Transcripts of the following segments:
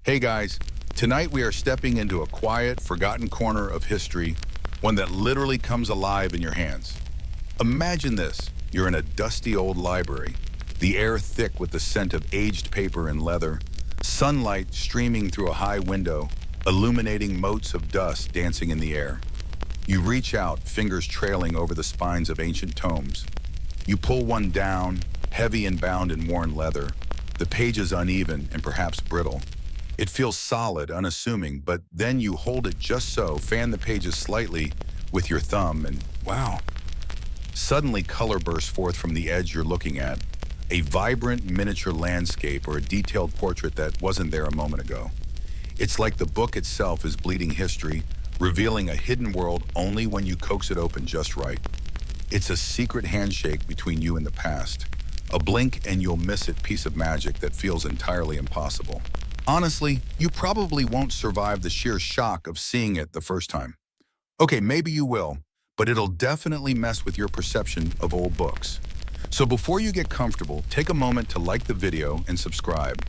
Hey guys, tonight we are stepping into a quiet, forgotten corner of history, one that literally comes alive in your hands. Imagine this, you're in a dusty old library, the air thick with the scent of aged paper and leather, sunlight streaming through a high window, illuminating motes of dust dancing in the air. You reach out, fingers trailing over the spines of ancient tomes. You pull one down, heavy and bound in worn leather, the pages uneven and perhaps brittle. It feels solid, unassuming, but then you hold it just so, fan the pages slightly with your thumb, and wow. Suddenly color bursts forth from the edge you're looking at, a vibrant miniature landscape or a detailed portrait that wasn't there a moment ago. It's like the book itself is bleeding history, revealing a hidden world only when you coax it open just right. It's a secret handshake between you and the past, a blink and you'll miss it piece of magic that feels entirely impossible. Honestly, you probably won't survive the sheer shock of seeing it the first time. Okay, maybe you will, but it'll definitely mess with your perception of old books. So before you get comfortable, take a moment to like the video and subscribe,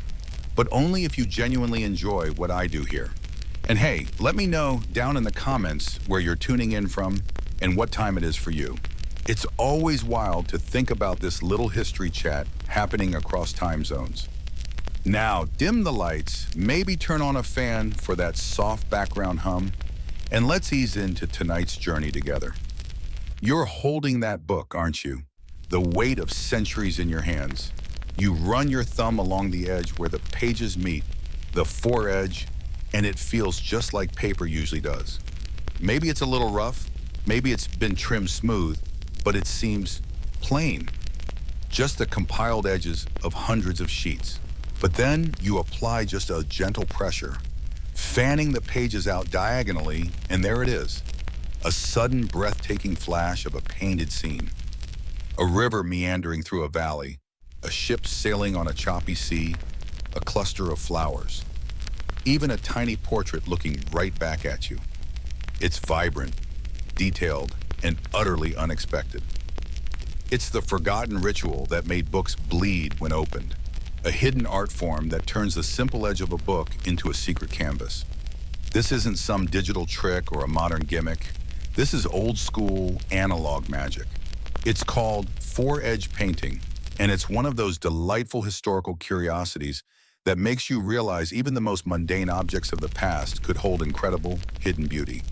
but only if you genuinely enjoy what I do here. And hey, let me know down in the comments where you're tuning in from and what time it is for you. It's always wild to think about this little history chat happening across time zones. Now, dim the lights, maybe turn on a fan for that soft background hum, and let's ease into tonight's journey together. You're holding that book, aren't you? The weight of centuries in your hands. You run your thumb along the edge where the pages meet, the foredge, and it feels just like paper usually does. Maybe it's a little rough, maybe it's been trimmed smooth, but it seems plain. Just the compiled edges of hundreds of sheets. But then you apply just a gentle pressure, fanning the pages out diagonally, and there it is. A sudden, breathtaking flash of a painted scene. A river meandering through a valley, a ship sailing on a choppy sea, a cluster of flowers. Even a tiny portrait looking right back at you. It's vibrant, detailed, and utterly unexpected. It's the forgotten ritual that made books bleed when opened. A hidden art form that turns the simple edge of a book into a secret canvas. This isn't some digital trick or a modern gimmick. This is old school analog magic. It's called foredge painting, and it's one of those delightful historical curiosities that makes you realize even the most mundane objects of the past could hold incredible hidden beauty.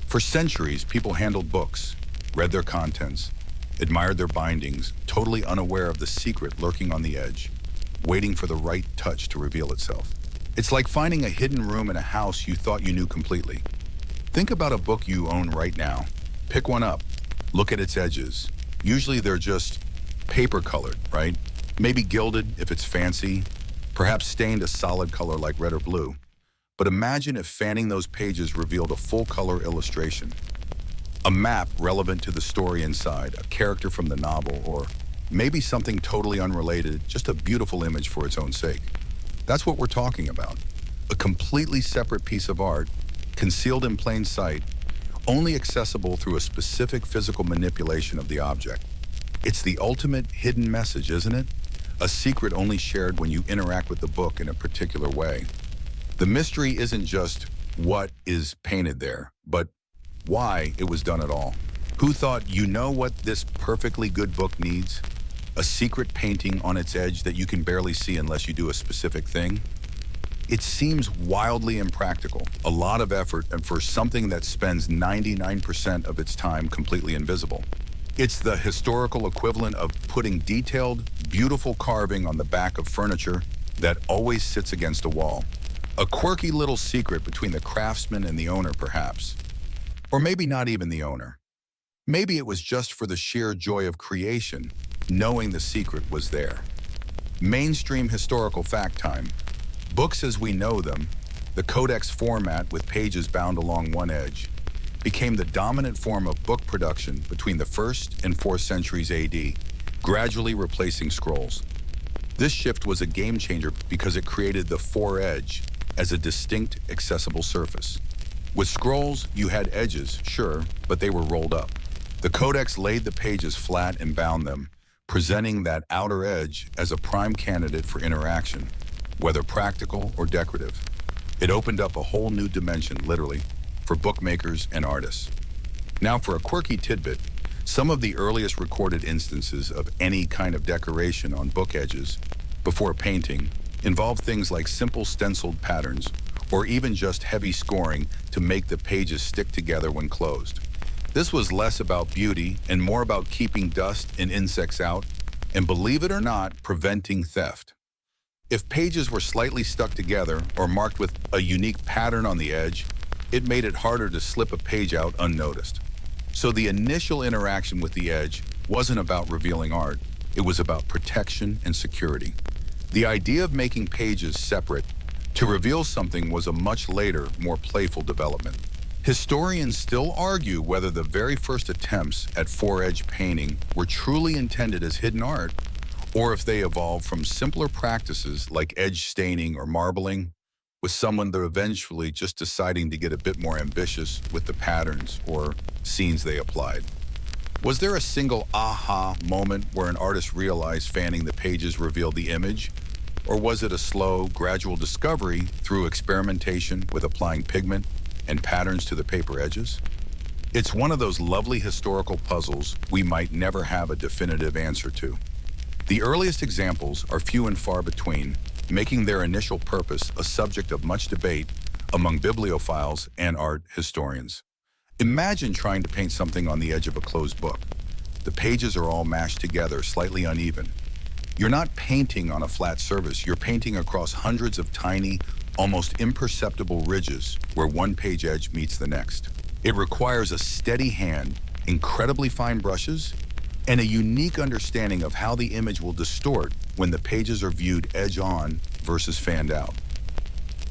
For centuries, people handled books, read their contents, admired their bindings, totally unaware of the secret lurking on the edge, waiting for the right touch to reveal itself. It's like finding a hidden room in a house you thought you knew completely. Think about a book you own right now. Pick one up, look at its edges. Usually they're just paper colored, right? Maybe gilded if it's fancy, perhaps stained a solid color like red or blue. But imagine if fanning those pages revealed a full color illustration. A map relevant to the story inside, a character from the novel, or maybe something totally unrelated, just a beautiful image for its own sake. That's what we're talking about. A completely separate piece of art, concealed in plain sight, only accessible through a specific physical manipulation of the object. It's the ultimate hidden message, isn't it? A secret only shared when you interact with the book in a particular way. The mystery isn't just what is painted there, but why it was done at all. Who thought, you know what this perfectly good book needs? A secret painting on its edge that you can barely see unless you do a specific thing? It seems wildly impractical, a lot of effort, and for something that spends 99% of its time completely invisible. It's the historical equivalent of putting detailed, beautiful carving on the back of furniture that always sits against a wall. A quirky little secret between the craftsman and the owner, perhaps. Or maybe not even the owner. Maybe it was just for the sheer joy of creation, knowing the secret was there. Mainstream historical fact time. Books as we know them, the codex format with pages bound along one edge, became the dominant form of book production between the 1st and 4th centuries AD, gradually replacing scrolls. This shift was a game changer because it created the foredge as a distinct, accessible surface. With scrolls, you had edges, sure, but they were rolled up. The codex laid the pages flat and bound them, presenting that outer edge as a prime candidate for interaction. whether practical or decorative. It opened up a whole new dimension, literally, for bookmakers and artists. Now for a quirky tidbit, some of the earliest recorded instances of any kind of decoration on book edges before painting involved things like simple stenciled patterns or even just heavy scoring to make the pages stick together when closed. This was less about beauty and more about keeping dust and insects out, and believe it or not, preventing theft. If pages were slightly stuck together or marked with a unique pattern on the edge, it made it harder to slip a page out unnoticed. So the initial interaction with the edge wasn't about revealing art, it was about protection and security. The idea of making pages separate to reveal something was a much later, more playful development. Historians still argue whether the very first attempts at four-edge painting were truly intended as hidden art, or if they evolved from simpler practices like edge staining or marbling, with someone that eventually just deciding to get a bit more ambitious with the patterns or scenes they applied. Was there a single aha moment where an artist realized fanning the pages revealed the image? Or was it a slow, gradual discovery through experimentation with applying pigment and patterns to the paper edges? It's one of those lovely historical puzzles we might never have a definitive answer to. The earliest examples are few and far between, making their initial purpose a subject of much debate among bibliophiles and art historians. Imagine trying to paint something on the edge of a closed book. The pages are all mashed together, slightly uneven. You're not painting on a flat surface, you're painting across hundreds of tiny, almost imperceptible ridges where one page edge meets the next. It requires a steady hand, incredibly fine brushes, and a unique understanding of how the image will distort when the pages are viewed edge-on versus fanned out.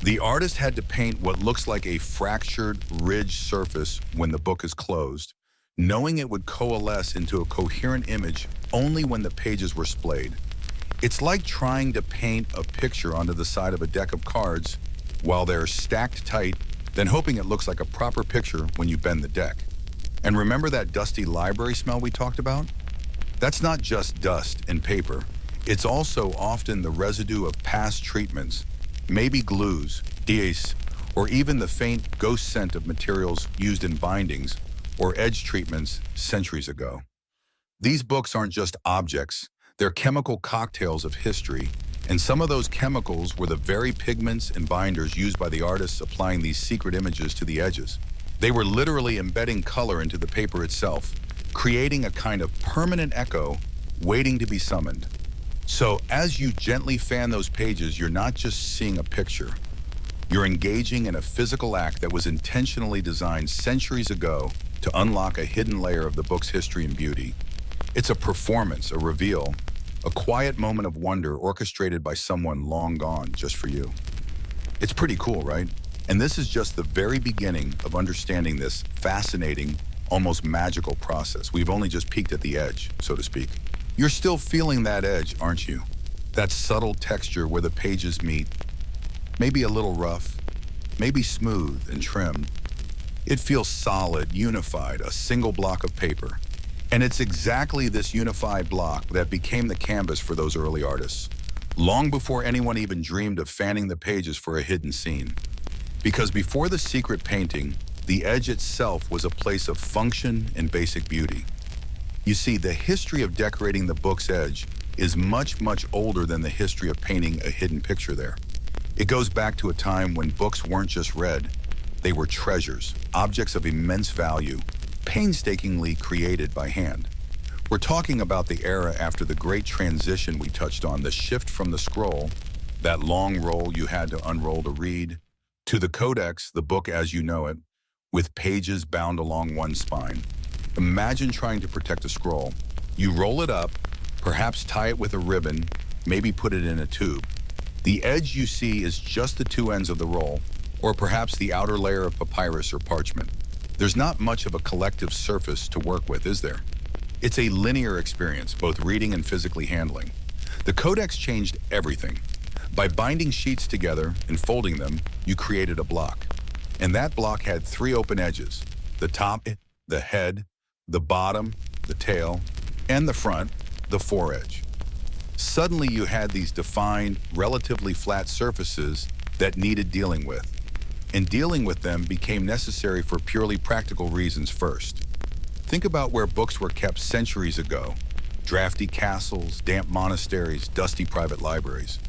The artist had to paint what looks like a fractured, ridged surface when the book is closed, knowing it would coalesce into a coherent image only when the pages were splayed. It's like trying to paint a picture onto the side of a deck of cards while they're stacked tight, then hoping it looks like a proper picture when you bend the deck. And remember that dusty library smell we talked about? That's not just dust and paper. It's also often the residue of past treatments, maybe glues, DS, or even the faint ghost scent of materials used in bindings or edge treatments centuries ago. These books aren't just objects, they're chemical cocktails of history, and some of those chemicals were the very pigments and binders used by the artists applying these secret images to the edges. They were literally embedding color into the paper itself, creating a kind of permanent echo waiting to be summoned. So as you gently fan those pages, you're not just seeing a picture. You're engaging in a physical act that was intentionally designed centuries ago to unlock a hidden layer of the book's history and beauty. It's a performance, a reveal, a quiet moment of wonder orchestrated by someone long gone just for you. It's pretty cool, right? And this is just the very beginning of understanding this fascinating, almost magical process. We've only just peeked at the edge, so to speak. You're still feeling that edge, aren't you? That subtle texture where the pages meet. Maybe a little rough, maybe smooth and trimmed. It feels solid, unified, a single block of paper. And it's exactly this unified block that became the canvas for those early artists, long before anyone even dreamed of fanning the pages for a hidden scene. Because before the secret painting, the edge itself was a place of function and basic beauty. You see, the history of decorating the book's edge is much, much older than the history of painting a hidden picture there. It goes back to a time when books weren't just read, they were treasures, objects of immense value, painstakingly created by hand. We're talking about the era after the great transition we touched on, the shift from the scroll, that long roll you had to unroll to read, to the codex, the book as you know it, with pages bound along one spine. Imagine trying to protect a scroll. You roll it up, perhaps tie it with a ribbon, maybe put it in a tube. The edge you see is just the two ends of the roll, or perhaps the outer layer of papyrus or parchment. There's not much of a collective surface to work with, is there? It's a linear experience, both reading and physically handling. The codex changed everything. By binding sheets together and folding them, you created a block. And that block had three open edges: the top, the head, the bottom, the tail, and the front, the foredge. Suddenly you had these defined, relatively flat surfaces that needed dealing with. And dealing with them became necessary for purely practical reasons first. Think about where books were kept centuries ago. Drafty castles, damp monasteries, dusty private libraries.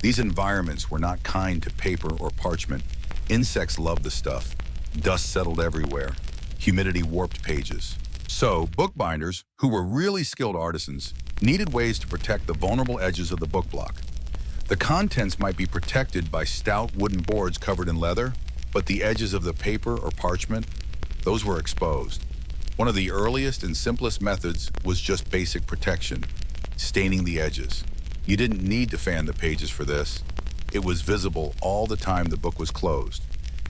These environments were not kind to paper or parchment. Insects loved the stuff. Dust settled everywhere. Humidity warped pages. So, bookbinders, who were really skilled artisans, needed ways to protect the vulnerable edges of the book block. The contents might be protected by stout wooden boards covered in leather, but the edges of the paper or parchment, those were exposed. One of the earliest and simplest methods was just basic protection, staining the edges. You didn't need to fan the pages for this. It was visible all the time the book was closed.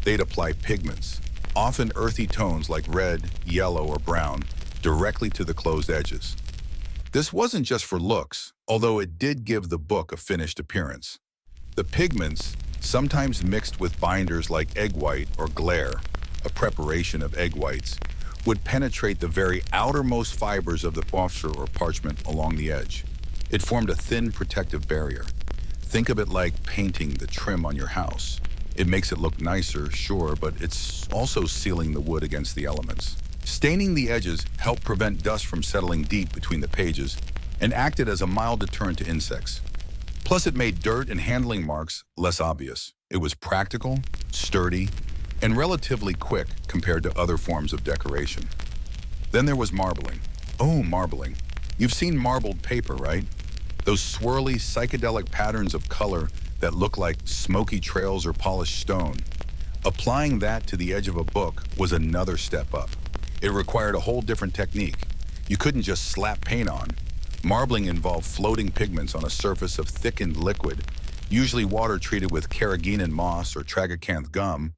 They'd apply pigments, often earthy tones like red, yellow, or brown, directly to the closed edges. This wasn't just for looks, although it did give the book a finished appearance. The pigments, sometimes mixed with binders like egg white or glare, a preparation of egg whites, would penetrate the very outermost fibers of the posture or parchment along the edge. It formed a thin protective barrier. Think of it like painting the trim on your house. It makes it look nicer, sure, but it's also sealing the wood against the elements. Staining the edges helped prevent dust from settling deep between the pages and acted as a mild deterrent to insects. Plus, it made dirt and handling marks less obvious. It was practical, sturdy, and relatively quick compared to other forms of decoration. Then there was marbling. Oh, marbling. You've seen marbled paper, right? Those swirly, psychedelic patterns of color that look like smoky trails or polished stone. Applying that to the edge of a book was another step up. It required a whole different technique. You couldn't just slap paint on. Marbling involved floating pigments on a surface of thickened liquid, usually water treated with carrageenan moss or tragacanth gum,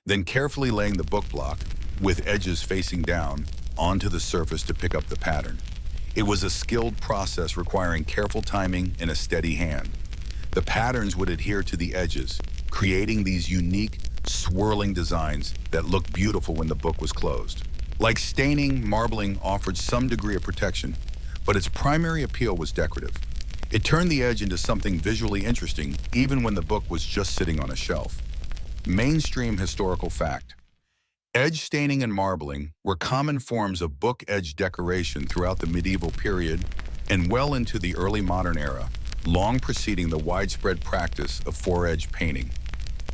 then carefully laying the book block, with edges facing down, onto the surface to pick up the pattern. It was a skilled process requiring careful timing and a steady hand. The patterns would adhere to the edges, creating these unique, swirling designs that looked beautiful when the book was closed. Like staining, marbling offered some degree of protection, but its primary appeal was decorative. It turned the edge into something visually interesting, even when the book was just sitting on a shelf. Mainstream historical fact. Edge staining and marbling were common forms of book edge decoration throughout the medieval period and well into the early modern era, long preceding the widespread practice of four-edge painting.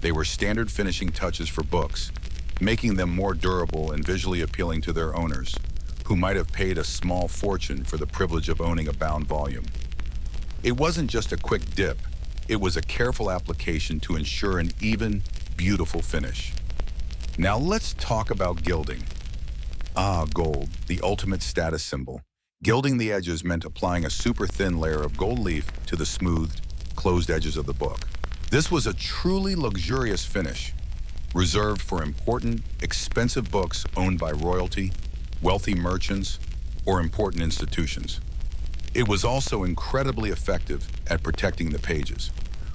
They were standard finishing touches for books, making them more durable and visually appealing to their owners, who might have paid a small fortune for the privilege of owning a bound volume. It wasn't just a quick dip, it was a careful application to ensure an even, beautiful finish. Now let's talk about gilding. Ah, gold, the ultimate status symbol. Gilding the edges meant applying a super thin layer of gold leaf to the smoothed, closed edges of the book. This was a truly luxurious finish, reserved for important, expensive books owned by royalty, wealthy merchants, or important institutions. It was also incredibly effective at protecting the pages.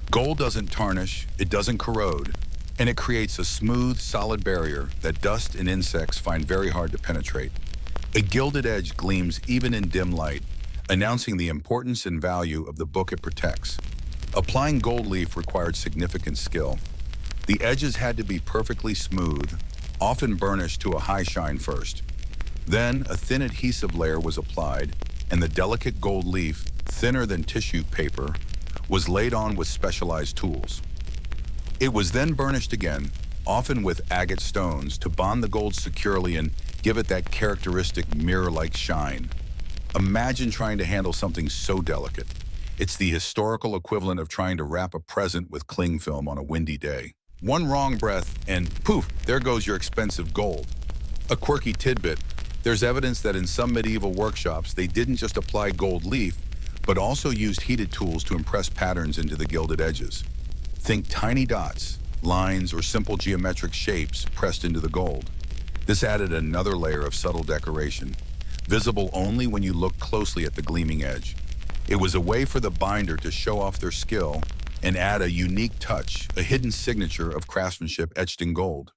Gold doesn't tarnish, it doesn't corrode, and it creates a smooth, solid barrier that dust and insects find very hard to penetrate. A gilded edge gleams even in dim light, announcing the importance and value of the book it protects. Applying gold leaf required significant skill. The edges had to be perfectly smooth, often burnished to a high shine first. Then, a thin adhesive layer was applied, and the delicate gold leaf, thinner than tissue paper, was laid on with specialized tools. It was then burnished again, often with agate stones, to bond the gold securely and give it that characteristic mirror-like shine. Imagine trying to handle something so delicate. It's the historical equivalent of trying to wrap a present with cling film on a windy day. One wrong breath and poof, there goes your expensive gold. A quirky tidbit, there's evidence that in some medieval workshops they didn't just apply gold leaf, but also used heated tools to impress patterns into the gilded edges. Think tiny dots, lines, or simple geometric shapes pressed into the gold. This added another layer of subtle decoration, visible only when you looked closely at the gleaming edge. It was a way for the binder to show off their skill and add a unique touch, a hidden signature of craftsmanship etched in gold.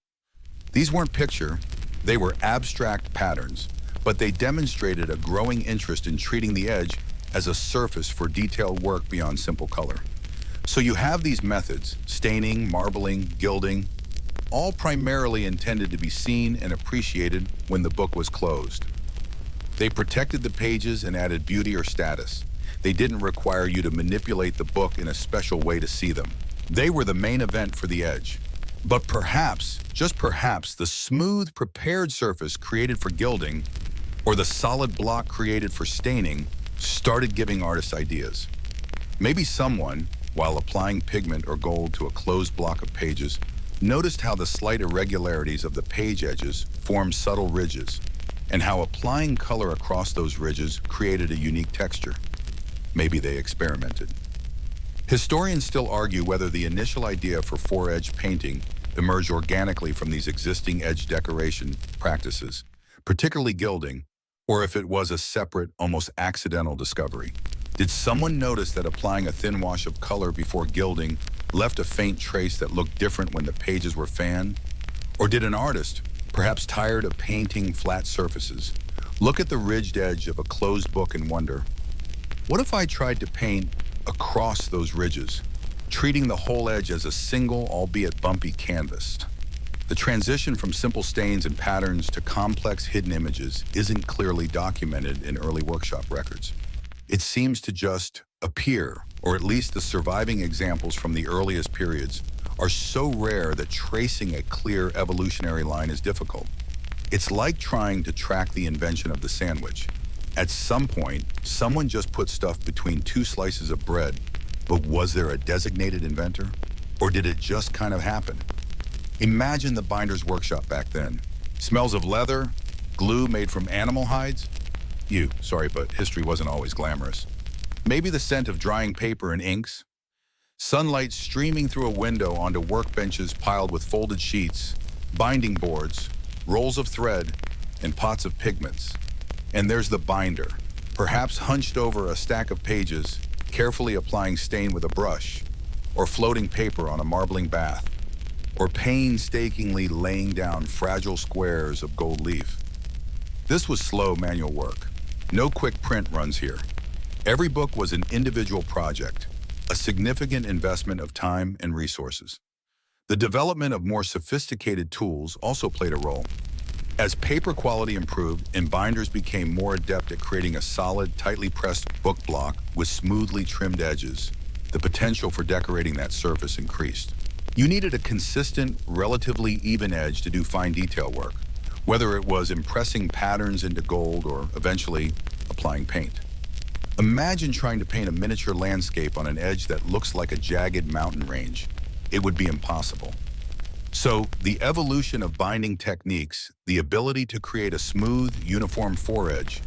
These weren't picture, they were abstract patterns, but they demonstrated a growing interest in treating the edge as a surface for detailed work beyond simple color. So you have these methods, staining, marbling, gilding, all primarily intended to be seen and appreciated when the book was closed. They protected the pages and added beauty or status. They didn't require you to manipulate the book in a special way to see them. They were the main event for the edge. But perhaps, just perhaps, the smooth, prepared surface created for gilding or the solid block created for staining started giving artists ideas. Maybe someone, while applying pigment or gold to a closed block of pages, noticed how the slight irregularities of the page edges formed subtle ridges, and how applying color across those ridges created a unique texture. Maybe they experimented. Historians still argue whether the initial idea for four-edge painting emerged organically from these existing edge decoration practices, particularly gilding, or if it was a separate, almost accidental discovery. Did someone notice that applying a thin wash of color before gilding left a faint trace that looked different when the pages were fanned? Or did an artist, perhaps tired of painting flat surfaces, look at the ridged edge of a closed book and wonder, what if I tried to paint across those ridges, treating the whole edge as a single, albeit bumpy canvas? The transition from simple stains and patterns to complex hidden images isn't clearly documented in early workshop records. It seems to just appear, or at least the surviving examples from the earliest periods are so rare that tracing a clear evolutionary line is difficult. It's like trying to track the invention of the sandwich. At some point, someone just put stuff between two slices of bread, but was there a designated inventor? Or did it just kind of happen? Imagine the binder's workshop back then. Smells of leather, glue made from animal hides. Sorry, but history wasn't always glamorous. Maybe the scent of drying paper and inks. Sunlight streaming through a window onto workbenches piled with folded sheets, binding boards, rolls of thread, and pots of pigments. And there's the binder, perhaps hunched over a stack of pages, carefully applying stain with a brush, or floating paper on a marbling bath, or painstakingly laying down fragile squares of gold leaf. This was slow manual work. No quick print runs here. Every book was an individual project, a significant investment of time and resources. The development of more sophisticated tools also played a role. As paper quality improved and binders became more adept at creating a solid, tightly pressed book block with smoothly trimmed edges, the potential for decorating that surface increased. You needed a consistent, relatively even edge to do fine detail work, whether it was impressing patterns into gold or eventually applying paint. Imagine trying to paint a miniature landscape on an edge that looks like a jagged mountain range. It would be impossible. So, the evolution of binding techniques, the ability to create a smooth, uniform foredge,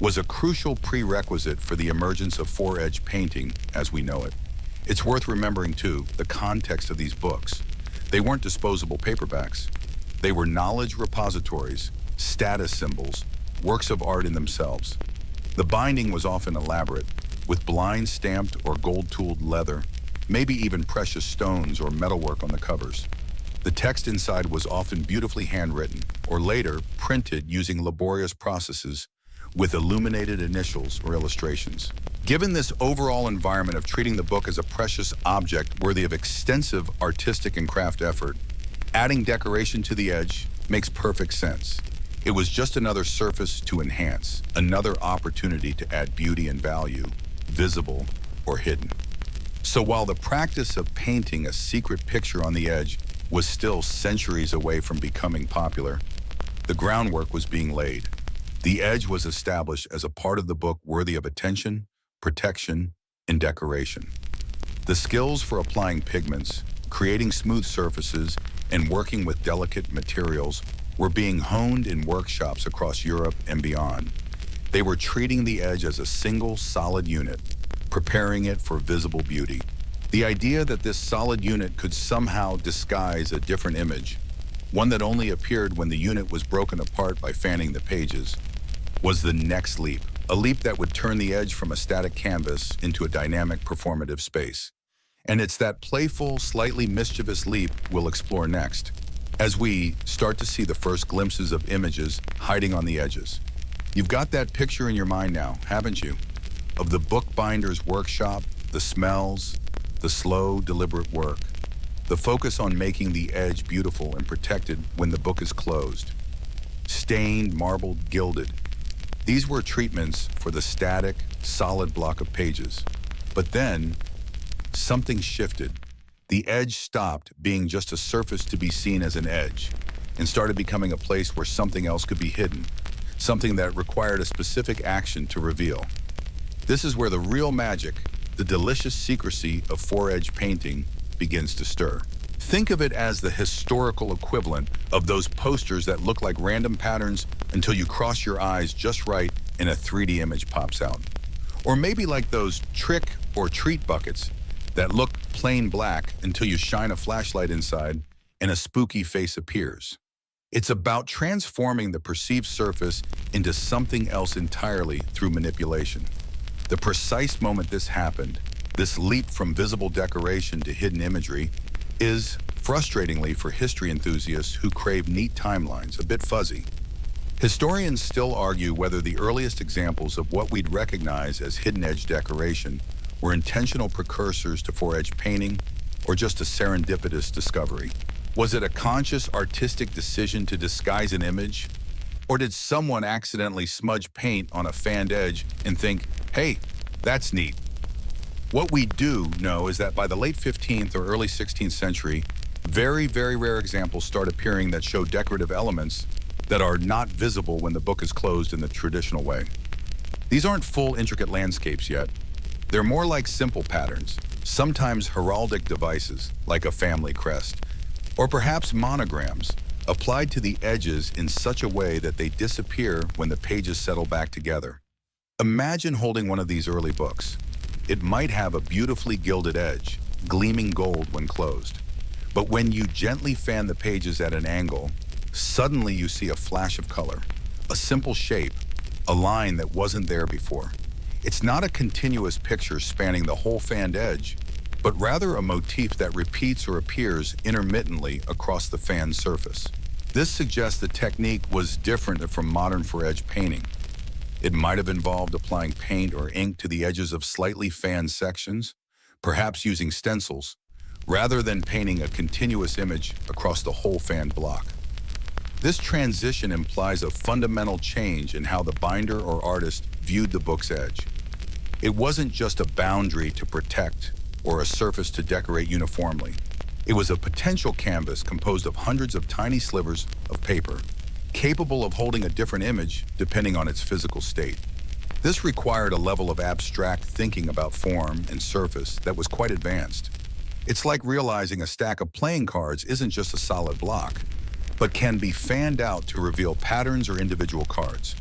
was a crucial prerequisite for the emergence of foredge painting as we know it. It's worth remembering, too, the context of these books. They weren't disposable paperbacks. They were knowledge repositories, status symbols, works of art in themselves. The binding was often elaborate, with blind stamped or gold-tooled leather, maybe even precious stones or metalwork on the covers. The text inside was often beautifully handwritten, or later printed using laborious processes with illuminated initials or illustrations. Given this overall environment of treating the book as a precious object worthy of extensive artistic and craft effort, adding decoration to the edge makes perfect sense. It was just another surface to enhance, another opportunity to add beauty and value, visible or hidden. So while the practice of painting a secret picture on the edge was still centuries away from becoming popular, the groundwork was being laid. The edge was established as a part of the book worthy of attention, protection, and decoration. The skills for applying pigments, creating smooth surfaces, and working with delicate materials were being honed in workshops across Europe and beyond. They were treating the edge as a single, solid unit, preparing it for visible beauty. The idea that this solid unit could somehow disguise a different image, one that only appeared when the unit was broken apart by fanning the pages, was the next leap, a leap that would turn the edge from a static canvas into a dynamic performative space. And it's that playful, slightly mischievous leap we'll explore next, as we start to see the first glimpses of images hiding on the edges. You've got that picture in your mind now, haven't you? of the bookbinder's workshop, the smells, the slow, deliberate work, the focus on making the edge beautiful and protected when the book is closed. Stained, marbled, gilded. These were treatments for the static, solid block of pages. But then, something shifted. The edge stopped being just a surface to be seen as an edge and started becoming a place where something else could be hidden, something that required a specific action to reveal. This is where the real magic, the delicious secrecy of four-edge painting, begins to stir. Think of it as the historical equivalent of those posters that look like random patterns until you cross your eyes just right and a 3D image pops out. Or maybe like those trick or treat buckets that look plain black until you shine a flashlight inside and a spooky face appears. It's about transforming the perceived surface into something else entirely through manipulation. The precise moment this happened, this leap from visible decoration to hidden imagery, is, frustratingly for history enthusiasts who crave neat timelines, a bit fuzzy. Historians still argue whether the earliest examples of what we'd recognize as hidden edge decoration were intentional precursors to four-edge painting or just a serendipitous discovery. Was it a conscious artistic decision to disguise an image? Or did someone accidentally smudge paint on a fanned edge and think, hey, that's neat? What we do know is that by the late 15th or early 16th century, very, very rare examples start appearing that show decorative elements that are not visible when the book is closed in the traditional way. These aren't full, intricate landscapes yet. They're more like simple patterns, sometimes heraldic devices like a family crest, or perhaps monograms applied to the edges in such a way that they disappear when the pages settle back together. Imagine holding one of these early books. It might have a beautifully gilded edge, gleaming gold when closed. But when you gently fan the pages at an angle, suddenly you see a flash of color, a simple shape, a line that wasn't there before. It's not a continuous picture spanning the whole fanned edge, but rather a motif that repeats or appears intermittently across the fan surface. This suggests the technique was different from modern four-edge painting. It might have involved applying paint or ink to the edges of slightly fanned sections, perhaps using stencils, rather than painting a continuous image across the whole fanned block. This transition implies a fundamental change in how the binder or artist viewed the book's edge. It wasn't just a boundary to protect or a surface to decorate uniformly. It was a potential canvas composed of hundreds of tiny slivers of paper, capable of holding a different image depending on its physical state. This required a level of abstract thinking about form and surface that was quite advanced. It's like realizing a stack of playing cards isn't just a solid block, but can be fanned out to reveal patterns or individual cards.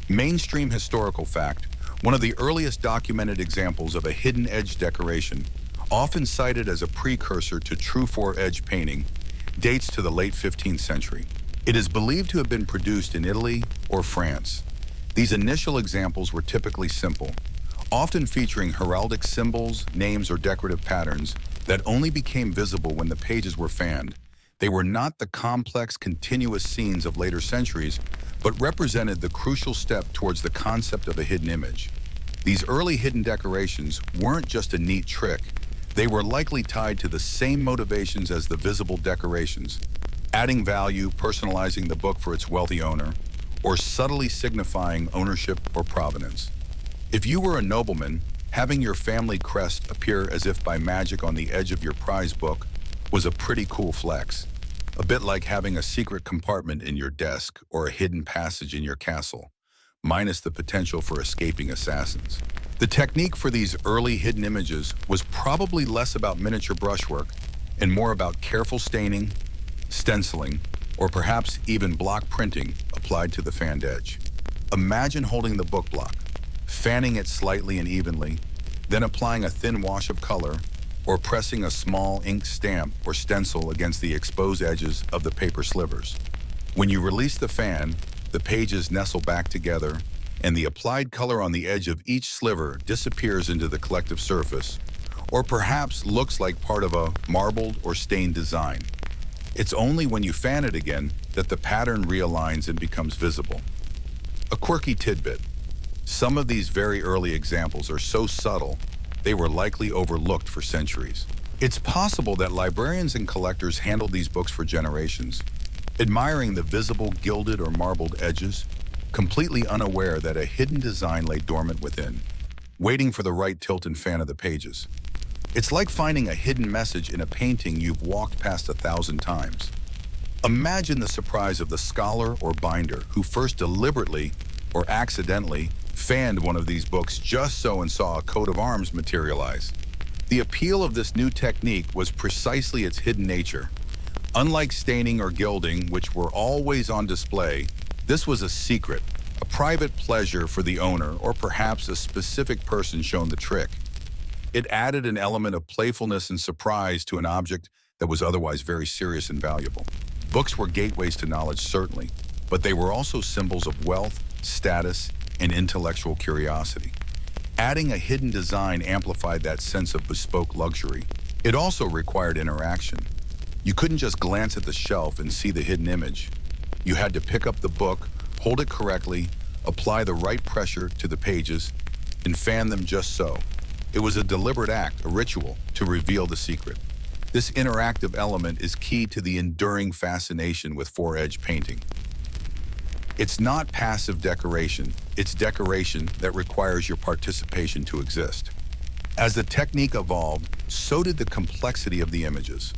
Mainstream historical fact, one of the earliest documented examples of a hidden edge decoration, often cited as a precursor to true four-edge painting, dates to the late 15th century. It is believed to have been produced in Italy or France. These initial examples were typically simple, often featuring heraldic symbols, names, or decorative patterns that only became visible when the pages were fanned. They were not the complex, continuous scenes of later centuries, but represented the crucial step towards the concept of a hidden image. These early hidden decorations weren't just a neat trick. They were likely tied to the same motivations as the visible decorations, adding value, personalizing the book for its wealthy owner, or subtly signifying ownership or provenance. If you were a nobleman, having your family crest appear as if by magic on the edge of your prize book was a pretty cool flex, a bit like having a secret compartment in your desk or a hidden passage in your castle, minus the potential for escaping assassins. The technique for these early hidden images was probably less about miniature brushwork and more about careful staining, stenciling, or perhaps even block printing applied to the fanned edge. Imagine holding the book block, fanning it slightly and evenly, then applying a thin wash of color or pressing a small ink stamp or stencil against the exposed edges of the paper slivers. When you release the fan, the pages nestle back together, and the applied color on the edge of each sliver disappears into the collective surface, or perhaps looks like part of a marbled or stained design. It's only when you fan it again that the pattern realigns and becomes visible. A quirky tidbit. Some of these very early examples are so subtle, they were likely overlooked for centuries. It's possible that librarians and collectors handled these books for generations, admiring the visible gilded or marbled edges, completely unaware that a hidden design lay dormant within, waiting for the right tilt and fan of the pages. It's like finding a hidden message in a painting you've walked past 1,000 times. Imagine the surprise of the scholar or binder who first deliberately or accidentally fanned one of these books just so and saw a coat of arms materialize. The appeal of this new technique was precisely its hidden nature. Unlike staining or gilding, which were always on display, this was a secret, a private pleasure for the owner or perhaps a specific person shown the trick. It added an element of playfulness and surprise to an object that was otherwise very serious and valuable. Books were gateways to knowledge, certainly, but they were also symbols of wealth, status, and intellectual curiosity. Adding a hidden design amplified that sense of bespoke luxury. It also required interaction. You couldn't just glance at the shelf and see the hidden image. You had to pick up the book, hold it correctly, apply the right pressure to the pages, and fan them just so. It was a deliberate act, a ritual, to reveal the secret. This interactive element is key to the enduring fascination with four-edge painting. It's not passive decoration, it's decoration that requires your participation to exist. As the technique evolved, so did the complexity of the images.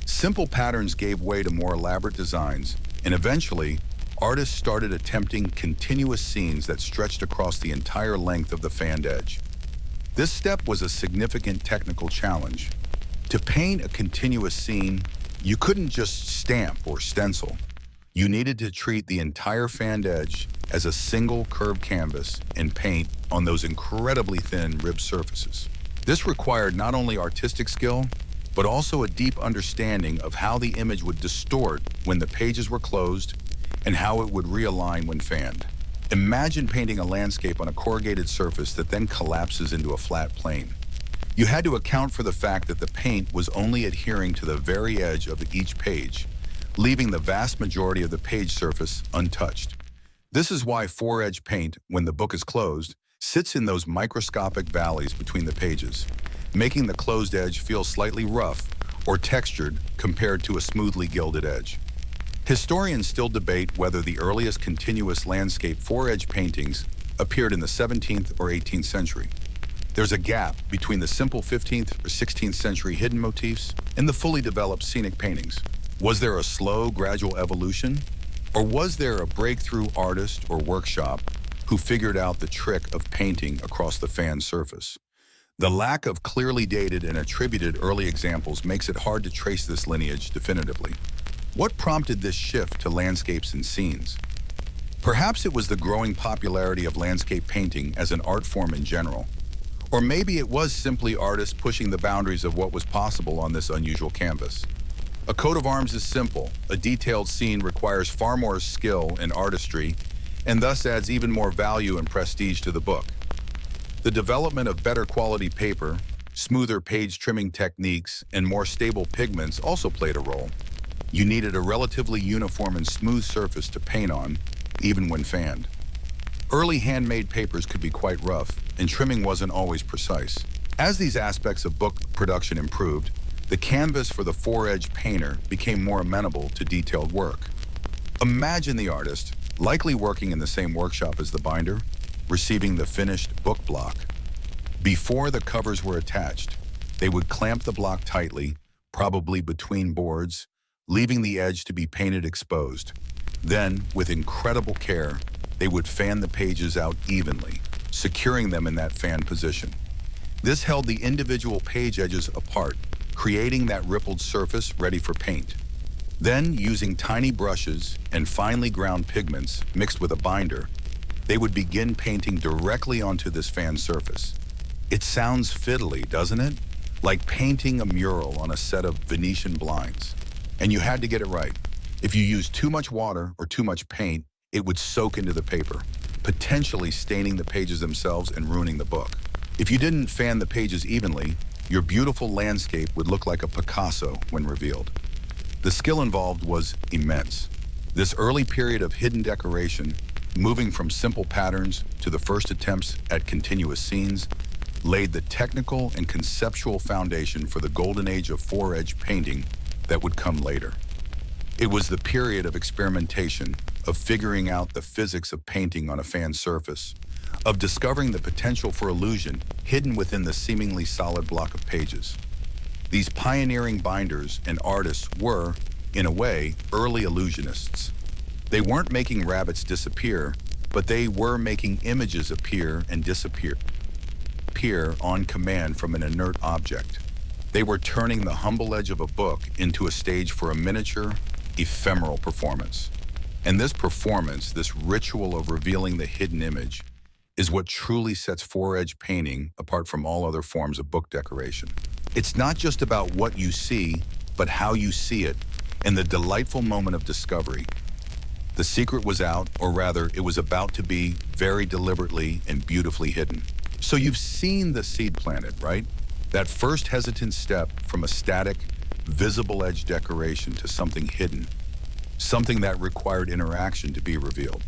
Simple patterns gave way to more elaborate designs, and eventually, artists started attempting continuous scenes that stretched across the entire length of the fanned edge. This step was a significant technical challenge. To paint a continuous scene, you couldn't just stamp or stencil. You needed to treat the entire fanned edge as a single curved canvas and paint on those incredibly thin ribbed surfaces. This required not only artistic skill, but also a deep understanding of how the image would distort when the pages were closed and how it would realign when fanned. Imagine painting a landscape on a corrugated surface that then collapses into a flat plane. You had to account for the fact that the paint was only adhering to the very edge of each page, leaving the vast majority of the page surface untouched. This is why four-edge paint, when the book is closed, sits in those microscopic valleys between the pages, making the closed edge feel slightly rough or textured compared to a smoothly gilded edge. Historians still debate whether the earliest continuous landscape four-edge paintings appeared in the 17th or 18th century. There's a gap between the simple 15th or 16th century hidden motifs and the fully developed scenic paintings. Was there a slow, gradual evolution? Or was there a breakthrough artist or workshop who figured out the trick of painting across the fan surface? The lack of clearly dated and attributed early examples makes it hard to trace this lineage definitively. What prompted this shift to landscapes and scenes? Perhaps it was the growing popularity of landscape painting as an art form in general. Or maybe it was simply artists pushing the boundaries of what was possible on this unusual canvas. A coat of arms is simple. A detailed scene requires far more skill and artistry, and thus adds even more value and prestige to the book. The development of better quality paper, smoother page trimming techniques, and more stable pigments also played a role. You needed a relatively uniform and smooth surface to paint on, even when fanned. Early handmade papers could be quite rough, and trimming wasn't always precise. As these aspects of book production improved, the canvas for the four-edge painter became more amenable to detailed work. Imagine the artist, likely working in the same workshop as the binder, receiving the finished book block. Before the covers were attached, they would clamp the block tightly, probably between boards, leaving the edge to be painted exposed. Then, with incredible care, they would fan the pages out evenly, securing them in that fan position. This held the individual page edges apart, creating that rippled surface ready for paint. Then, using tiny brushes and finely ground pigments mixed with a binder, they would begin painting directly onto this fan surface. It sounds fiddly, doesn't it? Like painting a mural on a set of Venetian blinds. And you had to get it right. If you used too much water or too much paint, it would soak into the paper, potentially staining the pages themselves and ruining the book. If you didn't fan the pages evenly, your beautiful landscape would look like a Picasso when revealed. The skill involved was immense. This early period of hidden decoration moving from simple patterns to the first attempts at continuous scenes, laid the technical and conceptual foundation for the golden age of four-edge painting that would come later. It was the period of experimentation, of figuring out the physics of painting on a fan surface, of discovering the potential for illusion hidden within the seemingly solid block of pages. These pioneering binders and artists were, in a way, early illusionists. They weren't making rabbits disappear, but they were making images appear and disappear on command from an inert object. They were turning the humble edge of a book into a stage for a miniature, ephemeral performance. And this performance, this ritual of revealing the hidden image, is what truly sets four-edge painting apart from all other forms of book decoration. It's not just about what you see, but how you see it, and the delightful moment of discovery. The secret was out, or rather, it was about to be very deliberately and beautifully hidden. So you've seen the seed planted, right? That first hesitant step from a static, visible edge decoration to something hidden, something that required interaction to be revealed.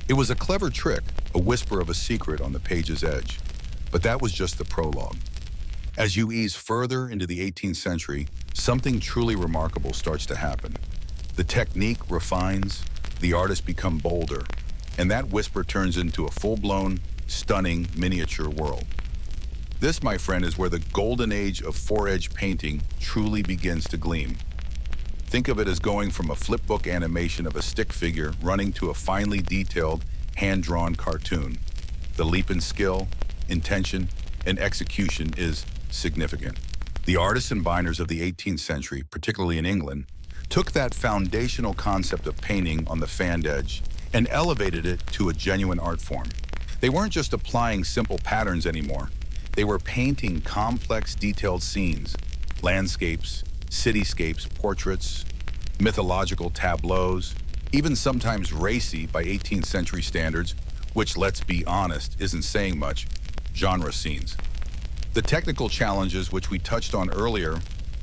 It was a clever trick, a whisper of a secret on the page's edge, but that was just the prologue. As you ease further into the 18th century, something truly remarkable starts to happen. The technique refines, the artists become bolder, and that whisper turns into a full-blown, stunning miniature world. This, my friend, is where the golden age of four-edge painting truly begins to gleam. Think of it as going from a flipbook animation of a stick figure running to a finely detailed, hand-drawn cartoon. The leap in skill, intention, and execution is significant. The artists and binders of the 18th century, particularly in England, took that foundational concept of painting on the fanned edge and elevated it to a genuine art form. They weren't just applying simple patterns anymore. They were painting complex, detailed scenes, landscapes, cityscapes, portraits, mythological tableaus, even sometimes racy by 18th century standards, which, let's be honest, isn't saying much, genre scenes. The technical challenges, which we touched on earlier,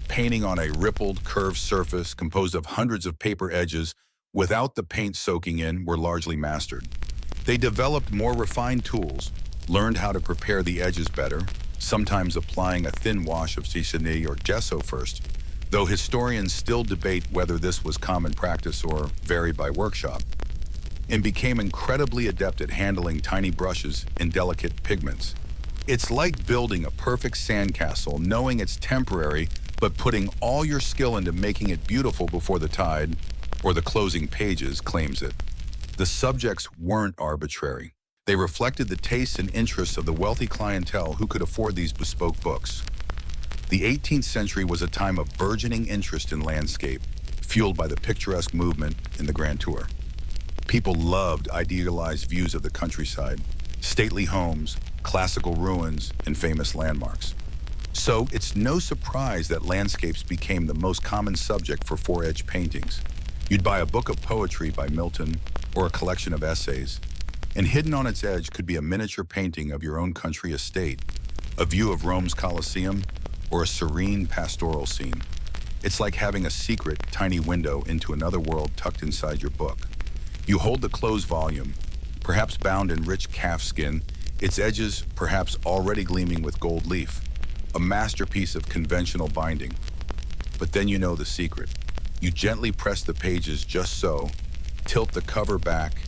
painting on a rippled, curved surface composed of hundreds of paper edges without the paint soaking in, were largely mastered. They developed more refined tools, learned how to prepare the edges better, sometimes applying a thin wash of sisal or gesso first, though historians still debate whether this was common practice or varied by workshop, and became incredibly adept at handling tiny brushes and delicate pigments. It's like building a perfect sandcastle, knowing it's temporary, but putting all your skill into making it beautiful before the tide, or the closing pages, claims it. The subjects weren't arbitrary. They reflected the tastes and interests of the wealthy clientele who could afford these bespoke books. The 18th century was a time of burgeoning interest in landscape, fueled by the picturesque movement in the Grand Tour. People loved idealized views of the countryside, stately homes, classical ruins, and famous landmarks. So it's no surprise that landscapes became the most common subject for four-edge paintings. You'd buy a book of poetry by Milton or a collection of essays, and hidden on its edge could be a miniature painting of your own country estate, a view of Rome's Colosseum, or a serene pastoral scene. It's like having a secret, tiny window into another world tucked inside your book. You hold the closed volume, perhaps bound in rich calf skin, its edges perhaps already gleaming with gold leaf, a masterpiece of conventional binding. But then you know the secret. You gently press the pages just so, tilt the cover back,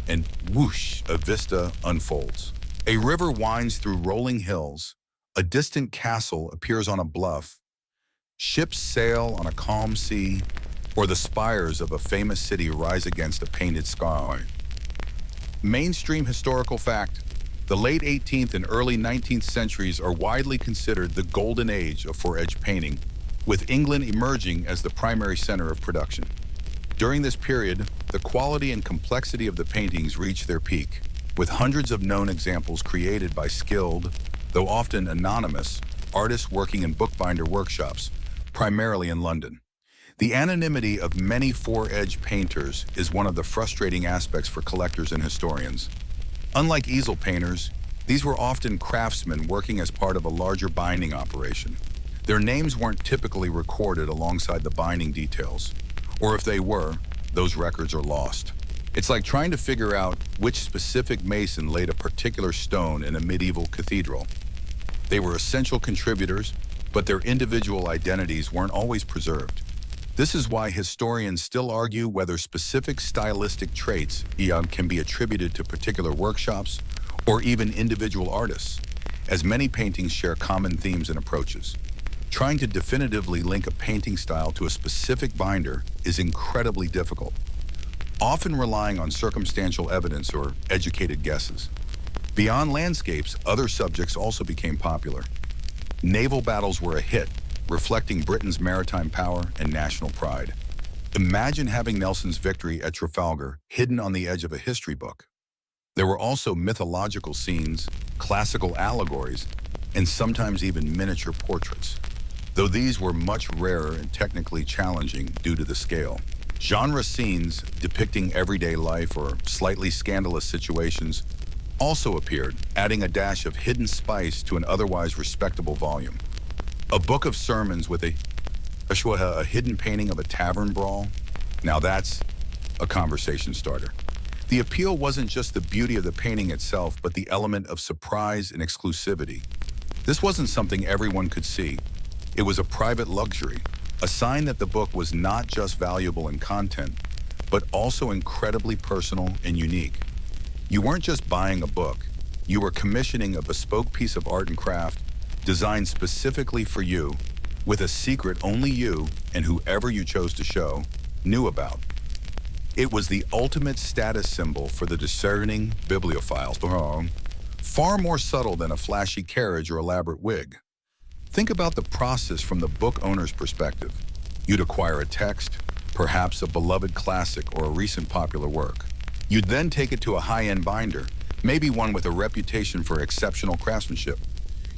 and whoosh, a vista unfolds. A river winds through rolling hills, a distant castle appears on a bluff, ships sail on a calm sea, or the spires of a famous city rise against a painted sky. Mainstream historical fact: the late 18th and early 19th centuries are widely considered the golden age of four-edge painting, with England emerging as the primary center of production. During this period, the quality and complexity of the paintings reached their peak, with hundreds of known examples created by skilled, though often anonymous, artists working in bookbinder workshops, primarily in London. The anonymity of many four-edge painters is one of the frustrating aspects for collectors and historians. Unlike easel painters, these were often craftsmen working as part of a larger binding operation. Their names weren't typically recorded alongside the binding details, or if they were, those records are lost. It's like trying to figure out which specific mason laid a particular stone in a medieval cathedral. They were essential contributors, but their individual identities weren't always preserved. This is why historians still argue whether specific stylistic traits can be attributed to particular workshops or even individual artists, as many paintings share common themes and approaches. Trying to definitively link a painting style to a specific binder is incredibly difficult, often relying on circumstantial evidence or educated guesses. Beyond landscapes, other subjects also became popular. Naval battles were a hit, reflecting Britain's maritime power and national pride. Imagine having Nelson's victory at Trafalgar hidden on the edge of a history book. There were also mythological scenes, classical allegories, and sometimes even miniature portraits, though these were much rarer and technically challenging due to the scale. Genre scenes depicting everyday life or slightly scandalous situations also appeared, adding a dash of hidden spice to an otherwise respectable volume. A book of sermons with a hidden painting of a tavern brawl? Now that's a conversation starter. The appeal wasn't just the beauty of the painting itself, but the element of surprise and exclusivity. This wasn't something everyone could see. It was a private luxury, a sign that the book was not just valuable in content, but also incredibly personal and unique. You weren't just buying a book, you were commissioning a bespoke piece of art and craft designed specifically for you, with a secret only you and whoever you chose to show knew about. It was the ultimate status symbol for the discerning bibliophile, far more subtle than a flashy carriage or elaborate wig. Think about the process from the book owner's perspective. You'd acquire a text, perhaps a beloved classic or a recent popular work. You'd then take it to a high-end binder, maybe one with a reputation for exceptional craftsmanship.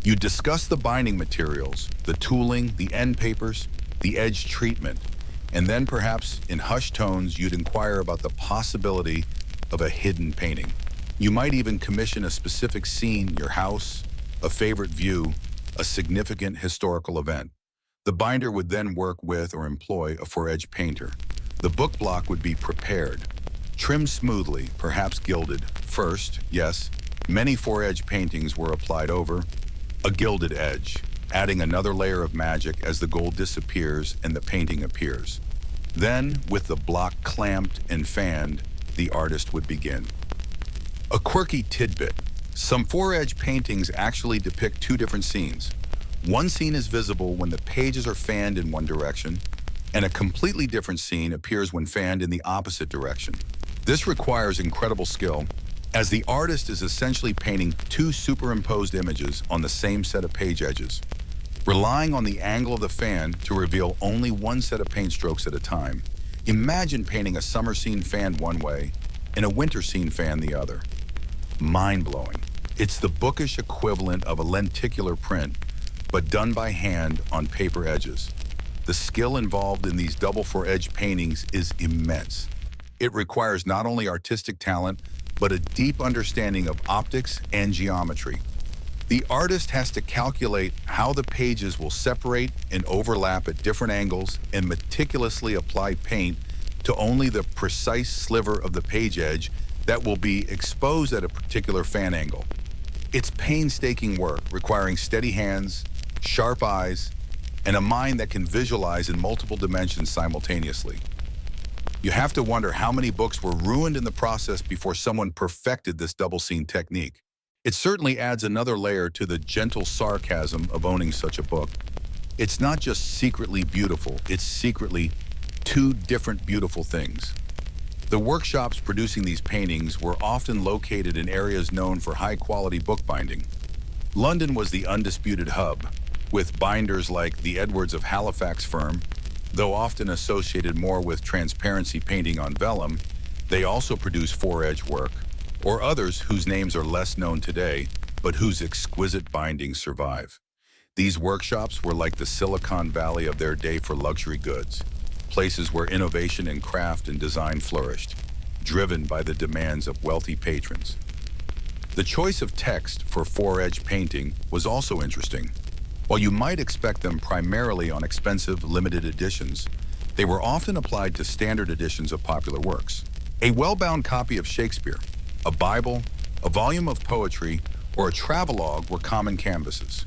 You'd discuss the binding materials, the tooling, the end papers, the edge treatment, and then perhaps in hushed tones, you'd inquire about the possibility of a hidden painting. You might even commission a specific scene, your house, a favorite view, a significant historical event. The binder would then work with or employ a four-edge painter. The book block would be prepared, trimmed smoothly, perhaps gilded. First, yes, many four-edge paintings were applied over a gilded edge, adding another layer of magic as the gold disappears and the painting appears. Then, with the block clamped and fanned, the artist would begin. A quirky tidbit: some four-edge paintings actually depict two different scenes. One scene is visible when the pages are fanned in one direction, and a completely different scene appears when fanned in the opposite direction. This requires incredible skill, as the artist is essentially painting two superimposed images on the same set of page edges, relying on the angle of the fan to reveal only one set of paint strokes at a time. Imagine painting a summer scene fanned one way and a winter scene fanned the other. Mind-blowing. It's the bookish equivalent of a lenticular print, but done by hand on paper edges. The skill involved in these double four-edge paintings is immense. It requires not only artistic talent, but a deep understanding of optics and geometry. The artist has to calculate how the pages will separate and overlap at different angles and meticulously apply paint to only the precise sliver of the page edge that will be exposed at a particular fan angle. It's painstaking work requiring steady hands, sharp eyes, and a mind that can visualize in multiple dimensions simultaneously. You have to wonder how many books were ruined in the process before someone perfected this double scene technique. It certainly adds another layer to the gentle sarcasm of owning such a book. It's not just secretly beautiful, it's secretly two different beautiful things. The workshops producing these paintings were often located in areas known for high-quality bookbinding. London was the undisputed hub, with binders like the Edwards of Halifax firm. Though often associated more with transparency painting on vellum, they also produce four-edge work, or others whose names are less known today, but whose exquisite bindings survive. These workshops were like the Silicon Valley of their day for luxury goods, places where innovation in craft and design flourished, driven by the demands of wealthy patrons. The choice of text for four-edge painting was also interesting. While you might expect them primarily on expensive, limited editions, they were often applied to standard editions of popular works. A well-bound copy of Shakespeare, a Bible, a volume of poetry, or a travelogue were common canvases.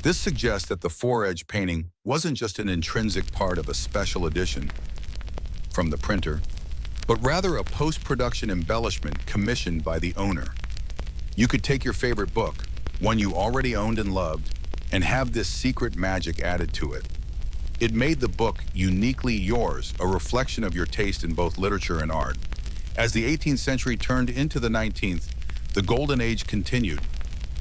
This suggests that the four-edge painting wasn't just an intrinsic part of a special edition from the printer, but rather a post-production embellishment commissioned by the owner. You could take your favorite book, one you already owned and loved, and have this secret magic added to it. It made the book uniquely yours, a reflection of your taste in both literature and art. As the 18th century turned into the 19th, the Golden Age continued.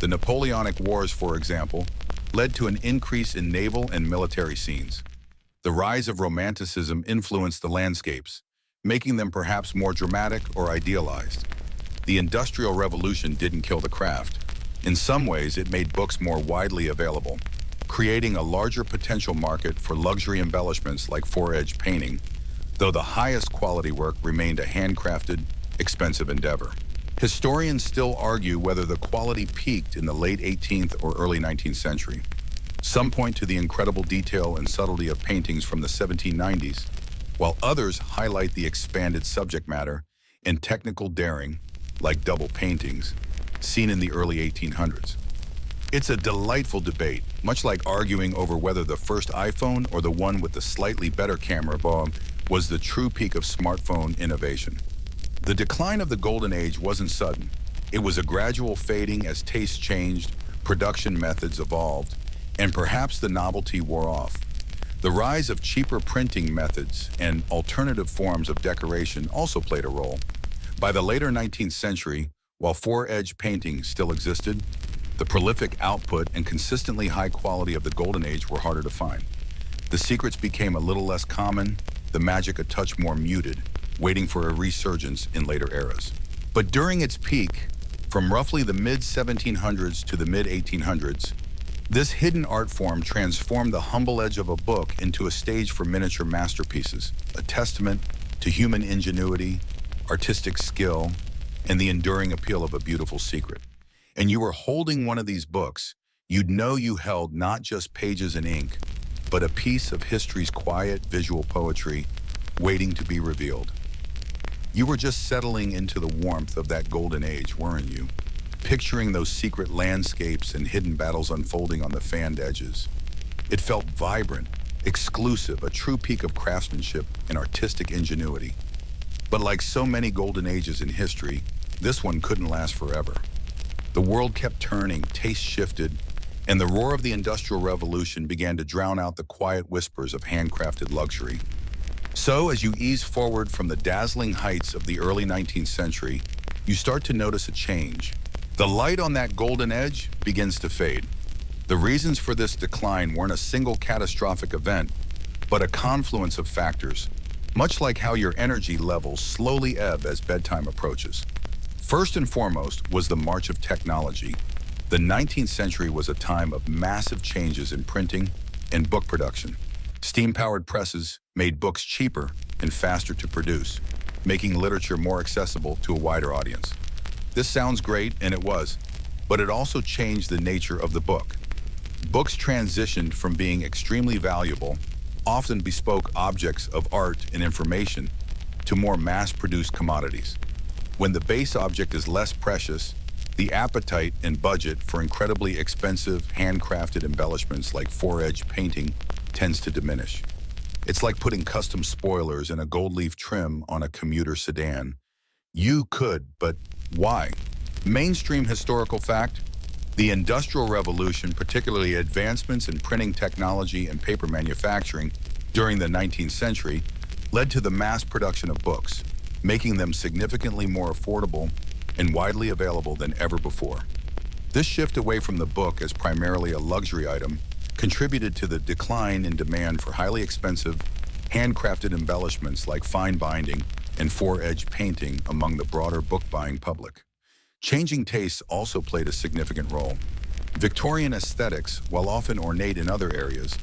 The Napoleonic Wars, for example, led to an increase in naval and military scenes. The rise of Romanticism influenced the landscapes, making them perhaps more dramatic or idealized. The Industrial Revolution didn't kill the craft. In some ways, it made books more widely available, creating a larger potential market for luxury embellishments like four-edge painting, though the highest quality work remained a handcrafted, expensive endeavor. Historians still argue whether the quality peaked in the late 18th or early 19th century. Some point to the incredible detail and subtlety of paintings from the 1790s, while others highlight the expanded subject matter and technical daring, like double paintings, seen in the early 1800s. It's a delightful debate, much like arguing over whether the first iPhone or the one with the slightly better camera was the true peak of smartphone innovation. The decline of the Golden Age wasn't sudden. It was a gradual fading as tastes changed, production methods evolved, and perhaps the novelty wore off. The rise of cheaper printing methods and alternative forms of decoration also played a role. By the later 19th century, while four-edge painting still existed, the prolific output and consistently high quality of the Golden Age were harder to find. The secrets became a little less common, the magic a touch more muted, waiting for a resurgence in later eras. But during its peak, from roughly the mid-1700s to the mid-1800s, this hidden art form transformed the humble edge of a book into a stage for miniature masterpieces, a testament to human ingenuity, artistic skill, and the enduring appeal of a beautiful secret. And you were holding one of these books, you'd know you held not just pages and ink, but a piece of history's quiet visual poetry waiting to be revealed. You were just settling into the warmth of that Golden Age, weren't you? Picturing those secret landscapes and hidden battles unfolding on the fanned edges. It felt vibrant, exclusive, a true peak of craftsmanship and artistic ingenuity. But like so many Golden Ages in history, this one couldn't last forever. The world kept turning, tastes shifted, and the roar of the Industrial Revolution began to drown out the quiet whispers of handcrafted luxury. So, as you ease forward from the dazzling heights of the early 19th century, you start to notice a change. The light on that golden edge begins to fade. The reasons for this decline weren't a single catastrophic event, but a confluence of factors, much like how your energy levels slowly ebb as bedtime approaches. First and foremost was the march of technology. The 19th century was a time of massive changes in printing and book production. Steam-powered presses made books cheaper and faster to produce, making literature more accessible to a wider audience. This sounds great, and it was, but it also changed the nature of the book. Books transitioned from being extremely valuable, often bespoke objects of art and information, to more mass-produced commodities. When the base object is less precious, the appetite and budget for incredibly expensive, handcrafted embellishments like four-edge painting tends to diminish. It's like putting custom spoilers and a gold leaf trim on a commuter sedan. You could, but why? Mainstream historical fact: the Industrial Revolution, particularly advancements in printing technology and paper manufacturing during the 19th century, led to the mass production of books, making them significantly more affordable and widely available than ever before. This shift away from the book as primarily a luxury item contributed to the decline in demand for highly expensive, handcrafted embellishments like fine binding and four-edge painting among the broader book-buying public. Changing tastes also played a significant role. Victorian aesthetics, while often ornate in other areas,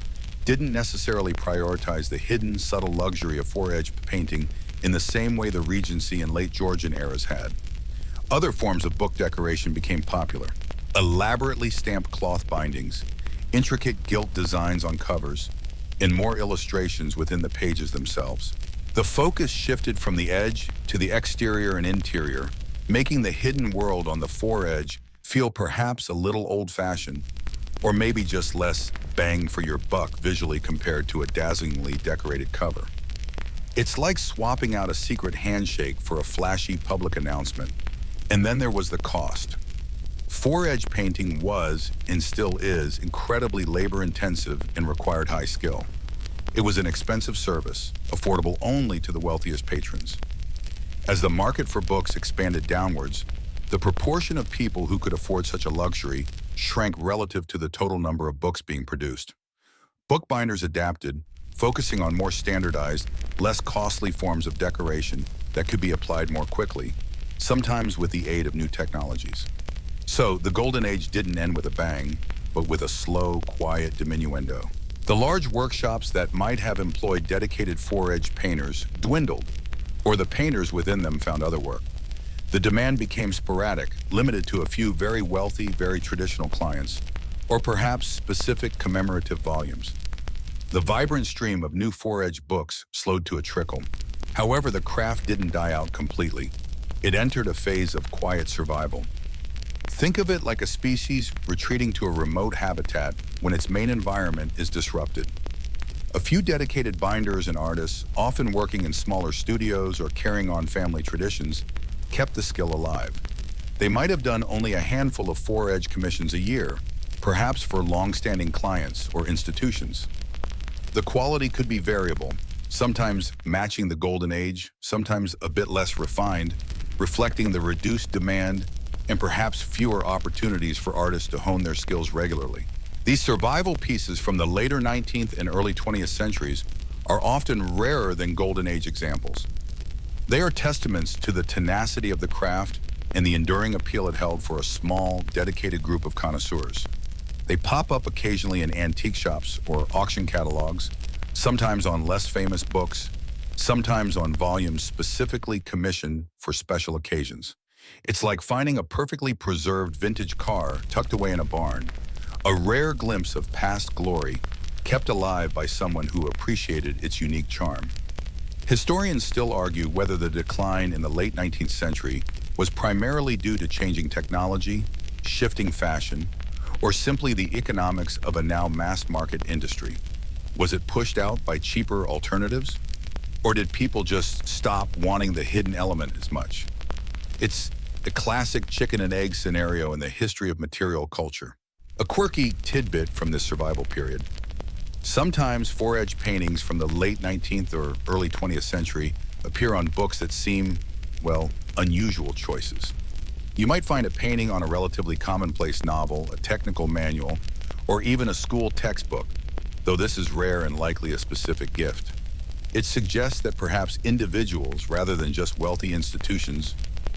didn't necessarily prioritize the hidden, subtle luxury of four-edge painting in the same way the Regency and late Georgian eras had. Other forms of book decoration became popular. Elaborately stamped cloth bindings, intricate gilt designs on covers, and more illustrations within the pages themselves. The focus shifted from the edge to the exterior and interior, making the hidden world on the foredge feel perhaps a little old-fashioned, or maybe just less bang for your buck visually compared to a dazzlingly decorated cover. It's like swapping out a secret handshake for a flashy public announcement. And then there was the cost. Foredge painting was, and still is, incredibly labor-intensive and required high skill. It was an expensive service, affordable only to the wealthiest patrons. As the market for books expanded downwards, the proportion of people who could afford such a luxury shrank relative to the total number of books being produced. Bookbinders adapted, focusing on more standardized, less costly forms of decoration that could be applied more quickly, sometimes with the aid of new technologies. So, the Golden Age didn't end with a bang, but with a slow, quiet diminuendo. The large workshops that might have employed dedicated foredge painters dwindled, or the painters within them found other work. The demand became sporadic, limited to a few very wealthy, very traditional clients, or perhaps specific commemorative volumes. The vibrant stream of new foredge books slowed to a trickle. However, the craft didn't die out completely. It entered a phase of quiet survival. Think of it like a species retreating to a remote habitat when its main environment is disrupted. A few dedicated binders and artists, often working in smaller studios or carrying on family traditions, kept the skill alive. They might have done only a handful of foredge commissions a year, perhaps for long-standing clients or institutions. The quality could be variable, sometimes matching the Golden Age, sometimes a bit less refined, reflecting the reduced demand and perhaps fewer opportunities for artists to hone their skills regularly. These survival pieces from the later 19th and early 20th centuries are often rarer than Golden Age examples. They are testaments to the tenacity of the craft and the enduring appeal it held for a small, dedicated group of connoisseurs. They pop up occasionally in antique shops or auction catalogs, sometimes on less famous books, sometimes on volumes specifically commissioned for special occasions. It's like finding a perfectly preserved vintage car tucked away in a barn, a rare glimpse of past glory kept alive by someone who appreciated its unique charm. Historians still argue whether the decline in the late 19th century was primarily due to changing technology, shifting fashion, or simply the economics of a now mass-market industry. Was it pushed out by cheaper alternatives? Or did people just stop wanting the hidden element as much? It's a classic chicken and egg scenario in the history of material culture. A quirky tidbit from this survival period. Sometimes foredge paintings from the late 19th or early 20th century appear on books that seem, well, unusual choices. You might find a painting on a relatively commonplace novel, a technical manual, or even a school textbook, though this is rare and likely a specific gift. It suggests that perhaps individuals, rather than just wealthy institutions,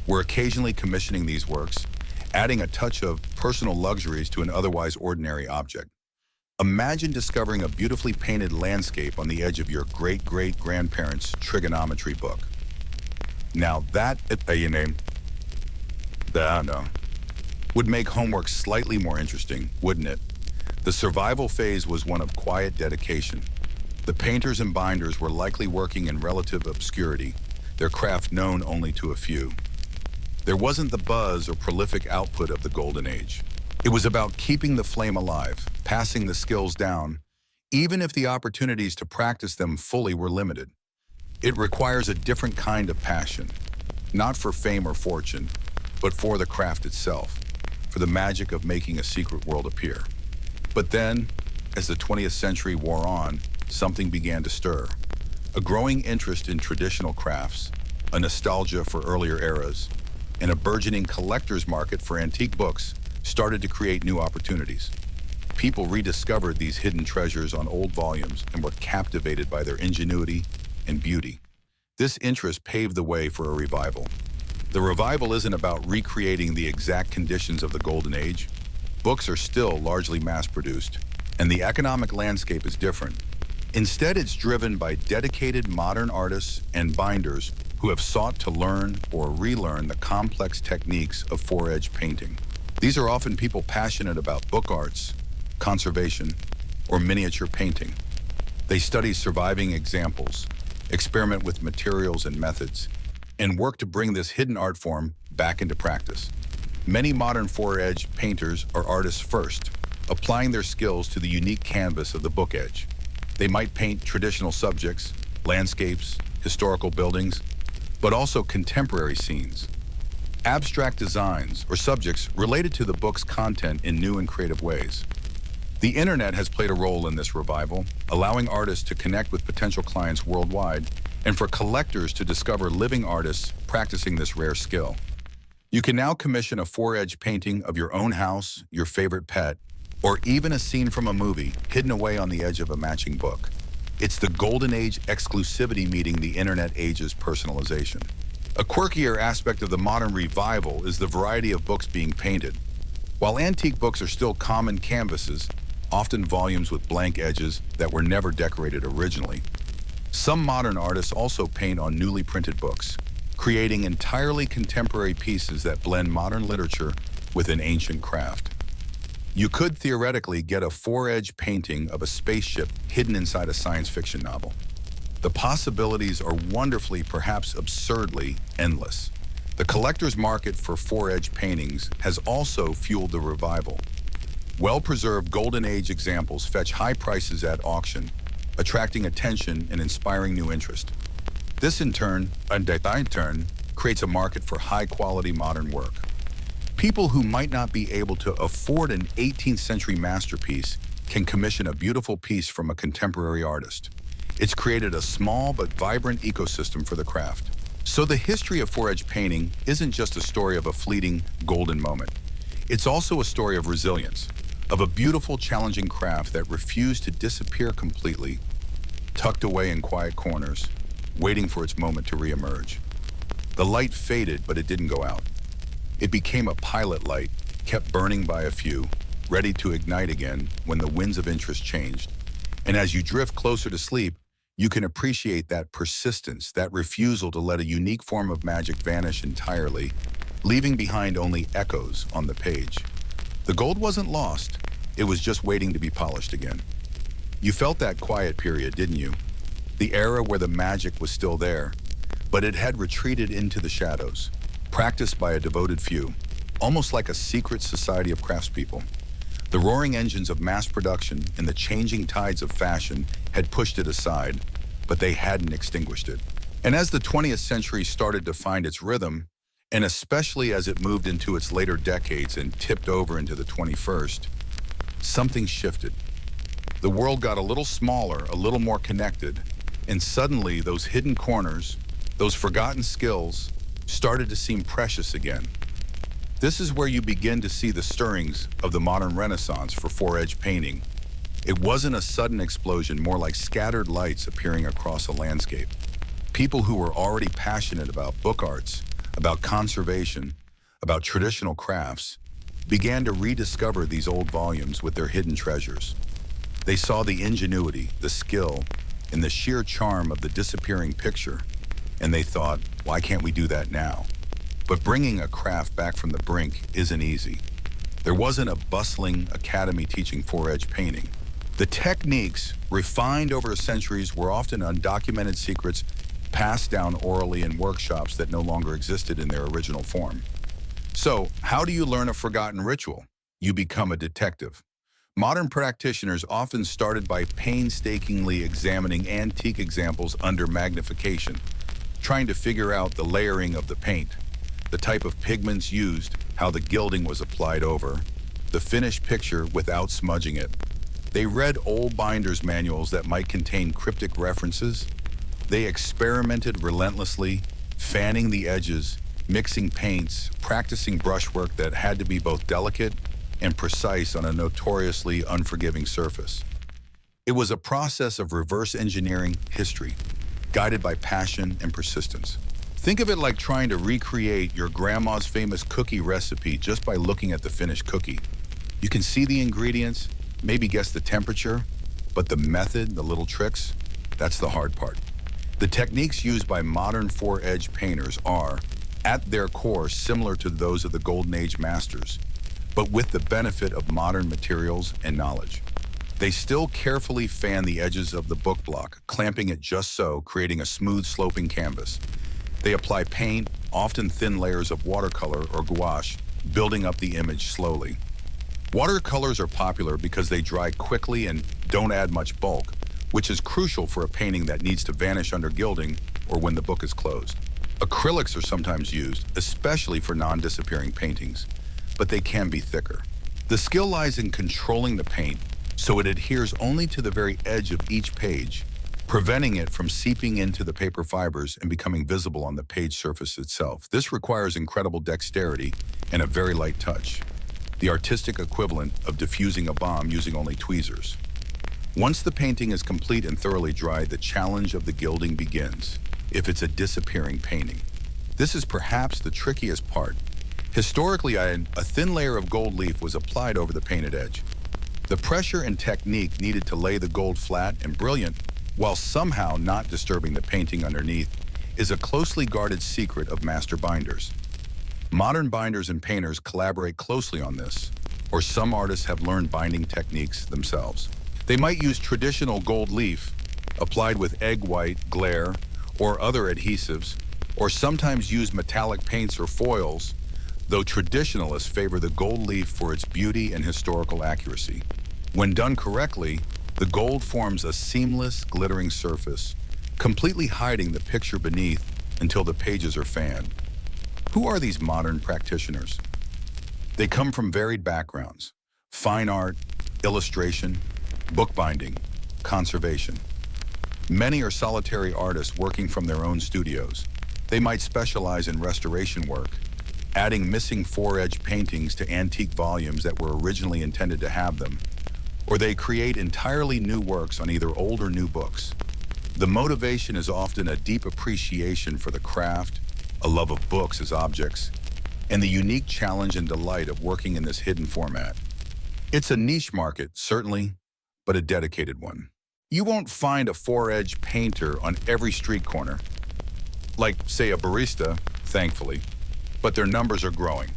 were occasionally commissioning these works, adding a touch of personal luxuries to an otherwise ordinary object. Imagine discovering a beautifully painted landscape on the edge of your great-great-grandparents' trigonometry book. Now that, would make homework slightly more interesting, wouldn't it? The survival phase was one of quiet dedication. The painters and binders were likely working in relative obscurity, their craft known only to a few. There wasn't the buzz or prolific output of the Golden Age. It was about keeping the flame alive, passing the skills down, even if the opportunities to practice them fully were limited. It requires a different kind of passion, not for fame or fortune, but for the craft itself, for the magic of making a secret world appear. But then, as the 20th century wore on, something began to stir. A growing interest in traditional crafts, a nostalgia for earlier eras, and a burgeoning collector's market for antique books started to create new opportunities. People rediscovered these hidden treasures on old volumes and were captivated by their ingenuity and beauty. This interest paved the way for a revival. The revival isn't about recreating the exact conditions of the Golden Age. Books are still largely mass-produced, and the economic landscape is different. Instead, it's driven by dedicated modern artists and binders who have sought to learn or relearn the complex techniques of foredge painting. These are often people passionate about book arts, conservation, or miniature painting. They study surviving examples, experiment with materials and methods, and work to bring this hidden art form back into practice. Many modern four-edge painters are artists first, applying their skills to the unique canvas of the book edge. They might paint traditional subjects, landscapes, historical buildings, but also contemporary scenes, abstract designs, or subjects related to the book's content in new and creative ways. The internet has played a role in this revival, allowing artists to connect with potential clients worldwide and for collectors to discover living artists practicing this rare skill. You can now commission a four-edge painting of your own house, your favorite pet, or even a scene from a movie hidden away on the edge of a matching book. It's the golden age exclusivity meeting the internet age's personalization. A quirkier aspect of the modern revival is the variety of books being painted. While antique books are still common canvases, often volumes with blank edges that were never decorated originally, some modern artists also paint on newly printed books, creating entirely contemporary pieces that blend modern literature with an ancient craft. You could theoretically get a four-edge painting of a spaceship hidden inside a science fiction novel. The possibilities are wonderfully, perhaps absurdly, endless. The collector's market for four-edge paintings has also fueled the revival. Well-preserved Golden Age examples fetch high prices at auction, attracting attention and inspiring new interest. This in turn, creates a market for high-quality modern work. People who might not be able to afford an 18th century masterpiece can commission a beautiful piece from a contemporary artist. It's created a small but vibrant ecosystem for the craft. So the history of four-edge painting isn't just a story of a fleeting, golden moment. It's also a story of resilience, of a beautiful, challenging craft that refused to disappear completely, tucked away in quiet corners, waiting for its moment to reemerge. The light faded, but it didn't go out. It became a pilot light, kept burning by a few, ready to ignite again when the winds of interest changed. And as you drift closer to sleep, you can appreciate that persistence, that refusal to let a unique form of magic vanish entirely, leaving behind only echoes on the page. The gold wasn't lost, it was just waiting to be polished again. You felt that quiet period, didn't you? The era where the magic was still there, but it had retreated into the shadows, practiced by a devoted few, almost like a secret society of craftspeople. The roaring engines of mass production and the changing tides of fashion had pushed it aside, but they hadn't extinguished it. And as the 20th century started to find its rhythm, and especially as it moved into its later decades and tipped over into the 21st, something shifted. The world got a little smaller, a little more connected, and suddenly those hidden corners, those forgotten skills, started to seem precious again. This is where you begin to see the stirrings of the modern renaissance for four-edge painting. It wasn't a sudden explosion, more like scattered lights appearing across a landscape. People who were already passionate about book arts, about conservation, about traditional crafts, began to rediscover these old volumes with their hidden treasures. They saw the ingenuity, the skill, and the sheer charm of the disappearing picture, and they thought, why can't we do that now? But bringing a craft back from the brink isn't easy. There wasn't a bustling academy teaching four-edge painting. The techniques, refined over centuries, were often undocumented secrets passed down orally in workshops that no longer existed in their original form. So, how do you learn a forgotten ritual? You become a detective. Modern practitioners often started by painstakingly examining antique examples under magnification, trying to figure out the layering of the paint, the type of pigments used, how the gilding was applied over, the finished picture without smudging it. They read old binder's manuals that might contain cryptic references. They experimented relentlessly, fanning the edges, mixing paints, practicing brushwork that had to be both delicate and precise on a notoriously unforgiving surface. It was a process of reverse engineering history, guided by passion and persistence. Think of it like trying to recreate your grandma's famous cookie recipe just by looking at the finished cookie. You can see the ingredients, maybe guess the temperature, but the method, the little tricks, that's the hard part. The techniques used by modern four-edge painters are, at their core, similar to those of the Golden Age masters, but with the benefit of modern materials and knowledge. They still carefully fan the edges of the book block, clamping it just so, creating a smooth sloping canvas. They apply paint, often thin layers of watercolor or gouache, building up the image slowly. Watercolors are popular because they dry quickly and don't add much bulk, which is crucial for a painting that needs to vanish under gilding or when the book is closed. Acrylics are sometimes used, especially for non-disappearing paintings, but they can be thicker. The skill lies in controlling the paint so it adheres only to the very edge of each page, preventing it from seeping into the paper fibers and becoming visible on the page surface itself. This requires incredible dexterity and a very light touch, the artistic equivalent of diffusing a bomb using only tweezers. Once the painting is complete and thoroughly dry, the challenge of the gilding begins, if it's a disappearing painting. This is perhaps the trickiest part. Historically, a thin layer of gold leaf was applied over the painted edge. The pressure and technique needed to lay the gold flat and brilliant while somehow not disturbing the painting underneath is a closely guarded secret of master binders. Modern binders and painters collaborate closely on this, or some artists have learned binding techniques themselves. They might use traditional gold leaf, applied with egg white, glare, or other adhesives, or sometimes use metallic paints or foils, though traditionalists favor the gold leaf for its beauty and historical accuracy. When done correctly, the gold forms a seamless, glittering surface, completely hiding the picture beneath until the pages are fanned. Who are these modern practitioners? They come from varied backgrounds: fine art, illustration, bookbinding, conservation. Many are solitary artists working from their own studios. They might specialize in restoration work, adding missing foredge paintings to antique volumes that were originally intended to have them, or they create entirely new works on either old or new books. The motivation is often a deep appreciation for the craft, a love of books as objects, and the unique challenge and delight of working in this hidden format. It's a niche market, certainly, but a dedicated one. You won't find a foredge painter on every street corner, like, say, a barista, thankfully, but their numbers are growing.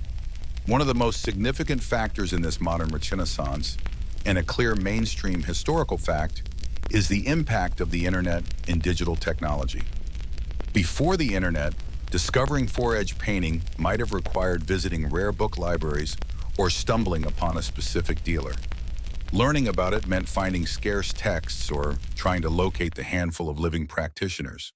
One of the most significant factors in this modern renaissance, and a clear mainstream historical fact, is the impact of the internet and digital technology. Before the internet, discovering foredge painting might have required visiting rare book libraries or stumbling upon a specific dealer. Learning about it meant finding scarce texts or trying to locate the handful of living practitioners.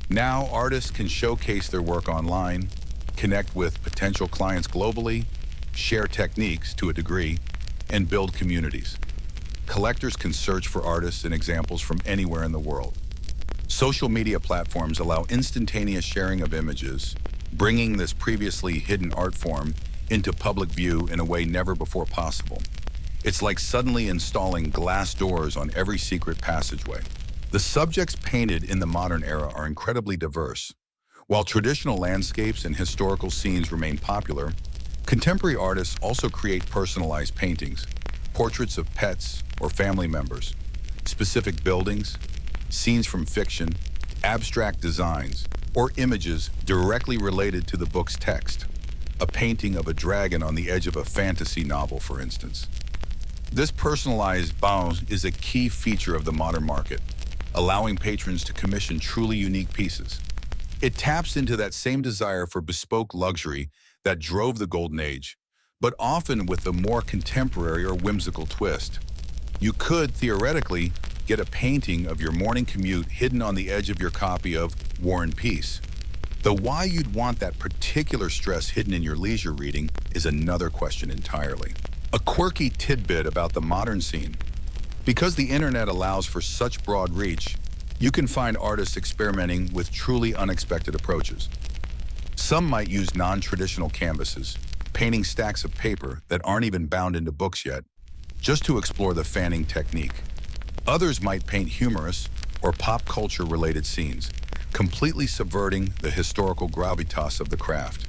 Now, artists can showcase their work online, connect with potential clients globally, share techniques to a degree, and build communities. Collectors can search for artists and examples from anywhere in the world. Social media platforms allow instantaneous sharing of images, bringing this previously hidden art form into public view in a way never before possible. It's like suddenly installing glass doors on every secret passageway. The subjects painted in the modern era are incredibly diverse. While traditional landscapes and historical scenes remain popular, contemporary artists also create personalized paintings, portraits of pets or family members, specific buildings, scenes from fiction, abstract designs, or images directly related to the book's text. A painting of a dragon on the edge of a fantasy novel, for instance. This personalized bounce is a key feature of the modern market, allowing patrons to commission truly unique pieces. It taps into that same desire for bespoke luxury that drove the Golden Age, but often with a more contemporary or whimsical twist. You could, theoretically, get a painting of your morning commute hidden on the edge of your copy of War and Peace. Though why you'd want that particular stress hidden in your leisure reading is another question entirely. A quirky tidbit about the modern scene. Because the internet allows for such broad reach, you can find artists experimenting with truly unexpected approaches. Some might use non-traditional canvases, painting stacks of paper that aren't even bound into books yet, just to explore the fanning technique. Others might paint humorous or pop culture-related scenes, completely subverting the historical gravitas of the craft.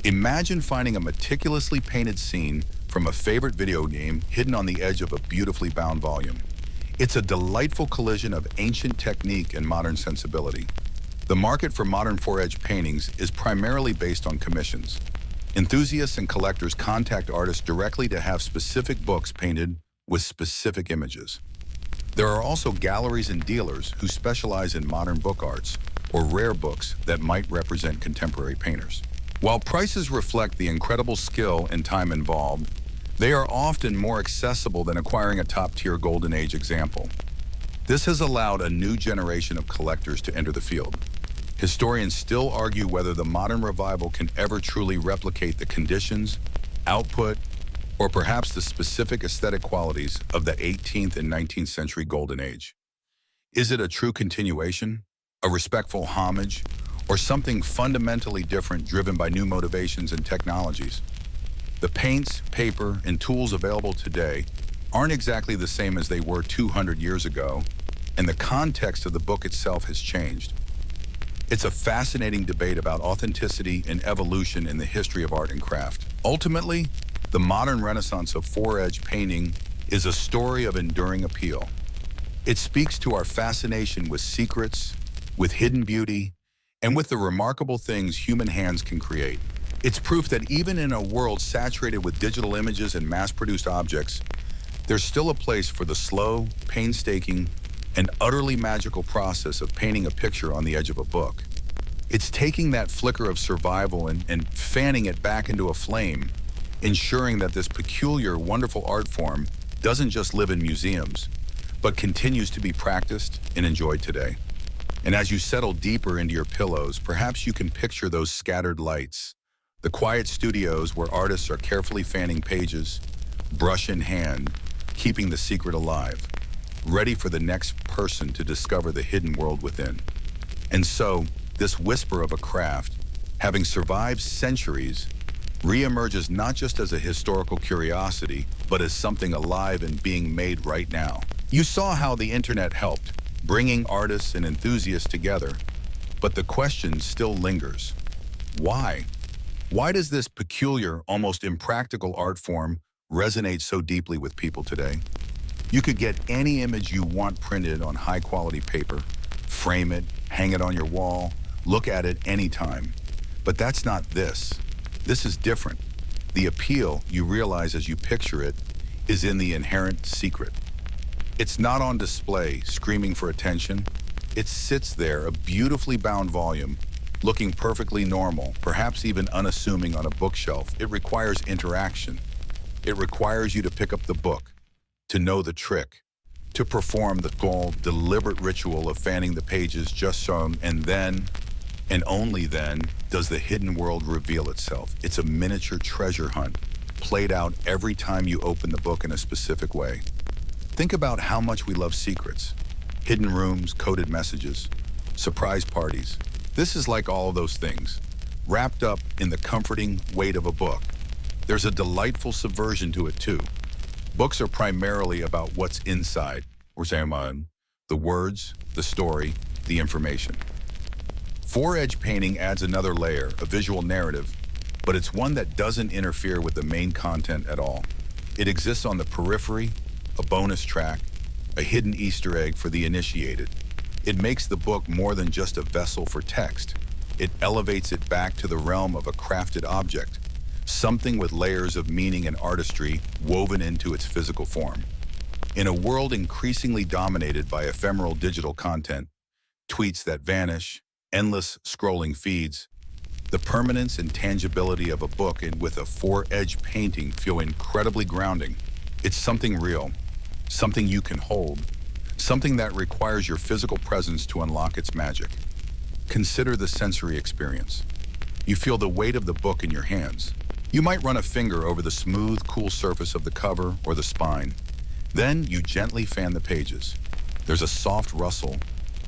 Imagine finding a meticulously painted scene from a favorite video game hidden on the edge of a beautifully bound volume. It's a delightful collision of ancient technique and modern sensibility. The market for modern foredge paintings is primarily based on commissions. Enthusiasts and collectors contact artists directly to have specific books painted with specific images. There are also galleries and dealers who specialize in modern book arts or rare books that might represent contemporary painters. While prices reflect the incredible skill and time involved, they are often more accessible than acquiring a top-tier Golden Age example. This has allowed a new generation of collectors to enter the field. Historians still argue whether the modern revival can ever truly replicate the conditions, output, or perhaps the specific aesthetic qualities of the 18th and 19th century Golden Age. Is it a true continuation, a respectful homage, or something fundamentally different driven by new motivations and technologies? The paints, paper, and tools available today aren't exactly the same as they were 200 years ago, and the context of the book itself has changed. It's a fascinating debate about authenticity and evolution in the history of art and craft. Ultimately, the modern renaissance of four-edge painting is a story of enduring appeal. It speaks to our fascination with secrets, with hidden beauty, and with the remarkable things human hands can create. It's proof that even in a world saturated with digital images and mass-produced objects, there's still a place for the slow, painstaking, and utterly magical process of painting a picture on the edge of a book. It's taking that flicker of survival and fanning it back into a flame, ensuring that this peculiar, wonderful art form doesn't just live in museums, but continues to be practiced and enjoyed today. And as you settle deeper into your pillows, perhaps you can picture those scattered lights, the quiet studios where artists are carefully fanning pages, brush in hand, keeping the secret alive, ready for the next person to discover the hidden world within. And so, this whisper of a craft, having survived centuries, reemerges not just as a historical curiosity, but as something alive and being made right now. You saw how the internet helped, bringing artists and enthusiasts together, but the question still lingers. Why? Why does this peculiar, almost impractical art form resonate so deeply with people today? You could get any image you want printed on high-quality paper, frame it, hang it on your wall, look at it anytime. But that's not this. This is different. The appeal, you realize as you picture it, is in the inherent secret. It's not on display, screaming for attention. It sits there, a beautifully bound volume, looking perfectly normal, perhaps even unassuming on a bookshelf. It requires interaction. It requires you to pick up the book, to know the trick, to perform the deliberate ritual of fanning the pages just so, and then, and only then, does the hidden world reveal itself. It's a miniature treasure hunt, played out every time you open the book in a specific way. Think about how much we love secrets, hidden rooms, coded messages, surprise parties. This is like all of those things, wrapped up in the comforting weight of a book. There's a delightful subversion to it too. Books are primarily about what's inside, the words, the story, the information. Four-edge painting adds another layer, a visual narrative, but it's one that doesn't interfere with the main content at all. It exists on the periphery, a bonus track, a hidden Easter egg for the initiated. It makes the book more than just a vessel for text. It elevates it back to the realm of a crafted object, something with layers of meaning and artistry woven into its physical form. In a world increasingly dominated by ephemeral digital content, tweets that vanish, endless scrolling feeds, the permanence and tangibility of a book and with a four-edge painting feel incredibly grounding. It's something real, something you can hold, something that requires your physical presence to unlock its magic. Consider the sensory experience. You feel the weight of the book in your hands. You might run a finger over the smooth, cool surface of the cover or the spine. Then you gently fan the pages. There's a soft rustle,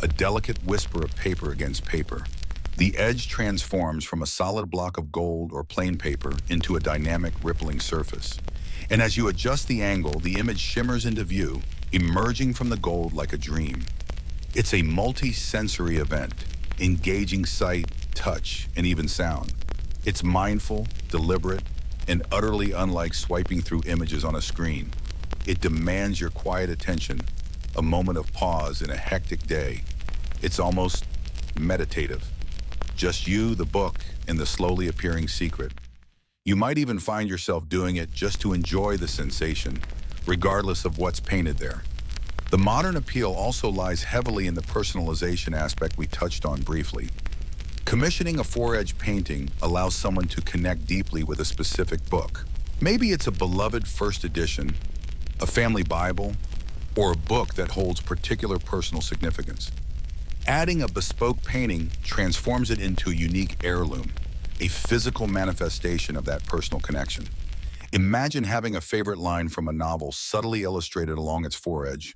a delicate whisper of paper against paper. The edge transforms from a solid block of gold or plain paper into a dynamic, rippling surface. And as you adjust the angle, the image shimmers into view, emerging from the gold like a dream. It's a multi-sensory event, engaging sight, touch, and even sound. It's mindful, deliberate, and utterly unlike swiping through images on a screen. It demands your quiet attention, a moment of pause in a hectic day. It's almost meditative. Just you, the book, and the slowly appearing secret. You might even find yourself doing it just to enjoy the sensation, regardless of what's painted there. The modern appeal also lies heavily in the personalization aspect we touched on briefly. Commissioning a four-edge painting allows someone to connect deeply with a specific book. Maybe it's a beloved first edition, a family Bible, or a book that holds particular personal significance. Adding a bespoke painting transforms it into a unique heirloom, a physical manifestation of that personal connection. Imagine having a favorite line from a novel subtly illustrated along its foredge,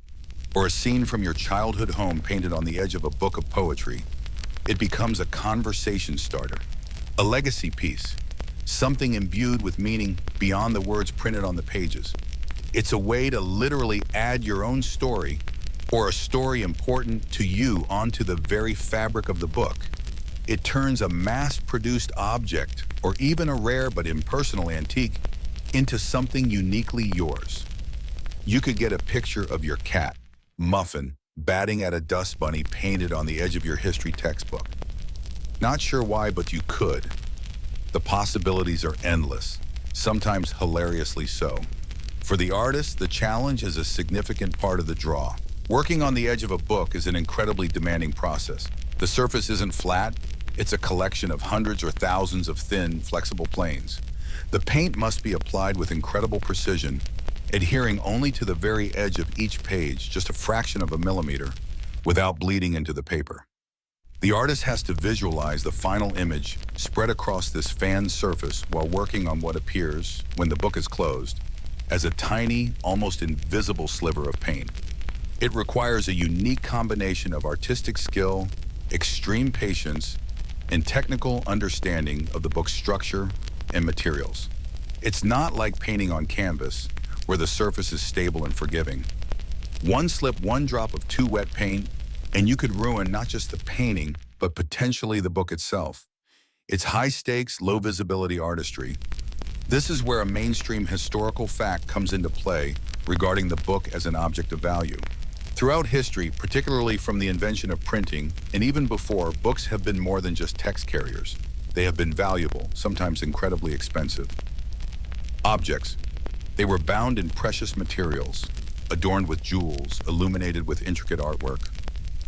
or a scene from your childhood home painted on the edge of a book of poetry. It becomes a conversation starter, a legacy piece, something imbued with meaning beyond the words printed on the pages. It's a way to literally add your own story or a story important to you onto the very fabric of the book. It turns a mass-produced object, or even a rare but impersonal antique, into something uniquely yours. You could get a picture of your cat, Muffin, batting at a dust bunny painted on the edge of your history textbook. Not sure why, but you could. The possibilities are endless, sometimes hilariously so. For the artist, the challenge is a significant part of the draw. Working on the edge of a book is an incredibly demanding process. The surface isn't flat, it's a collection of hundreds or thousands of thin, flexible planes. The paint must be applied with incredible precision, adhering only to the very edge of each page, just a fraction of a millimeter, without bleeding into the paper. The artist has to visualize the final image spread across this fan surface while working on what appears, when the book is closed, as a tiny, almost invisible sliver of paint. It requires a unique combination of artistic skill, extreme patience, and technical understanding of the book's structure and materials. It's not like painting on canvas, where the surface is stable and forgiving. One slip, one drop of too wet paint, and you could ruin not just the painting, but potentially the book itself. It's high-stakes, low-visibility artistry. This is where a mainstream historical fact comes into play regarding the book as an object of value. Throughout history, particularly from the invention of printing, and even before, books have been more than just text carriers. They have been valuable, sometimes incredibly expensive. Objects. They were bound in precious materials, adorned with jewels, illuminated with intricate artwork.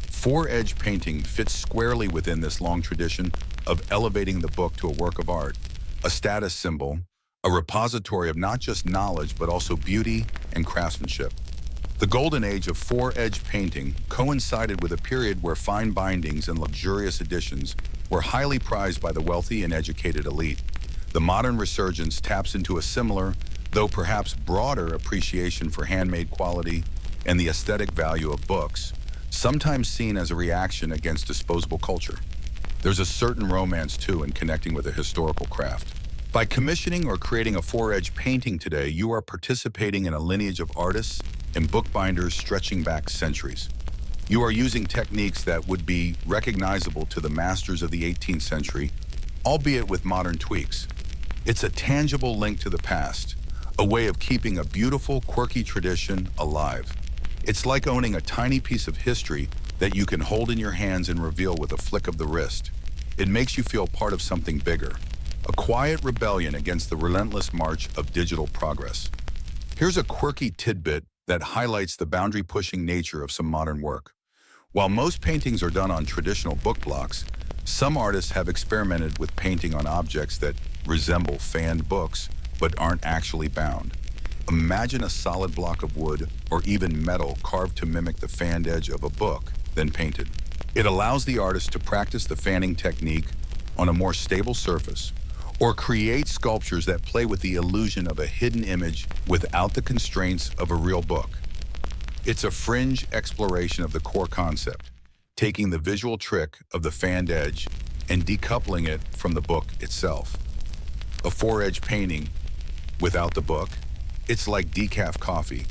Four-edge painting fits squarely within this long tradition of elevating the book to a work of art, a status symbol, a repository of not just knowledge, but also beauty and craftsmanship. The golden age of four-edge painting coincided with a period where fine bindings and luxurious editions were highly prized by the wealthy and educated elite. The modern resurgence taps into a similar, though perhaps broader, appreciation for handmade quality and the aesthetic value of books, sometimes seen as a reaction against disposable culture. There's a certain romance, too, in connecting with a historical craft. By commissioning or creating a four-edge painting today, you are participating in a lineage of artists and bookbinders stretching back centuries. You are using techniques that would be recognizable to the masters of the 18th century, albeit with modern tweaks. It's a tangible link to the past, a way of keeping a beautiful, quirky tradition alive. It's like owning a tiny piece of history that you can hold in your hands and reveal with a flick of the wrist. It makes you feel part of something bigger, a quiet rebellion against the relentless march of digital progress. Here's a quirky tidbit that highlights the boundary-pushing nature of some modern work. While most paintings are done on traditional book blocks, some artists have experimented with painting on objects that resemble fanned books, but aren't actually bound. Imagine a solid block of wood or even metal carved to mimic the fanned edge of a book, then painted. It allows the artist to practice the fanning technique on a more stable surface, or create sculptures that play with the illusion of a hidden image without the constraints of a real book. It's a fringe exploration of the core concept, taking the visual trick of the fanned edge and decoupling it from the book itself. A four-edge painting without the book, it's like decaf coffee,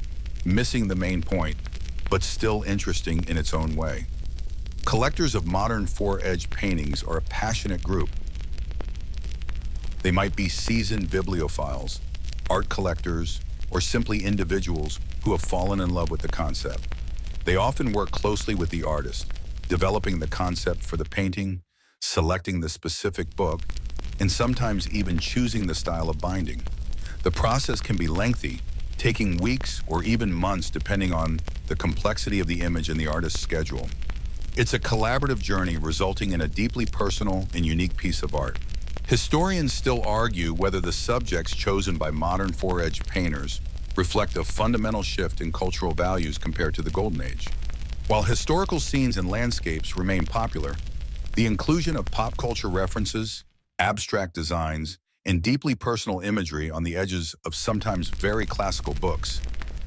missing the main point, but still interesting in its own way. Collectors of modern four-edge paintings are a passionate group. They might be seasoned bibliophiles, art collectors, or simply individuals who have fallen in love with the concept. They often work closely with the artist, developing the concept for the painting, selecting the specific book, and sometimes even choosing the style of binding. The process can be lengthy, taking weeks or even months depending on the complexity of the image and the artist's schedule. It's a collaborative journey resulting in a deeply personal and unique piece of art. Historians still argue whether the subjects chosen by modern four-edged painters reflect a fundamental shift in cultural values compared to the Golden Age. While historical scenes and landscapes remain popular, the inclusion of pop culture references, abstract designs, and deeply personal imagery on the edges of sometimes very classical books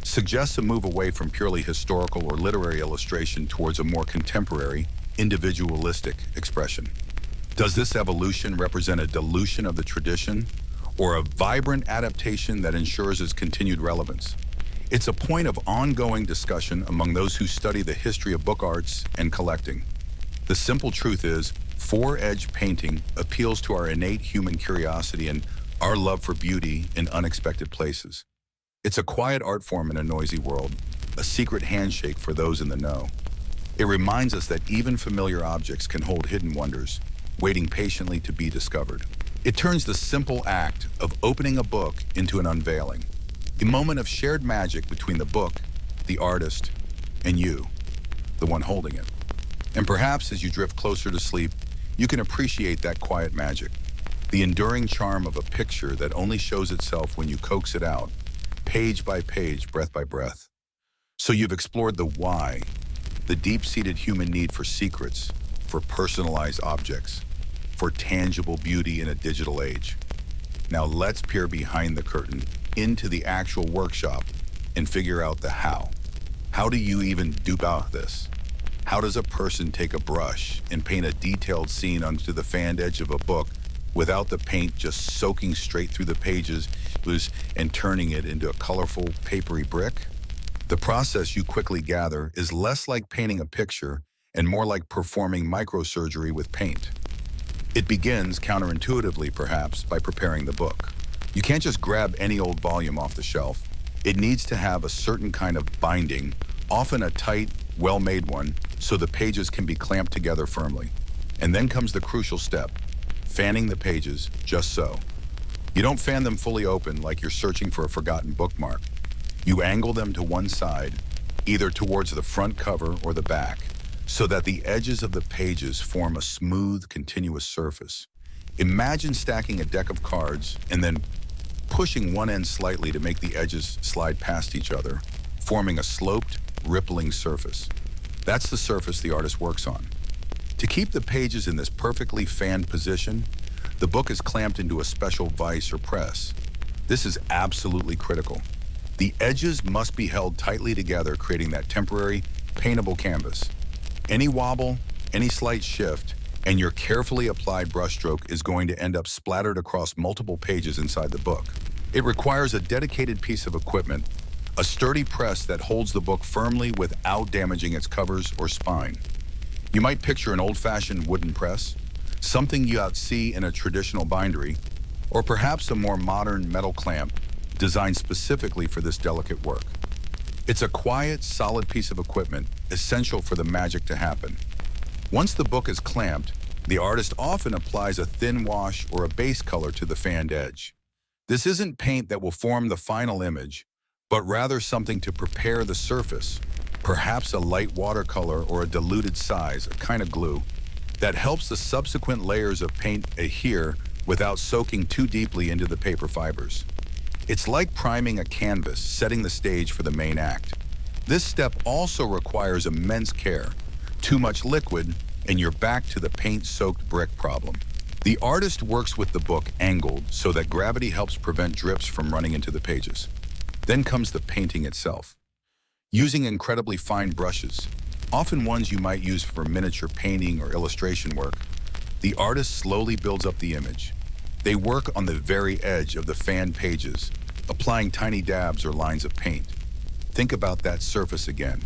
suggests a move away from purely historical or literary illustration towards a more contemporary, individualistic expression. Does this evolution represent a dilution of the tradition or a vibrant adaptation that ensures its continued relevance? It's a point of ongoing discussion among those who study the history of book arts and collecting. The simple truth is, four-edged painting appeals to our innate human curiosity and our love for beauty in unexpected places. It's a quiet art form in a noisy world, a secret handshake for those in the know. It reminds us that even familiar objects can hold hidden wonders, waiting patiently to be discovered. It turns the simple act of opening a book into an unveiling, a moment of shared magic between the book, the artist, and you, the one holding it. And perhaps as you drift closer to sleep, you can appreciate that quiet magic, the enduring charm of a picture that only shows itself when you coax it out, page by page, breath by breath. So you've explored the why, the deep-seated human need for secrets, for personalized objects, for tangible beauty in a digital age. Now let's peer behind the curtain into the actual workshop and figure out the how. How do you even do about this? How does a person take a brush and paint a detailed scene onto the fanned edge of a book without the paint just soaking straight through the pages and turning it into a colorful, papery brick? The process, you quickly gather, is less like painting a picture and more like performing microsurgery with paint. It begins, counterintuitively perhaps, by preparing the book. You can't just grab any old volume off the shelf. It needs to have a certain kind of binding, often a tight, well-made one, so the pages can be clamped together firmly. And then comes the crucial step, fanning the pages just so. You don't fan them fully open like you're searching for a forgotten bookmark. You angle them to one side, either towards the front cover or the back, so that the edges of the pages form a smooth, continuous surface. Imagine stacking a deck of cards and then pushing one end slightly to make the edges slide past each other, forming a sloped, rippling surface. That's the surface the artist works on. To keep the pages in this perfectly fanned position, the book is clamped into a special vise or press. This is absolutely critical. The edges must be held tightly together, creating that temporary, paintable canvas. Any wobble, any slight shift, and your carefully applied brushstroke is going to end up splattered across multiple pages inside the book. It requires a dedicated piece of equipment, a sturdy press that holds the book firmly without damaging its covers or spine. You might picture an old-fashioned wooden press, something you see in a traditional bindery, or perhaps a more modern metal clamp designed specifically for this delicate work. It's a quiet, solid piece of equipment essential for the magic to happen. Once the book is clamped, the artist often applies a thin wash or a base color to the fanned edge. This isn't paint that will form the final image, but rather something to prepare the surface, perhaps a light watercolor or a diluted size, a kind of glue, that helps the subsequent layers of paint adhere without soaking too deeply into the paper fibers. It's like priming a canvas, setting the stage for the main act. This step also requires immense care. Too much liquid, and you're back to the paint-soaked brick problem. The artist works with the book angled so that gravity helps prevent drips from running into the pages. Then comes the painting itself. Using incredibly fine brushes, often ones you might use for miniature painting or illustration work, the artist slowly builds up the image. They work on the very edge of the fanned pages, applying tiny dabs or lines of paint. Think about that surface again.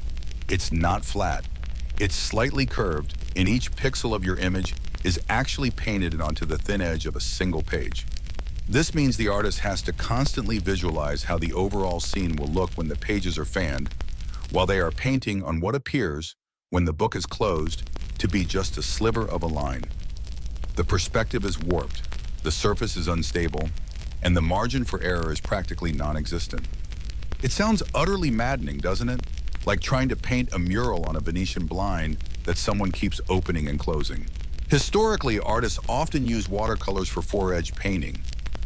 It's not flat. It's slightly curved, and each pixel of your image is actually painted onto the thin edge of a single page. This means the artist has to constantly visualize how the overall scene will look when the pages are fanned, while they are painting on what appears, when the book is closed, to be just a sliver of a line. The perspective is warped, the surface is unstable, and the margin for error is practically non-existent. It sounds utterly maddening, doesn't it? Like trying to paint a mural on a Venetian blind that someone keeps opening and closing. Historically, artists often use watercolors for four-edge painting.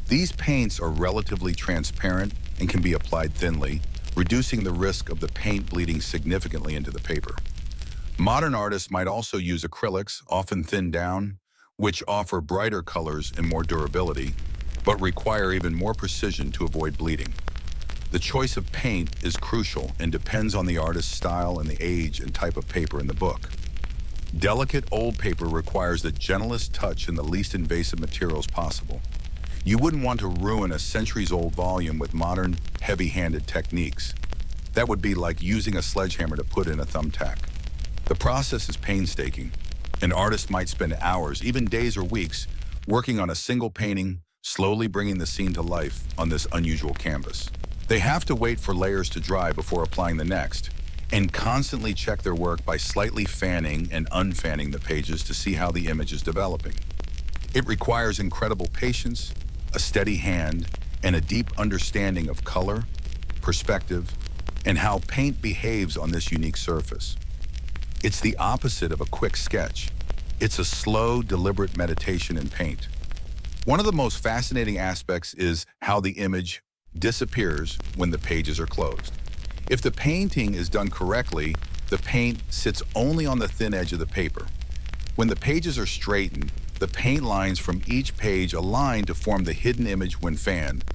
These paints are relatively transparent and can be applied thinly, reducing the risk of the paint bleeding significantly into the paper. Modern artists might also use acrylics, often thinned down, which offer brighter colors and more durability, but require even more precision to avoid bleeding. The choice of paint is crucial and depends on the artist's style and the age and type of paper in the book. Delicate old paper requires the gentlest touch and the least invasive materials possible. You wouldn't want to ruin a centuries-old volume with modern, heavy-handed techniques. That would be like using a sledgehammer to put in a thumbtack. The process is painstaking. An artist might spend hours, even days or weeks, working on a single painting, slowly bringing the scene to life on this unusual canvas. They have to wait for layers to dry before applying the next, and constantly check their work by slightly fanning and unfanning the pages to see how the image is developing. It requires incredible patience, a steady hand, and a deep understanding of color, perspective, and how paint behaves on this unique surface. It's the opposite of a quick sketch. It's a slow, deliberate meditation in paint. One of the most fascinating aspects is how the image disappears when the pages are closed. If the painting is done correctly, the paint sits only on the thin edge of the paper. When the pages are straightened, the paint lines from each page align to form the hidden image when fanned,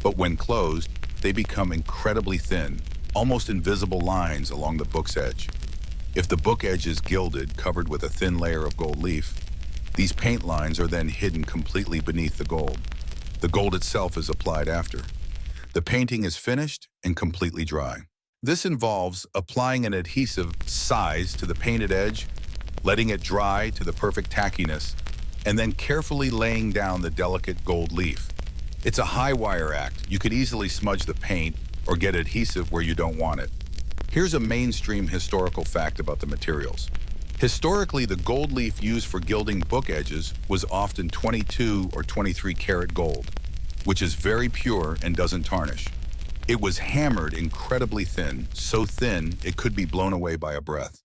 but when closed, they become incredibly thin, almost invisible lines along the book's edge. If the book edge is gilded, covered with a thin layer of gold leaf, these paint lines are then hidden completely beneath the gold. The gold itself is applied after. The painting is finished and completely dry. This involves applying an adhesive size to the painted edge, letting it dry to the perfect tackiness, and then carefully laying down the delicate gold leaf. It's a high wire act. You could easily smudge the paint or get adhesive where you don't want it. Here's a mainstream historical fact about the materials. Historically, the gold leaf used for gilding book edges was often 22 or 23 karat gold, which is very pure and doesn't tarnish. It was hammered incredibly thin, so thin it could be blown away by a breath.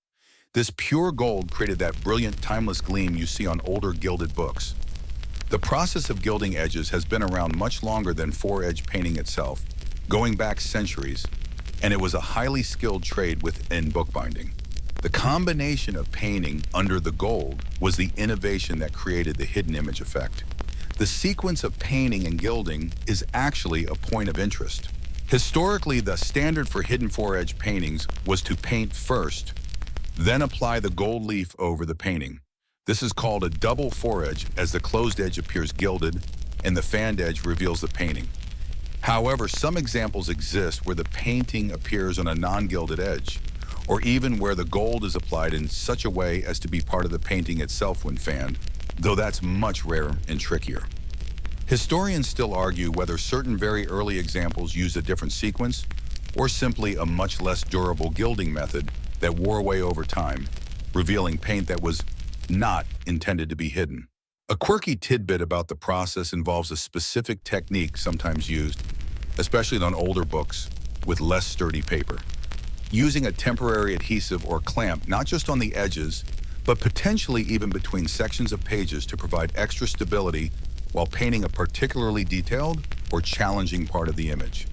This pure gold created that brilliant, timeless gleam you see on older gilded books. The process of gilding edges has been around much longer than four-edge painting itself, going back centuries, and it was a highly skilled trade within bookbinding. The combination of painting under the gold was the innovation that created the hidden image effect. The sequence of painting and gilding is actually a point of interest. Historically, the standard for hidden four-edge paintings was to paint first, then apply the gold leaf over the painting. This is called a double four-edge, as the closed edge appears gilded and the fanned edge reveals the painting. However, some examples exist where the painting appears on a non-gilded edge, or even where the gold is applied in such a way as to be part of the painting itself when fanned, though that's much rarer and trickier. Historians still argue whether certain very early examples used a different sequence or simply a much less durable gilding method that wore away over time, revealing paint that was not intended to be hidden. A quirky tidbit about the process involves a specific technique sometimes used, especially on older books with less sturdy paper. Using a temporary adhesive or clamp not just on the edges, but potentially even between sections of pages to provide extra stability while painting a particularly detailed or challenging part of the image.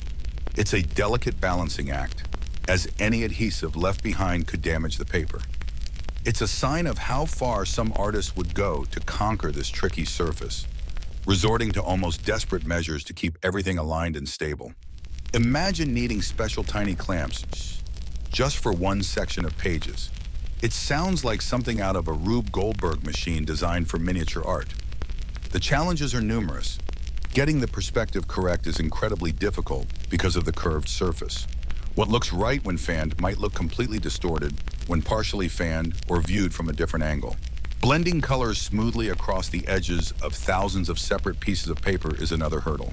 It's a delicate balancing act, as any adhesive left behind could damage the paper. It's a sign of how far some artists would go to conquer this tricky surface, resorting to almost desperate measures to keep everything aligned and stable. Imagine needing special tiny clamps just for one section of pages. It sounds like something out of a Rube Goldberg machine designed for miniature art. The challenges are numerous. Getting the perspective correct is incredibly difficult because of the curved surface. What looks right when fanned might look completely distorted when partially fanned or viewed from a different angle. Blending colors smoothly across the edges of thousands of separate pieces of paper is another hurdle.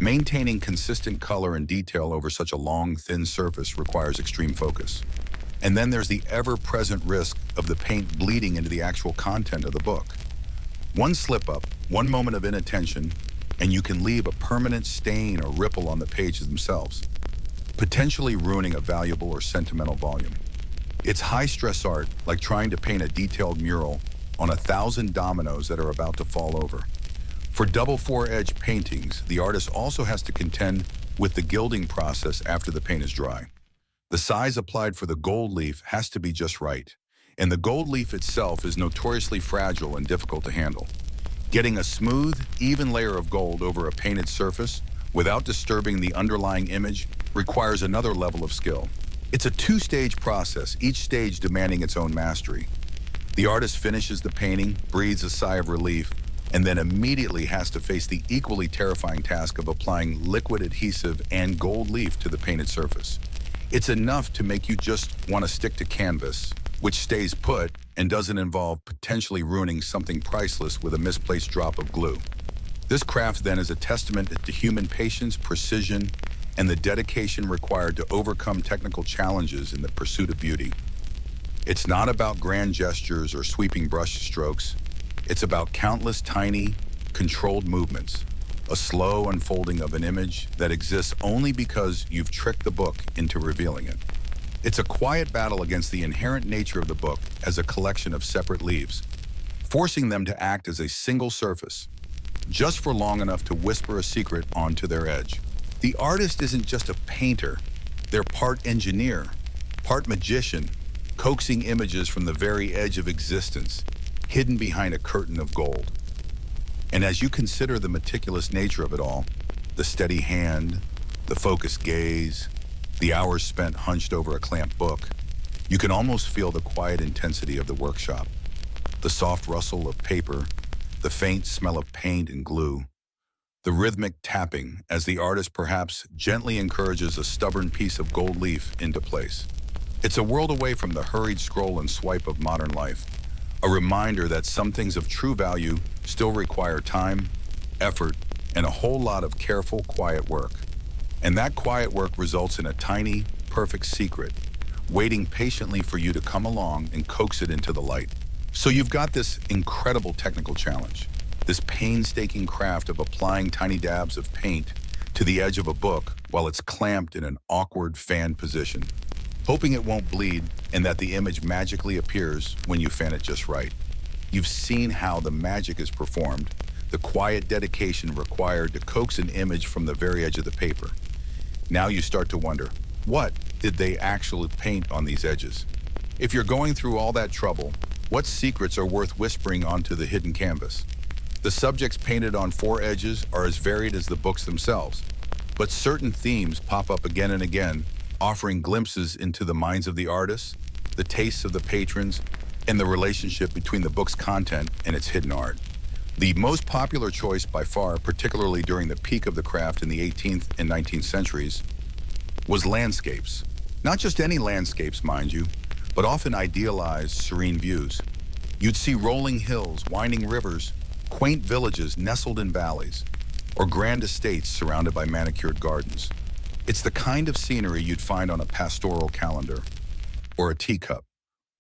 Maintaining consistent color and detail over such a long, thin surface requires extreme focus. And then there's the ever-present risk of the paint bleeding into the actual content of the book. One slip-up, one moment of inattention, and you can leave a permanent stain or ripple on the pages themselves. potentially ruining a valuable or sentimental volume. It's high-stress art, like trying to paint a detailed mural on 1,000 dominoes that are about to fall over. For double four-edge paintings, the artist also has to contend with the gilding process after the paint is dry. The size applied for the gold leaf has to be just right, and the gold leaf itself is notoriously fragile and difficult to handle. Getting a smooth, even layer of gold over a painted surface without disturbing the underlying image requires another level of skill. It's a two-stage process, each stage demanding its own mastery. The artist finishes the painting, breathes a sigh of relief, and then immediately has to face the equally terrifying task of applying liquid adhesive and gold leaf to the painted surface. It's enough to make you just want to stick to canvas, which stays put and doesn't involve potentially ruining something priceless with a misplaced drop of glue. This craft then is a testament to human patience, precision, and the dedication required to overcome technical challenges in the pursuit of beauty. It's not about grand gestures or sweeping brush strokes. It's about countless tiny, controlled movements, a slow unfolding of an image that exists only because you've tricked the book into revealing it. It's a quiet battle against the inherent nature of the book as a collection of separate leaves, forcing them to act as a single surface, just for long enough to whisper a secret onto their edge. The artist isn't just a painter, they're part engineer, part magician, coaxing images from the very edge of existence, hidden behind a curtain of gold. And as you consider the meticulous nature of it all, the steady hand, the focused gaze, the hours spent hunched over a clamped book, you can almost feel the quiet intensity of the workshop, the soft rustle of paper, the faint smell of paint and glue, the rhythmic tapping as the artist perhaps gently encourages a stubborn piece of gold leaf into place. It's a world away from the hurried scroll and swipe of modern life, a reminder that some things of true value still require time, effort, and a whole lot of careful, quiet work. And that quiet work results in a tiny, perfect secret, waiting patiently for you to come along and coax it into the light. So you've got this incredible technical challenge, this painstaking craft of applying tiny dabs of paint to the edge of a book while it's clamped in an awkward fan position, hoping it won't bleed and that the image magically appears when you fan it just right. You've seen how the magic is performed, the quiet dedication required to coax an image from the very edge of the paper. Now you start to wonder, what did they actually paint on these edges? If you're going through all that trouble, what secrets are worth whispering onto the hidden canvas? The subjects painted on four edges are as varied as the books themselves, but certain themes pop up again and again, offering glimpses into the minds of the artists, the tastes of the patrons, and the relationship between the book's content and its hidden art. The most popular choice by far, particularly during the peak of the craft in the 18th and 19th centuries, was landscapes. Not just any landscapes, mind you, but often idealized, serene views. You'd see rolling hills, winding rivers, quaint villages nestled in valleys, or grand estates surrounded by manicured gardens. It's the kind of scenery you'd find on a pastoral calendar or a teacup,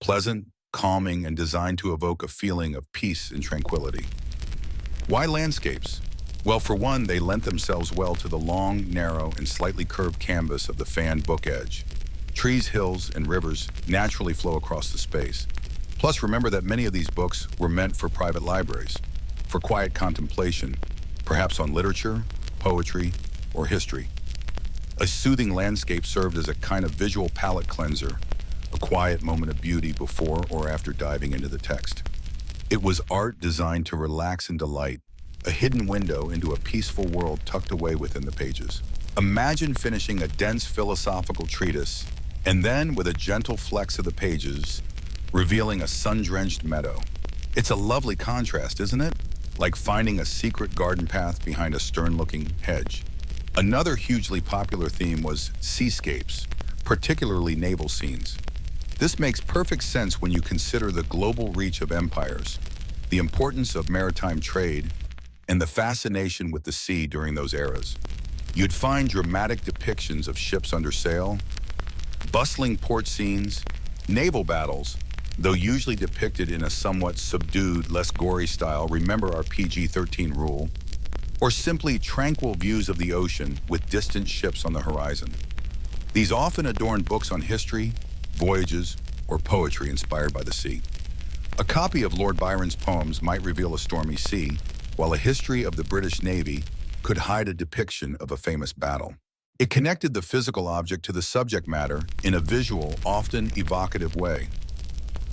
pleasant, calming, and designed to evoke a feeling of peace and tranquility. Why landscapes? Well, for one, they lent themselves well to the long, narrow, and slightly curved canvas of the fanned book edge. Trees, hills, and rivers naturally flow across the space. Plus, remember that many of these books were meant for private libraries, for quiet contemplation, perhaps on literature, poetry, or history. A soothing landscape served as a kind of visual palate cleanser, a quiet moment of beauty before or after diving into the text. It was art designed to relax and delight, a hidden window into a peaceful world tucked away within the pages. Imagine finishing a dense philosophical treatise, and then, with a gentle flex of the pages, revealing a sun-drenched meadow. It's a lovely contrast, isn't it? Like finding a secret garden path behind a stern-looking hedge. Another hugely popular theme was seascapes, particularly naval scenes. This makes perfect sense when you consider the global reach of empires, the importance of maritime trade, and the fascination with the sea during those eras. You'd find dramatic depictions of ships under sail, bustling port scenes, naval battles, though usually depicted in a somewhat subdued, less gory style, remember our PG-13 rule, or simply tranquil views of the ocean with distant ships on the horizon. These often adorned books on history, voyages, or poetry inspired by the sea. A copy of Lord Byron's poems might reveal a stormy sea, while a history of the British Navy could hide a depiction of a famous battle. It connected the physical object to the subject matter in a visual, often evocative way.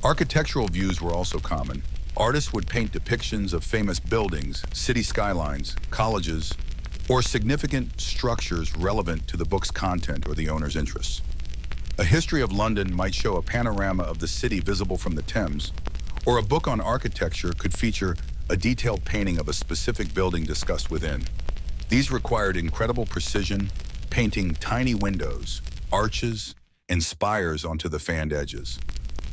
Architectural views were also common. Artists would paint depictions of famous buildings, city skylines, colleges, or significant structures relevant to the book's content or the owner's interests. A history of London might show a panorama of the city visible from the Thames, or a book on architecture could feature a detailed painting of a specific building discussed within. These required incredible precision, painting tiny windows, arches, and spires onto the fanned edges.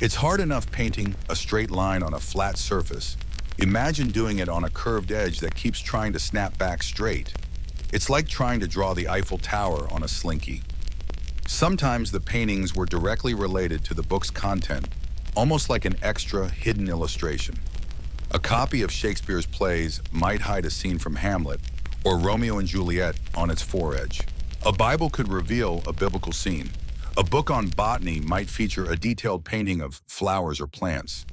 It's hard enough painting a straight line on a flat surface. Imagine doing it on a curved edge that keeps trying to snap back straight. It's like trying to draw the Eiffel Tower on a slinky. Sometimes the paintings were directly related to the book's content, almost like an extra hidden illustration. A copy of Shakespeare's plays might hide a scene from Hamlet or Romeo and Juliet on its foredge. A Bible could reveal a biblical scene. A book on botany might feature a detailed painting of flowers or plants.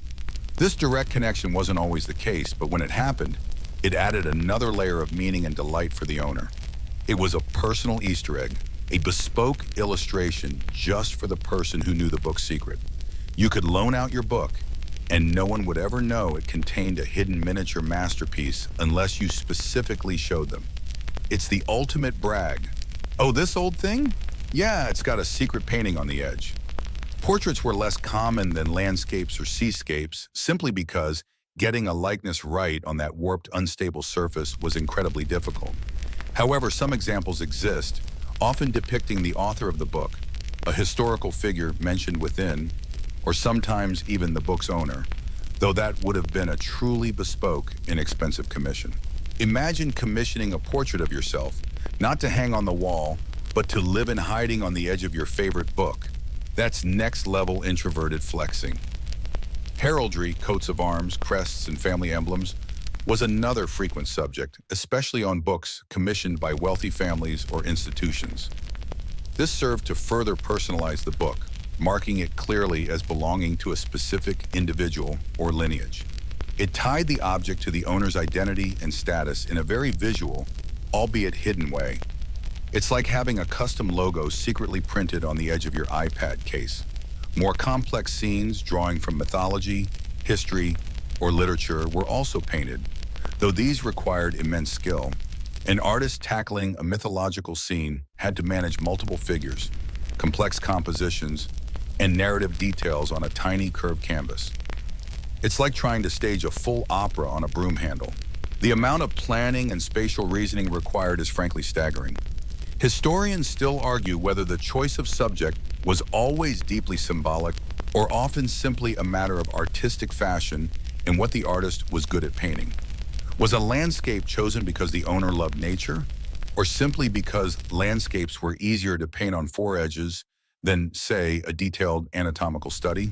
This direct connection wasn't always the case, but when it happened, it added another layer of meaning and delight for the owner. It was a personal Easter egg, a bespoke illustration just for the person who knew the book's secret. You could loan out your book, and no one would ever know it contained a hidden miniature masterpiece unless you specifically showed them. It's the ultimate brag. Oh, this old thing? Yeah, it's got a secret painting on the edge. Portraits were less common than landscapes or seascapes simply because getting a likeness right on that warped, unstable surface was incredibly difficult. However, some examples exist, often depicting the author of the book, a historical figure mentioned within, or sometimes even the book's owner, though that would have been a truly bespoke, inexpensive commission. Imagine commissioning a portrait of yourself, not to hang on the wall, but to live in hiding on the edge of your favorite book. That's next-level introverted flexing. Heraldry, coats of arms, crests, and family emblems was another frequent subject, especially on books commissioned by wealthy families or institutions. This served to further personalize the book, marking it clearly as belonging to a specific individual or lineage. It tied the object to the owner's identity and status in a very visual, albeit hidden way. It's like having a custom logo secretly printed on the edge of your iPad case. More complex scenes drawing from mythology, history, or literature were also painted, though these required immense skill. An artist tackling a mythological scene had to manage multiple figures, complex compositions, and narrative details on a tiny curved canvas. It's like trying to stage a full opera on a broom handle. The amount of planning and spatial reasoning required is frankly staggering. Historians still argue whether the choice of subject was always deeply symbolic or often simply a matter of artistic fashion and what the artist was good at painting. Was a landscape chosen because the owner loved nature, or simply because landscapes were easier to paint on foredges than, say, a detailed anatomical study?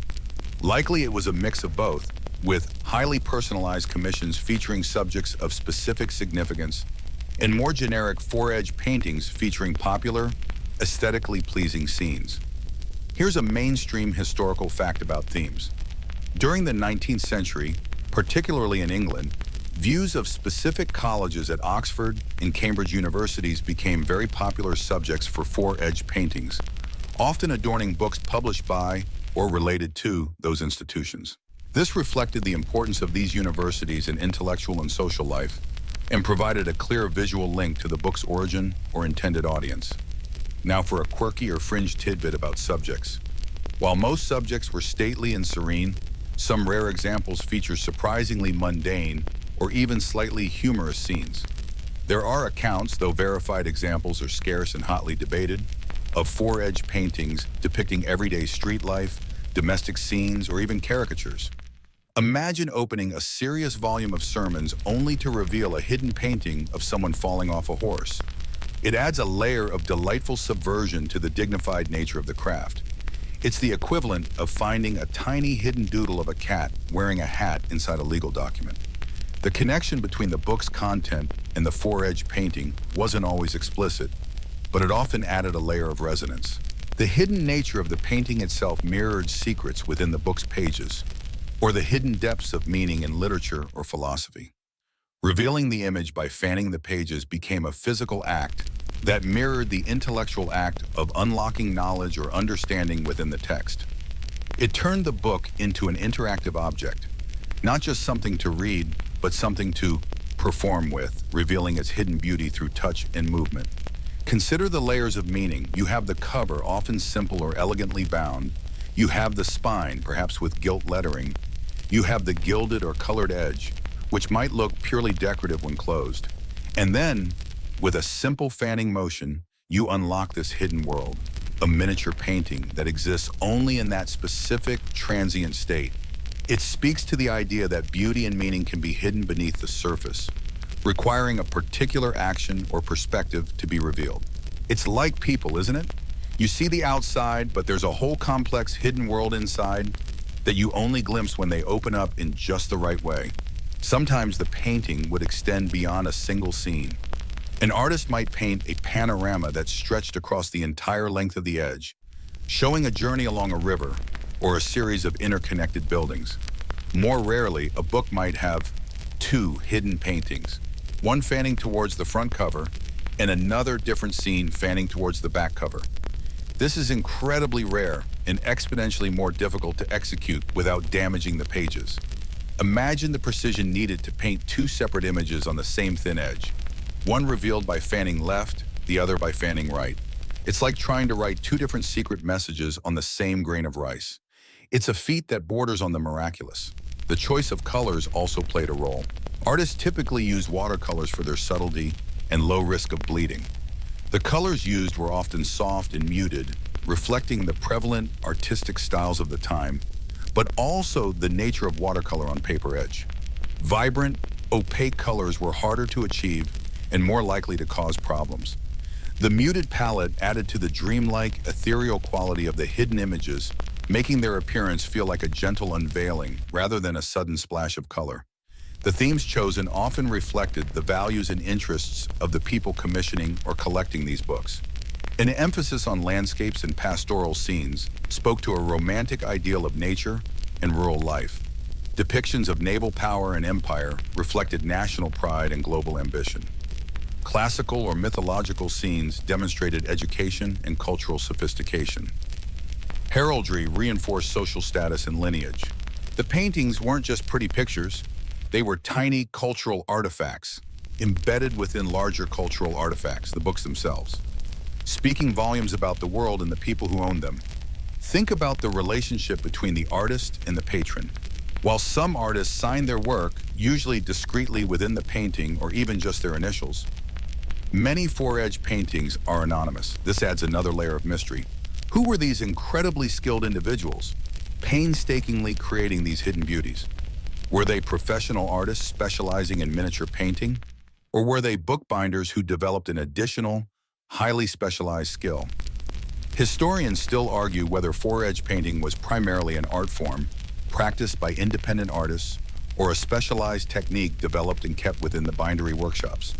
Likely it was a mix of both, with highly personalized commissions featuring subjects of specific significance and more generic foredge paintings featuring popular, aesthetically pleasing scenes. Here's a mainstream historical fact about themes. During the 19th century, particularly in England, views of specific colleges at Oxford and Cambridge universities became very popular subjects for foredge paintings, often adorning books published by or related to those institutions. This reflected the importance of these universities in intellectual and social life, and provided a clear visual link to the book's origin or intended audience. Now for a quirky or fringe tidbit about subjects. While most subjects were stately and serene, some rare examples feature surprisingly mundane or even slightly humorous scenes. There are accounts, though verified examples are scarce and hotly debated, of foredge paintings depicting everyday street life, domestic scenes, or even caricatures. Imagine opening a serious volume of sermons only to reveal a hidden painting of someone falling off a horse. It adds a layer of delightful subversion to the dignified nature of the craft. It's the equivalent of finding a tiny hidden doodle of a cat wearing a hat inside a legal document. The connection between the book's content and the foredge painting wasn't always explicit, but it often added a layer of resonance. The hidden nature of the painting itself mirrored secrets within the book's pages, or the hidden depths of meaning in literature or philosophy. Revealing the image by fanning the pages became a physical act that mirrored the intellectual act of unlocking knowledge or understanding within the text. It turned the book into an interactive object, not just something to read, but something to perform with, revealing its hidden beauty through touch and movement. Consider the layers of meaning. You have the cover, often simple or elegantly bound. You have the spine, perhaps with gilt lettering. You have the gilded or colored edge, which might look purely decorative when closed. And then, with a simple fanning motion, you unlock this hidden world, a miniature painting that exists only in that specific transient state. It speaks to the idea that beauty and meaning can be hidden beneath the surface, requiring a particular action or perspective to be revealed. It's like people, isn't it? You see the outside, but there's a whole complex hidden world inside that you only glimpse when they open up in just the right way. Sometimes the painting would extend beyond a single scene. An artist might paint a panorama that stretched across the entire length of the edge, showing a journey along a river or a series of interconnected buildings. More rarely, a book might have two hidden paintings, one fanning towards the front cover and another different scene fanning towards the back cover. This is incredibly rare and exponentially more difficult to execute without damaging the pages. Imagine the precision needed to paint two separate images on the same thin edge, one revealed by fanning left, the other by fanning right. It's like trying to write two different secret messages on the same grain of rice. It's a feat that borders on the miraculous. The choice of colors also played a role. Artists typically used watercolors for their subtlety and low risk of bleeding. The colors used were often soft and muted, reflecting the prevalent artistic styles of the time, but also the nature of watercolor on paper edge. Vibrant, opaque colors were harder to achieve and more likely to cause problems. The muted palette added to the dreamlike, ethereal quality of the hidden images, making their appearance feel like a gentle unveiling rather than a sudden splash of color. The themes chosen often reflected the values and interests of the people commissioning or collecting these books. An emphasis on landscapes and pastoral scenes spoke to a romantic ideal of nature and rural life. Depictions of naval power and empire reflected national pride and global ambition. Classical or mythological scenes demonstrated education and cultural sophistication. Heraldry reinforced social status and lineage. The paintings weren't just pretty pictures, they were tiny cultural artifacts, embedded within larger cultural artifacts, the books themselves, speaking volumes about the world and the people who owned them. Think about the relationship between the artist and the patron. While some artists signed their work, usually discreetly within the painting or even just their initials, many four-edge paintings are anonymous. This adds another layer of mystery. Who were these incredibly skilled individuals, painstakingly creating these hidden beauties? Were they professional artists specializing in miniature painting? Or were they bookbinders who developed an additional, highly specialized skill? Historians still argue whether four-edge painting was primarily an art form practiced by independent artists or a specialized technique developed and kept within the bindery workshops.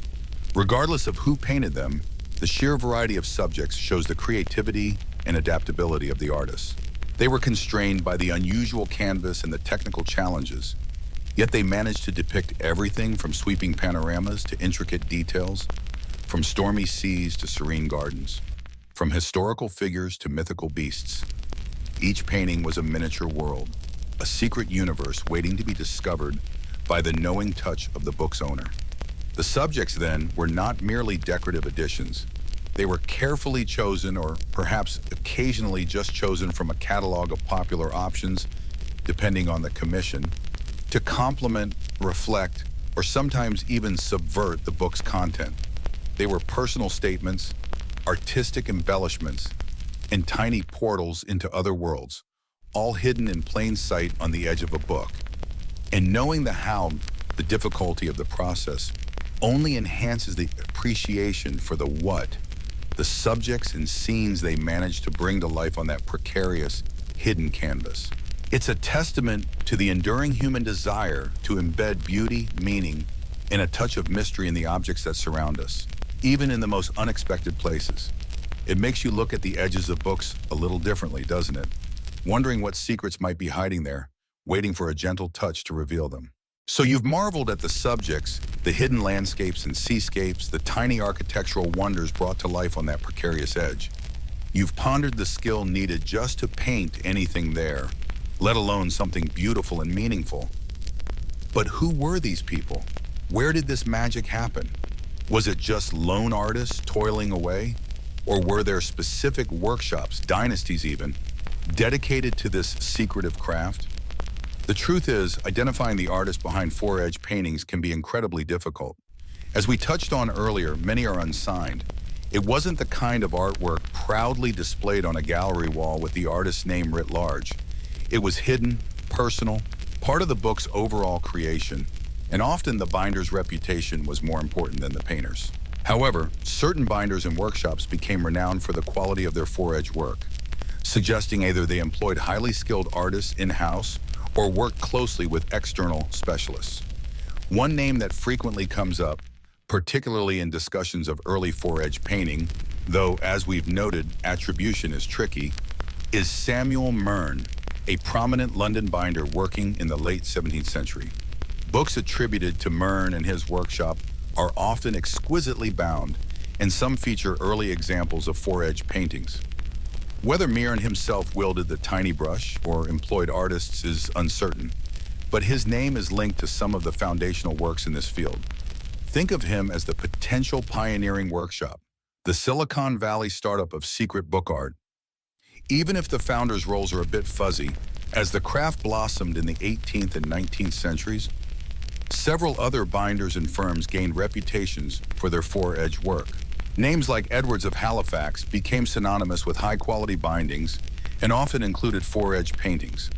Regardless of who painted them, the sheer variety of subjects shows the creativity and adaptability of the artists. They were constrained by the unusual canvas and the technical challenges, yet they managed to depict everything from sweeping panoramas to intricate details, from stormy seas to serene gardens, from historical figures to mythical beasts. Each painting was a miniature world, a secret universe waiting to be discovered by the knowing touch of the book's owner. The subjects, then, were not merely decorative additions. They were carefully chosen, or perhaps occasionally just chosen from a catalog of popular options, depending on the commission, to complement, reflect, or sometimes even subvert the book's content. They were personal statements, artistic embellishments, and tiny portals into other worlds, all hidden in plain sight on the edge of a book. And knowing the how, the difficulty of the process, only enhances the appreciation for the what, the subjects and scenes they managed to bring to life on that precarious, hidden canvas. It's a testament to the enduring human desire to embed beauty, meaning, and a touch of mystery in the objects that surround us, even in the most unexpected places. It makes you look at the edges of books a little differently, doesn't it? Wondering what secrets might be hiding there, waiting for a gentle touch to reveal them. So you've marveled at the subjects, the hidden landscapes and seascapes, the tiny architectural wonders brought to life on that precarious edge. You've pondered the skill needed just to paint anything there, let alone something beautiful and meaningful. But who were these people? Where did this magic happen? Was it just lone artists toiling away? Or were there specific workshops, dynasties even, dedicated to this secretive craft? The truth is, identifying the artist behind four-edge paintings can be incredibly difficult. As we touched on earlier, many are unsigned. It wasn't the kind of artwork proudly displayed on a gallery wall with the artist's name writ large. It was hidden, personal, part of the book's overall creation, and often the binder's reputation was more important than the painter's. However, certain binders and workshops became renowned for the quality of their four-edge work, suggesting either they employed highly skilled artists in-house or worked closely with external specialists. One name that frequently comes up, particularly in discussions of early four-edge painting, though as we've noted, attribution is tricky, is Samuel Merne, a prominent London binder working in the late 17th century. Books attributed to Merne and his workshop are often exquisitely bound, and some feature early examples of four-edge paintings. Whether Merne himself wielded the tiny brush or employed artists is uncertain, but his name is linked to some of the foundational works in this field. Think of him as the potential pioneering workshop, the Silicon Valley startup of secret book art. Even if the founders' roles are a bit fuzzy, as the craft blossomed in the 18th and 19th centuries, several other binders and firms gained reputations for their four-edge work. Names like Edwards of Halifax became synonymous with high-quality bindings and often included four-edge paintings.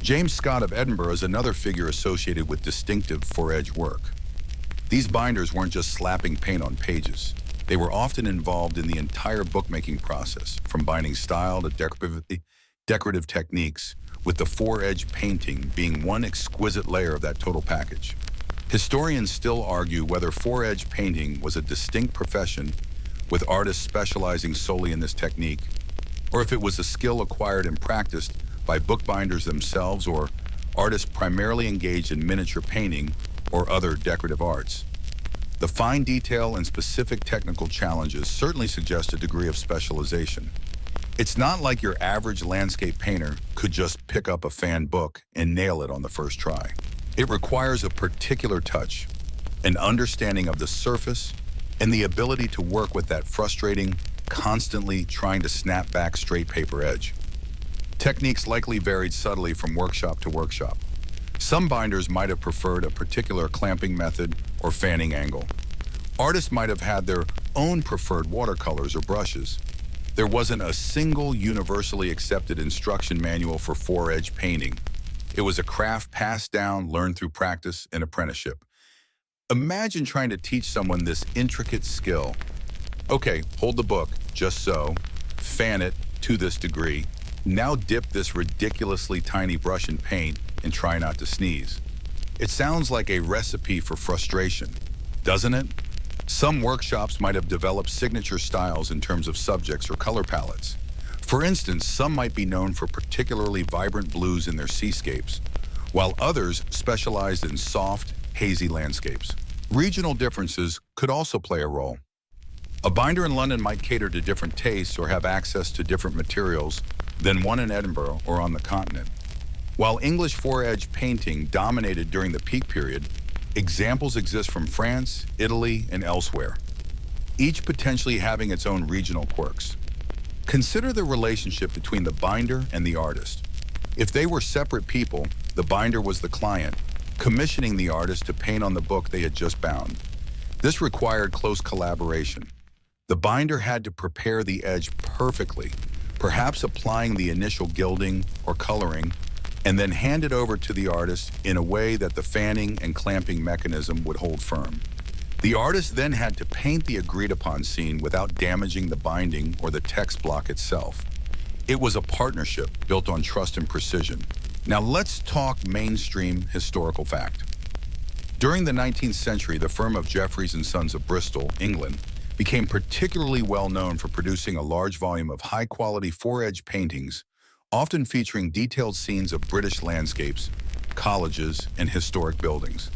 James Scott of Edinburgh is another figure associated with distinctive four-edge work. These binders weren't just slapping paint on pages. They were often involved in the entire bookmaking process, from binding style to decorative techniques, with the four-edge painting being one exquisite layer of that total package. Historians still argue whether four-edge painting was a distinct profession with artists specializing solely in this technique, or if it was a skill acquired and practiced by bookbinders themselves or artists primarily engaged in miniature painting or other decorative arts. The fine detail and specific technical challenges certainly suggest a degree of specialization. It's not like your average landscape painter could just pick up a fan book and nail it on the first try. It requires a particular touch, an understanding of the surface, and the ability to work with that frustrating, constantly trying to snap back straight paper edge. Techniques likely varied subtly from workshop to workshop. Some binders might have preferred a particular clamping method or fanning angle. Artists might have had their own preferred watercolors or brushes. There wasn't a single universally accepted instruction manual for four-edge painting. It was a craft passed down, learned through practice and apprenticeship. Imagine trying to teach someone this intricate skill. Okay, hold the book, just so, fan it to this degree. Now dip this ridiculously tiny brush in paint and try not to sneeze. It sounds like a recipe for frustration, doesn't it? Some workshops might have developed signature styles in terms of subjects or color palettes. For instance, some might be known for particularly vibrant blues in their seascapes, while others specialized in soft, hazy landscapes. Regional differences could also play a role. A binder in London might cater to different tastes or have access to different materials than one in Edinburgh or on the continent. While English four-edge painting dominated during the peak period, examples exist from France, Italy, and elsewhere, each potentially having its own regional quirks. Consider the relationship between the binder and the artist. If they were separate people, the binder was the client, commissioning the artist to paint on the book they had just bound. This required close collaboration. The binder had to prepare the edge perfectly, perhaps applying the initial gilding or coloring, and then hand it over to the artist in a way that the fanning and clamping mechanism would hold firm. The artist then had to paint the agreed-upon scene without damaging the binding or the text block itself. It was a partnership built on trust and precision. Now let's talk mainstream historical fact. During the 19th century, the firm of Jeffreys and Sons of Bristol, England, became particularly well known for producing a large volume of high-quality four-edge paintings, often featuring detailed scenes of British landscapes, colleges, and historic buildings.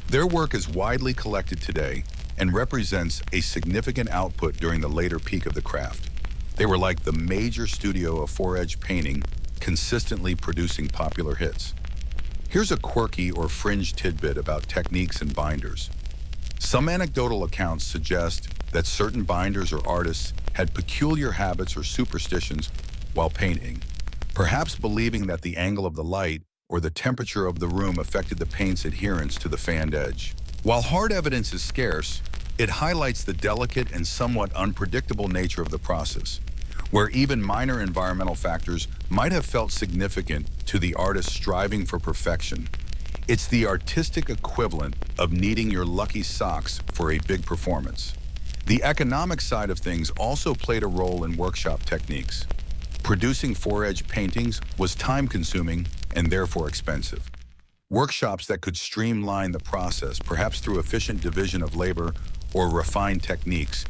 Their work is widely collected today and represents a significant output during the later peak of the craft. They were like the major studio of four-edge painting, consistently producing popular hits. Here's a quirky or fringe tidbit about techniques and binders. Some anecdotal accounts suggest that certain binders or artists had peculiar habits or superstitions while painting, perhaps believing that the angle of the light or the temperature of the room affected the paint's adherence to the fanned edge. While hard evidence is scarce, it highlights the delicate and somewhat unpredictable nature of the process, where even minor environmental factors might have felt significant to the artist striving for perfection. It's the artistic equivalent of needing your lucky socks for a big performance. The economic side of things also played a role in workshop techniques. Producing four-edge paintings was time-consuming and therefore expensive. Workshops that could streamline the process, perhaps through efficient division of labor or refined techniques,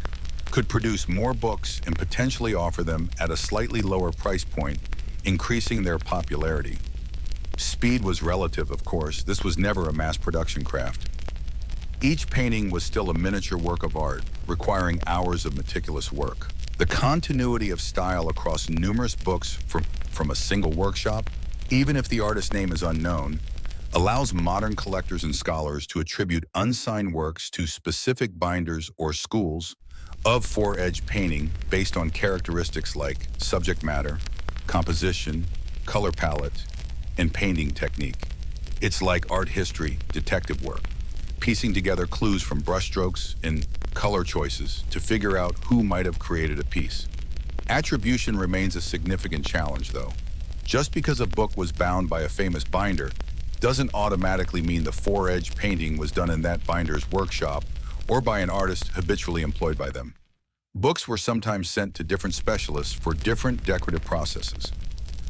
could produce more books and potentially offer them at a slightly lower price point, increasing their popularity. Speed was relative, of course. This was never a mass production craft. Each painting was still a miniature work of art, requiring hours of meticulous work. The continuity of style across numerous books from a single workshop, even if the artist's name is unknown, allows modern collectors and scholars to attribute unsigned works to specific binders or schools of four-edge painting based on characteristics like subject matter, composition, color palette, and painting technique. It's like art history detective work, piecing together clues from brushstrokes and color choices to figure out who might have created a piece. Attribution remains a significant challenge, though. Just because a book was bound by a famous binder doesn't automatically mean the four-edge painting was done in that binder's workshop or by an artist habitually employed by them. Books were sometimes sent to different specialists for different decorative processes.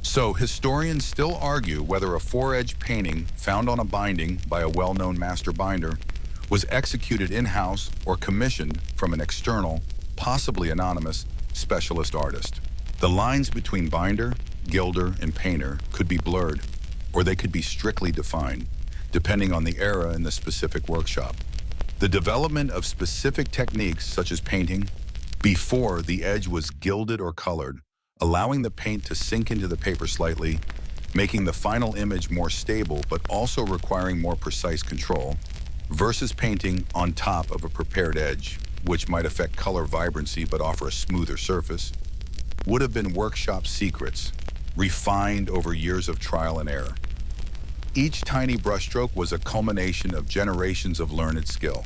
So historians still argue whether a four-edge painting found on a binding by a well-known master binder was executed in-house or commissioned from an external, possibly anonymous, specialist artist. The lines between binder, gilder, and painter could be blurred, or they could be strictly defined, depending on the era and the specific workshop. The development of specific techniques, such as painting, before the edge was gilded or colored, allowing the paint to sink into the paper slightly, making the final image more stable but also requiring more precise control, versus painting on top of a prepared edge, which might affect color vibrancy but offer a smoother surface, would have been workshop secrets, refined over years of trial and error. Each tiny brushstroke was a culmination of generations of learned skill.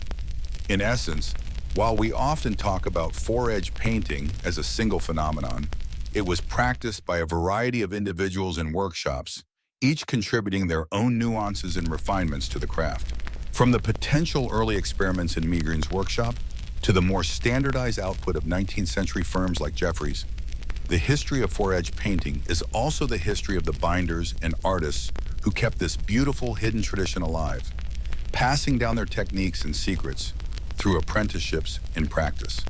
In essence, while we often talk about four-edge painting as a single phenomenon, it was practiced by a variety of individuals in workshops, each contributing their own nuances and refinements to the craft. From the potential early experiments in Megren's workshop to the more standardized output of 19th century firms like Jeffries, the history of four-edge painting is also the history of the binders and artists who kept this beautiful hidden tradition alive, passing down their techniques and secrets through apprenticeships and practice.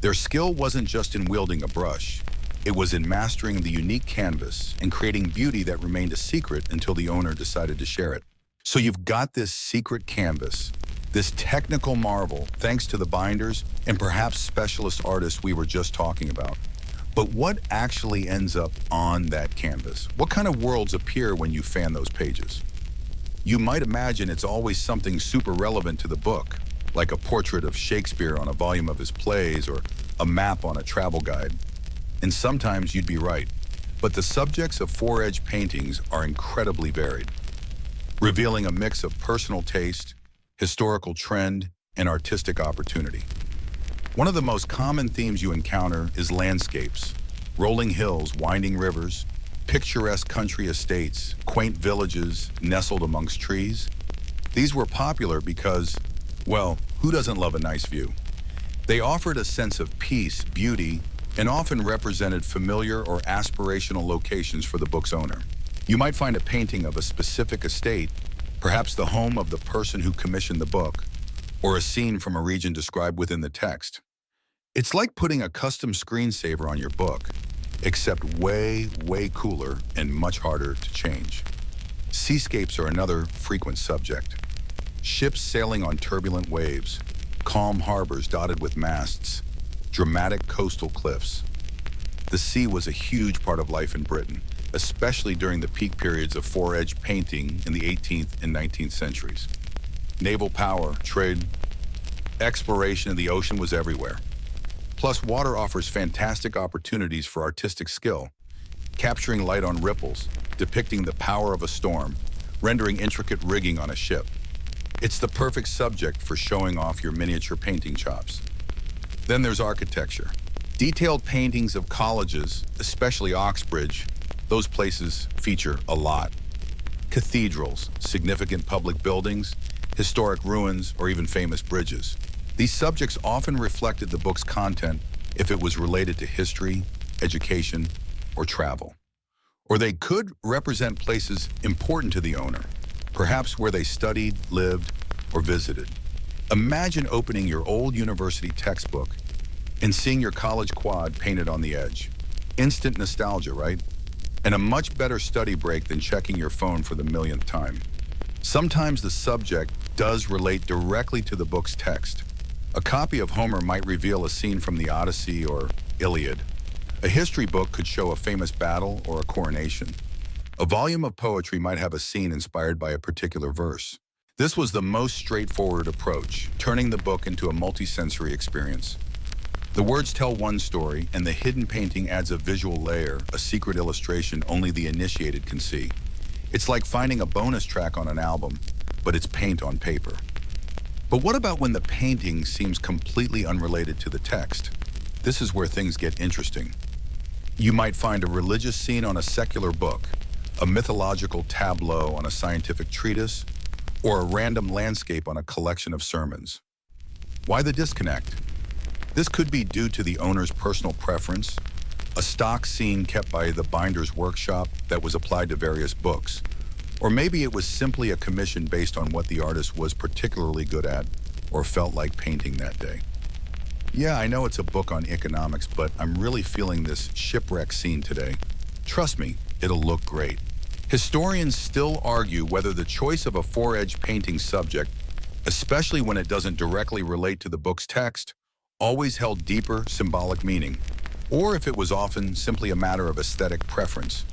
Their skill wasn't just in wielding a brush, it was in mastering the unique canvas and creating beauty that remained a secret until the owner decided to share it. So you've got this secret canvas, this technical marvel, thanks to the binders and perhaps specialist artists we were just talking about. But what actually ends up on that canvas? What kind of worlds appear when you fan those pages? You might imagine it's always something super relevant to the book, like a portrait of Shakespeare on a volume of his plays or a map on a travel guide. And sometimes you'd be right, but the subjects of four-edge paintings are incredibly varied, revealing a mix of personal taste, historical trend, and artistic opportunity. One of the most common themes you encounter is landscapes, rolling hills, winding rivers, picturesque country estates, quaint villages nestled amongst trees. These were popular because, well, who doesn't love a nice view? They offered a sense of peace, beauty, and often represented familiar or aspirational locations for the book's owner. You might find a painting of a specific estate, perhaps the home of the person who commissioned the book, or a scene from a region described within the text. It's like putting a custom screensaver on your book, except way, way cooler and much harder to change. Seascapes are another frequent subject. Ships sailing on turbulent waves, calm harbors dotted with masts, dramatic coastal cliffs. The sea was a huge part of life in Britain, especially during the peak periods of four-edge painting in the 18th and 19th centuries. Naval power, trade, exploration of the ocean was everywhere. Plus, water offers fantastic opportunities for artistic skill, capturing light on ripples, depicting the power of a storm, rendering intricate rigging on a ship. It's the perfect subject for showing off your miniature painting chops. Then there's architecture. Detailed paintings of colleges, especially Oxbridge, those places feature a lot. Cathedrals, significant public buildings, historic ruins, or even famous bridges. These subjects often reflected the book's content if it was related to history, education, or travel. Or they could represent places important to the owner, perhaps where they studied, lived, or visited. Imagine opening your old university textbook and seeing your college quad painted on the edge. Instant nostalgia, right? And a much better study break than checking your phone for the millionth time. Sometimes the subject does relate directly to the book's text. A copy of Homer might reveal a scene from the Odyssey or Iliad. A history book could show a famous battle or a coronation. A volume of poetry might have a scene inspired by a particular verse. This was the most straightforward approach, turning the book into a multi-sensory experience. The words tell one story, and the hidden painting adds a visual layer, a secret illustration only the initiated can see. It's like finding a bonus track on an album, but it's paint on paper. But what about when the painting seems completely unrelated to the text? This is where things get interesting. You might find a religious scene on a secular book, a mythological tableau on a scientific treatise, or a random landscape on a collection of sermons. Why the disconnect? This could be due to the owner's personal preference, a stock scene kept by the binder's workshop that was applied to various books, or maybe it was simply a commission based on what the artist was particularly good at or felt like painting that day. Yeah, I know it's a book on economics, but I'm really feeling this shipwreck scene today. Trust me, it'll look great. Historians still argue whether the choice of a four-edge painting subject, especially when it doesn't directly relate to the book's text, always held deeper symbolic meaning, or if it was often simply a matter of aesthetic preference,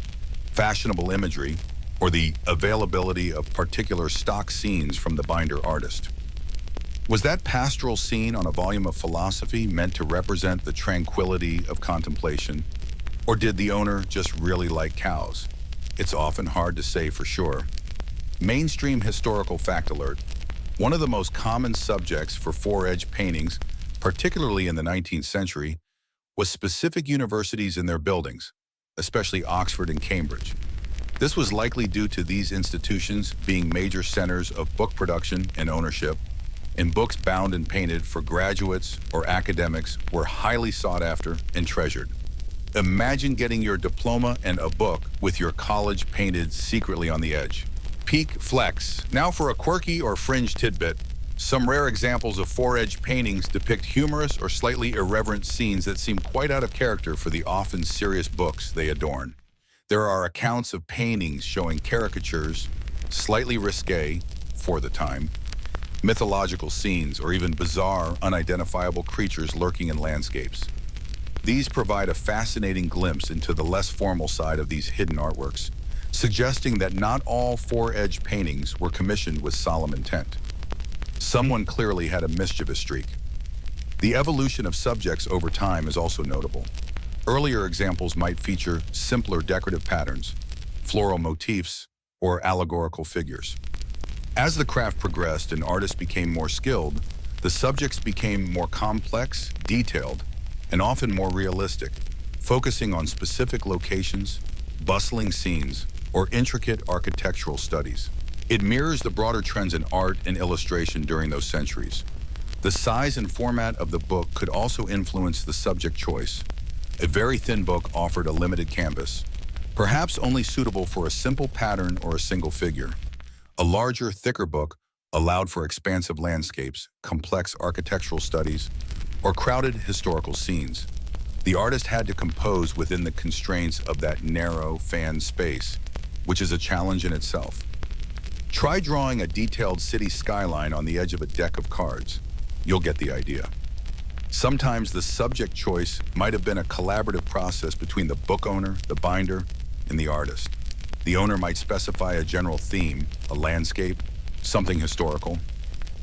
fashionable imagery, or the availability of particular stock scenes from the binder artist. Was that pastoral scene on a volume of philosophy meant to represent the tranquility of contemplation, or did the owner just really like cows? It's often hard to say for sure. Mainstream historical fact alert. One of the most common subjects for four-edge paintings, particularly in the 19th century, was specific universities in their buildings, especially Oxford and Cambridge. This was likely due to these institutions being major centers of book production and ownership, and books bound and painted for graduates or academics were highly sought after and treasured. Imagine getting your diploma and a book with your college painted secretly on the edge. Peak flex. Now for a quirky or fringe tidbit. Some rare examples of four-edge paintings depict humorous or slightly irreverent scenes that seem quite out of character for the often serious books they adorn. There are accounts of paintings showing caricatures, slightly risque for the time, mythological scenes, or even bizarre, unidentifiable creatures lurking in landscapes. These provide a fascinating glimpse into the less formal side of these hidden artworks, suggesting that not all four-edge paintings were commissioned with solemn intent. Someone clearly had a mischievous streak. The evolution of subjects over time is also notable. Earlier examples might feature simpler decorative patterns, floral motifs, or allegorical figures. As the craft progressed and artists became more skilled, the subjects became more complex, detailed, and often more realistic, focusing on specific locations, bustling scenes, or intricate architectural studies. It mirrors the broader trends in art and illustration during those centuries. The size and format of the book could also influence the subject choice. A very thin book offered a limited canvas, perhaps only suitable for a simple pattern or a single figure. A larger, thicker book allowed for expansive landscapes, complex architectural studies, or crowded historical scenes. The artist had to compose within the constraints of that narrow fan space, which is a challenge in itself. Try drawing a detailed city skyline on the edge of a deck of cards. You'll get the idea. Sometimes the subject choice might have been a collaborative process between the book owner, the binder, and the artist. The owner might specify a general theme, a landscape, something historical,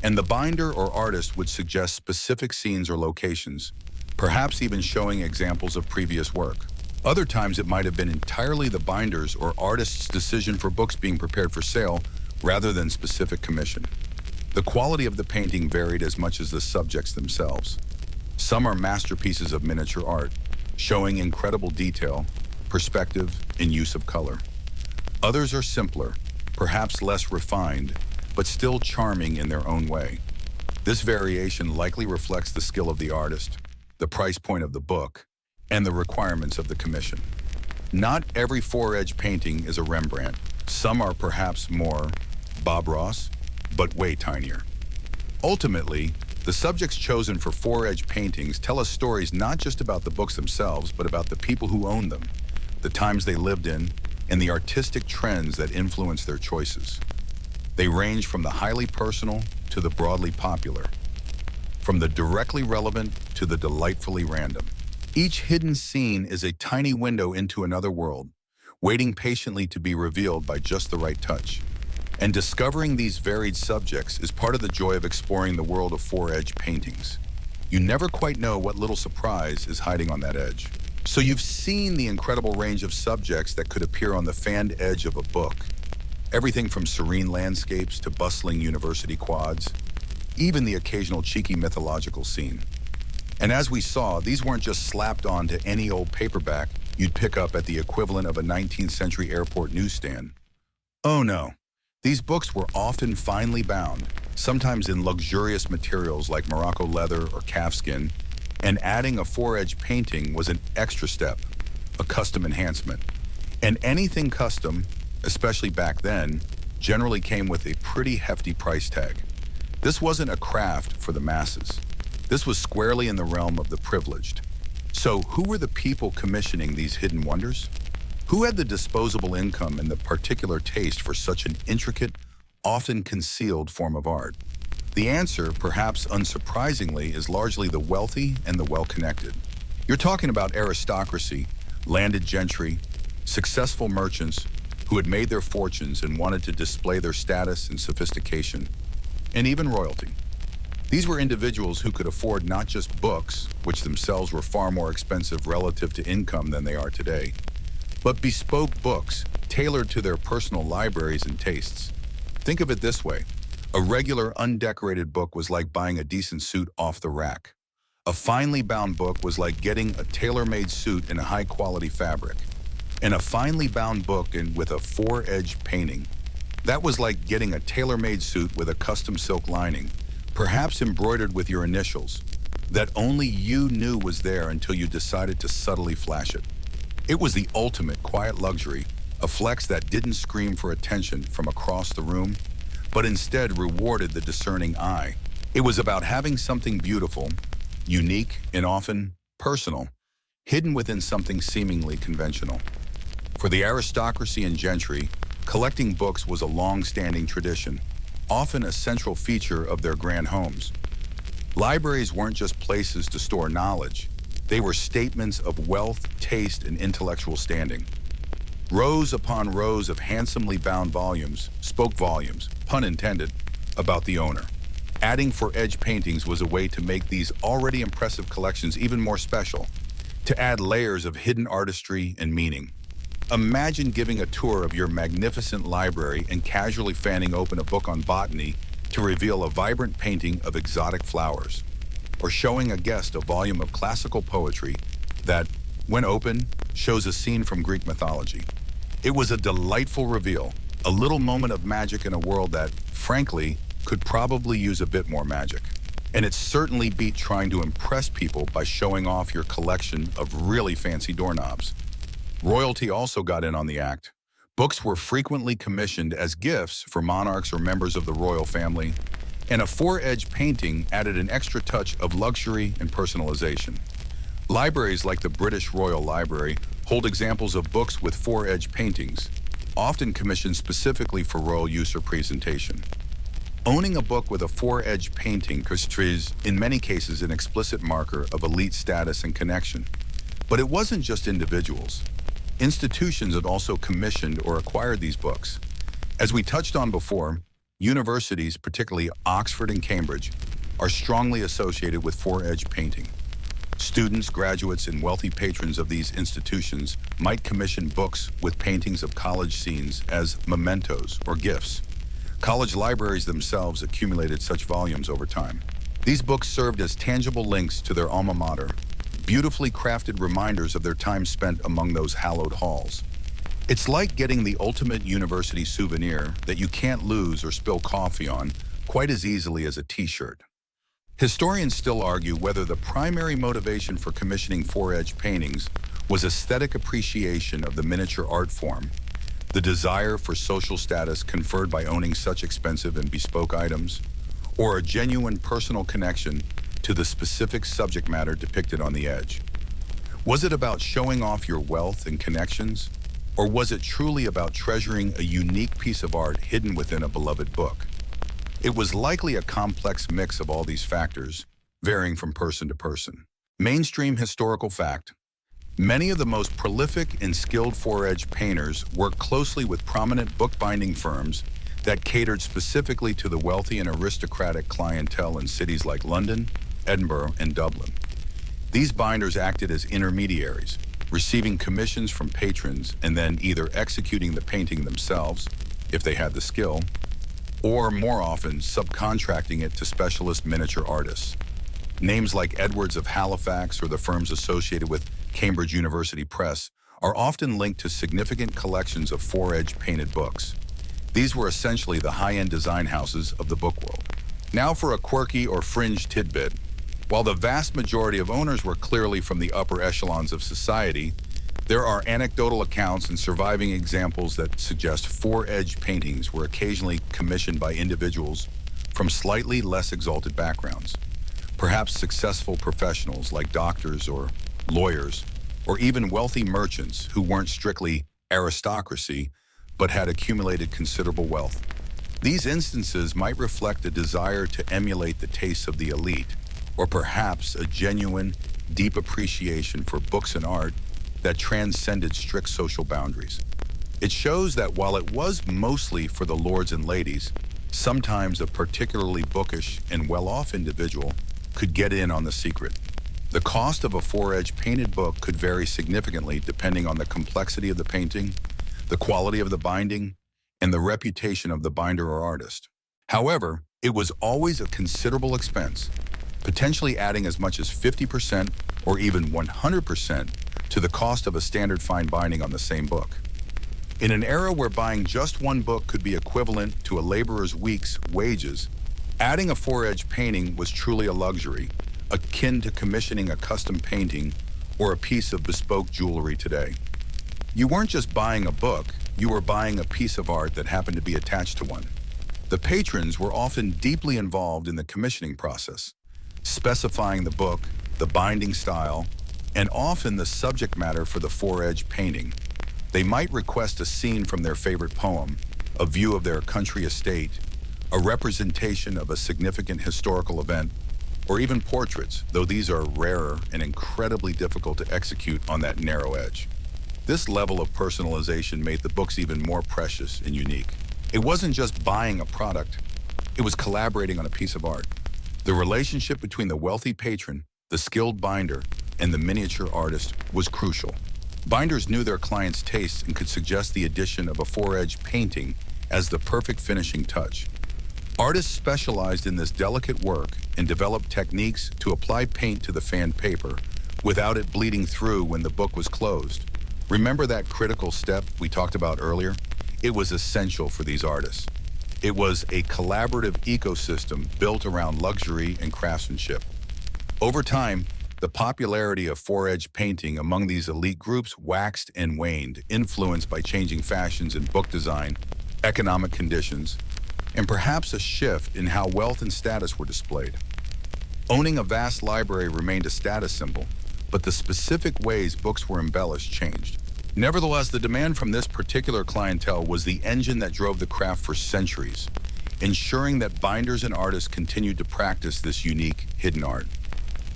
and the binder or artist would suggest specific scenes or locations, perhaps even showing examples of previous work. Other times it might have been entirely the binder's or artist's decision for books being prepared for sale rather than specific commission. The quality of the painting varied as much as the subjects themselves. Some are masterpieces of miniature art, showing incredible detail, perspective, and use of color. Others are simpler, perhaps less refined, but still charming in their own way. This variation likely reflects the skill of the artist, the price point of the book, and the requirements of the commission. Not every four-edge painting is a Rembrandt. Some are perhaps more Bob Ross, but way tinier. Ultimately, the subjects chosen for four-edge paintings tell us stories not just about the books themselves, but about the people who owned them, the times they lived in, and the artistic trends that influence their choices. They range from the highly personal to the broadly popular, from the directly relevant to the delightfully random. Each hidden scene is a tiny window into another world, waiting patiently to be revealed by just the right touch. And discovering these varied subjects is part of the joy of exploring the world of four-edge paintings. You never quite know what little surprise is hiding on that edge. So you've seen the incredible range of subjects that could appear on the fanned edge of a book. Everything from serene landscapes to bustling university quads, even the occasional cheeky mythological scene. And as we saw, these weren't just slapped onto any old paperback you'd pick up at the equivalent of a 19th century airport newsstand. Oh no. These books were often finely bound, sometimes in luxurious materials like Morocco leather or calfskin, and adding a four-edge painting was an extra step, a custom enhancement. And anything custom, especially back then, generally came with a pretty hefty price tag. This wasn't a craft for the masses. This was squarely in the realm of the privileged. So who were the people commissioning these hidden wonders? Who had the disposable income and the particular taste for such an intricate, often concealed form of art? The answer, perhaps unsurprisingly, is largely the wealthy and the well-connected. You're talking about aristocracy, landed gentry, successful merchants who had made their fortunes and wanted to display their status and sophistication, and even royalty. These were individuals who could afford not just books, which themselves were far more expensive relative to income than they are today, but bespoke books tailored to their personal libraries and tastes. Think of it this way. A regular undecorated book was like buying a decent suit off the rack. A finely bound book was like getting a tailor-made suit in a high-quality fabric. And a finely bound book with a four-edge painting, that was like getting a tailor-made suit with a custom silk lining, perhaps embroidered with your initials, that only you knew was there until you decided to subtly flash it. It was the ultimate quiet luxury, a flex that didn't scream for attention from across the room, but instead rewarded the discerning eye. It was about having something beautiful, unique, and often personal, hidden within something seemingly conventional. For the aristocracy and gentry, collecting books was a long-standing tradition, often a central feature of their grand homes. Libraries weren't just places to store knowledge. They were statements of wealth, taste, and intellectual standing. Rows upon rows of handsomely bound volumes spoke volumes, pun intended, about the owner. Adding four-edge paintings was a way to make these already impressive collections even more special, to add layers of hidden artistry and meaning. Imagine giving a tour of your magnificent library and casually fanning open a book on botany to reveal a vibrant painting of exotic flowers, or showing a guest a volume of classical poetry that, when open, shows a scene from Greek mythology. It was a delightful reveal, a little moment of magic in a world that, frankly, could probably use a bit more magic. And it certainly beat trying to impress people by showing off your collection of really fancy doorknobs. Royalty also got in on the act. Books were frequently commissioned as gifts for monarchs or members of the royal family, And a four-edge painting added an extra touch of luxury and personalization. Libraries like the British Royal Library hold examples of books with four-edge paintings, often commissioned specifically for royal use or presentation. Owning a book with a four-edge painting constitutes, in many cases, an explicit marker of elite status and connection. But it wasn't just individuals. Institutions had also commissioned or acquired these books. As we touched on before, universities, particularly Oxford and Cambridge, are strongly associated with four-edge painting. Students, graduates, and wealthy patrons of these institutions might commission books with paintings of college scenes as mementos or gifts. College libraries themselves accumulated such volumes over time. These books served as tangible links to their alma mater, beautifully crafted reminders of their time spent among those hallowed halls. It's like getting the ultimate university souvenir that you can't lose or spill coffee on quite as easily as a t-shirt. Historians still argue whether the primary motivation for commissioning four-edge paintings was aesthetic appreciation of the miniature art form, the desire for social status conferred by owning such expensive and bespoke items, or a genuine personal connection to the specific subject matter depicted on the edge. Was it about showing off your wealth and connections, or was it truly about treasuring a unique piece of art hidden within a beloved book? It was likely a complex mix of all these factors, varying from person to person. Mainstream historical fact: many of the most prolific and skilled four-edge painters worked closely with prominent bookbinding firms that catered specifically to the wealthy and aristocratic clientele in cities like London, Edinburgh, and Dublin. These binders acted as intermediaries, receiving commissions from patrons and then either executing the painting themselves, if they had the skill, or more often subcontracting it to specialist miniature artists. Names like Edwards of Halifax or the firms associated with Cambridge University Press are often linked to significant collections of four-edge painted books. These were essentially the high-end design houses of the book world. Now for a quirky or fringe tidbit. While the vast majority of owners were clearly from the upper echelons of society, there are anecdotal accounts and surviving examples that suggest four-edge paintings were occasionally commissioned by individuals from slightly less exalted backgrounds, perhaps successful professionals like doctors or lawyers, or even wealthy merchants who weren't strictly aristocracy but had accumulated considerable wealth. These instances might reflect a desire to emulate the tastes of the elite, or perhaps a genuine, deep appreciation for books and art that transcended strict social boundaries. It shows that while it was mostly for the lords and ladies, sometimes a particularly bookish and well-off individual could get in on the secret. The cost of a four-edge painted book could vary significantly depending on the complexity of the painting, the quality of the binding, and the reputation of the binder or artist. However, it was always a considerable expense, potentially adding as much as 50% or even 100% to the cost of a standard fine binding on the same book. In an era where buying just one book could be equivalent to a laborer's week's wages, adding a four-edge painting was truly a luxury, akin to commissioning a custom painting or a piece of bespoke jewelry today. You weren't just buying a book, you were buying a piece of art that happened to be attached to one. The patrons were often deeply involved in the commissioning process, specifying the book, the binding style, and often the subject matter for the four-edge painting. They might request a scene from their favorite poem, a view of their country estate, a representation of a significant historical event, or even portraits, though these are rarer and incredibly difficult to execute on that narrow edge. This level of personalization made the books even more precious and unique. It wasn't just buying a product, it was collaborating on a piece of art. The relationship between the wealthy patron, the skilled binder, and the miniature artist was crucial. Binders knew their clients' tastes and could suggest the addition of a four-edge painting as the perfect finishing touch. Artists specialized in this delicate work and developed techniques to apply paint to the fanned paper without it bleeding through when the book was closed. Remember that critical step we talked about earlier? It was essential for these artists. It was a collaborative ecosystem built around luxury and craftsmanship. Over time, the popularity of four-edge painting among these elite groups waxed and waned, influenced by changing fashions in book design, economic conditions, and perhaps a shift in how wealth and status were displayed. Owning a vast library remained a status symbol, but the specific ways books were embellished changed. Nevertheless, the demand from this particular clientele was the engine that drove the craft for centuries, ensuring that binders and artists continued to practice this unique, hidden art.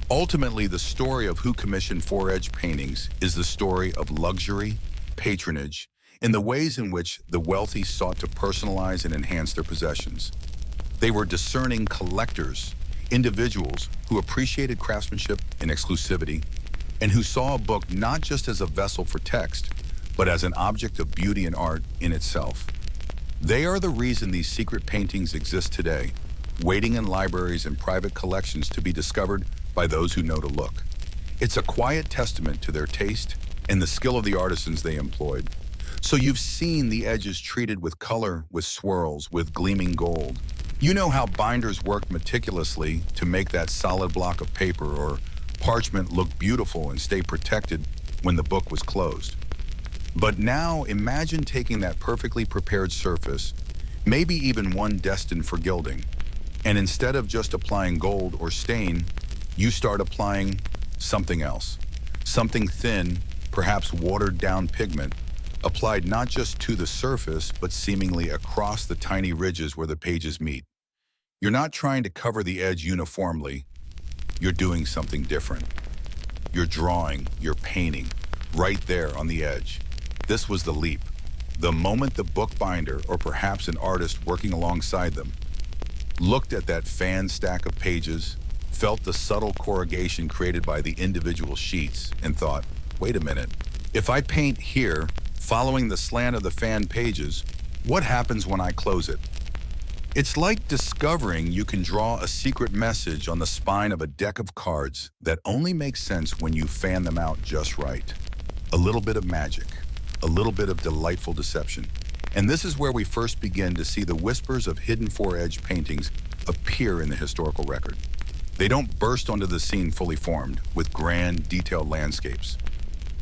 Ultimately, the story of who commissioned four-edge paintings is the story of luxury, patronage, and the ways in which the wealthy sought to personalize and enhance their possessions. They were discerning collectors, individuals who appreciated craftsmanship and exclusivity, and who saw a book not just as a vessel for text, but as an object of beauty and art in itself. They are the reason these secret paintings exist today, waiting in libraries and private collections to be discovered by those who know to look. It's a quiet testament to their taste and the skill of the artisans they employed. So you've seen the edges treated with color, with swirls, with gleaming gold. You know how binders worked meticulously to make that solid block of paper or parchment look beautiful and stay protected when the book was closed. But now imagine taking that perfectly prepared surface, maybe even one destined for gilding, and instead of just applying gold or stain, you start applying something else. Something thin, perhaps watered down pigment, applied not just to the surface, but seemingly across the tiny ridges where the pages meet. You're not trying to cover the edge uniformly. You're doing something different. You're drawing, you're painting, right there on the edge. This was the leap. The moment the bookbinder, or perhaps an artist working alongside them, looked at that fan stack of pages, felt the subtle corrugation created by the individual sheets, and thought, wait a minute, if I paint here, following the slant of the fan pages, what happens when I close it? It's like discovering you can draw a secret message on the spine of a deck of cards that only makes sense when you fan them out just right. A little bit of magic, a little bit of delightful deception. And this is where we first begin to see the whispers of hidden four-edge paintings appear in the historical record. They don't burst onto the scene fully formed, with grand, detailed landscapes.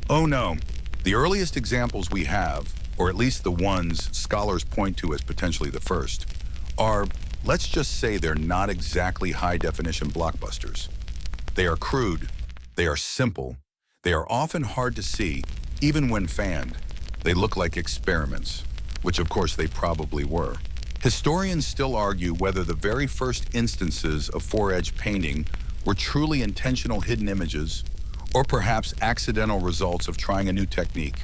Oh no, the earliest examples we have, or at least the ones scholars point to as potentially the first, are, let's just say they're not exactly high-definition blockbusters. They are crude, they are simple, they are often hard to see, even when fanned. They look like experiments, which of course they probably were. Historians still argue whether the very first instances of four-edge painting were truly intentional hidden images, or perhaps accidental results of trying a new technique,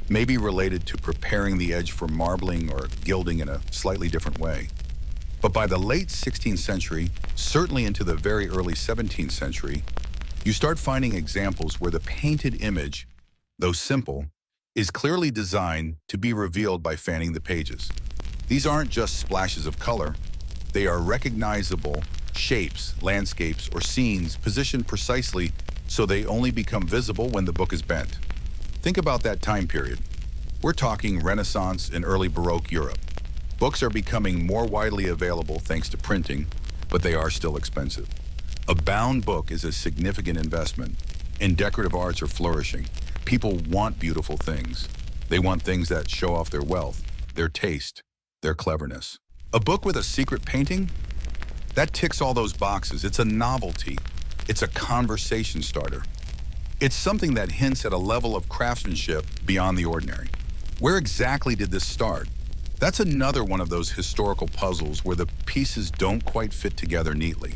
maybe related to preparing the edge for marbling or gilding in a slightly different way. But by the late 16th century, certainly into the very early 17th century, you start finding examples where the painted image, though simple, is clearly designed to be revealed by fanning the pages. These aren't just splashes of color, they are recognizable shapes, landscapes, or scenes positioned precisely so they only become visible when the book is bent. Think about that time period. We're talking Renaissance and early Baroque Europe. Books are becoming more widely available thanks to printing, but they are still expensive. A bound book is a significant investment, and decorative arts are flourishing. People want beautiful things. They want things that show off their wealth, their taste, their cleverness. A book with a secret painting? That ticks all those boxes. It's a novelty. It's a conversation starter. It's something that hints at a level of craftsmanship beyond the ordinary. Where exactly did this start? That's another one of those historical puzzles where the pieces don't quite fit together neatly.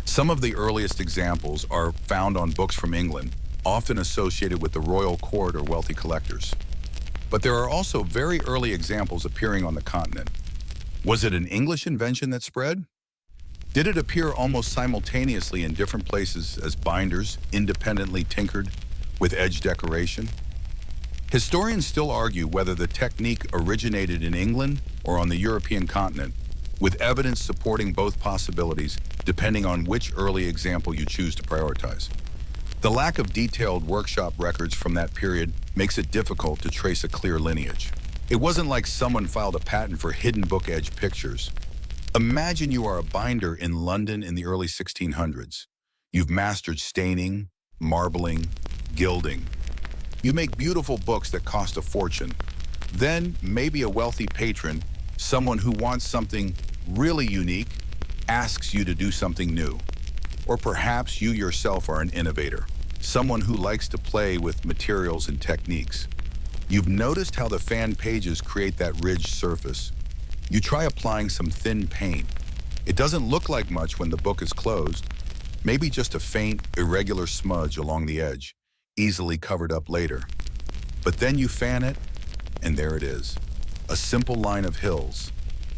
Some of the earliest examples are found on books from England, often associated with the royal court or wealthy collectors. But there are also very early examples appearing on the continent. Was it an English invention that spread? Did it appear almost simultaneously in different places as binders independently tinkered with edge decoration? Historians still argue whether the technique originated in England or on the European continent, with evidence supporting both possibilities depending on which early example you choose to prioritize. The lack of detailed workshop records from that period makes it difficult to trace a clear lineage. It wasn't like someone filed a patent for hidden book edge pictures. Imagine you are a binder in London in the early 1600s. You've mastered staining, marbling, gilding. You make beautiful books that cost a fortune. Then maybe a wealthy patron, someone who wants something really unique, asks you to do something new. Or perhaps you yourself are an innovator, someone who likes to play with materials and techniques. You've noticed how the fan pages create that ridged surface. You try applying some thin paint. It doesn't look like much when the book is closed, maybe just a faint, irregular smudge along the edge, easily covered up later. But then you fan it, and there it is. A simple line of hills,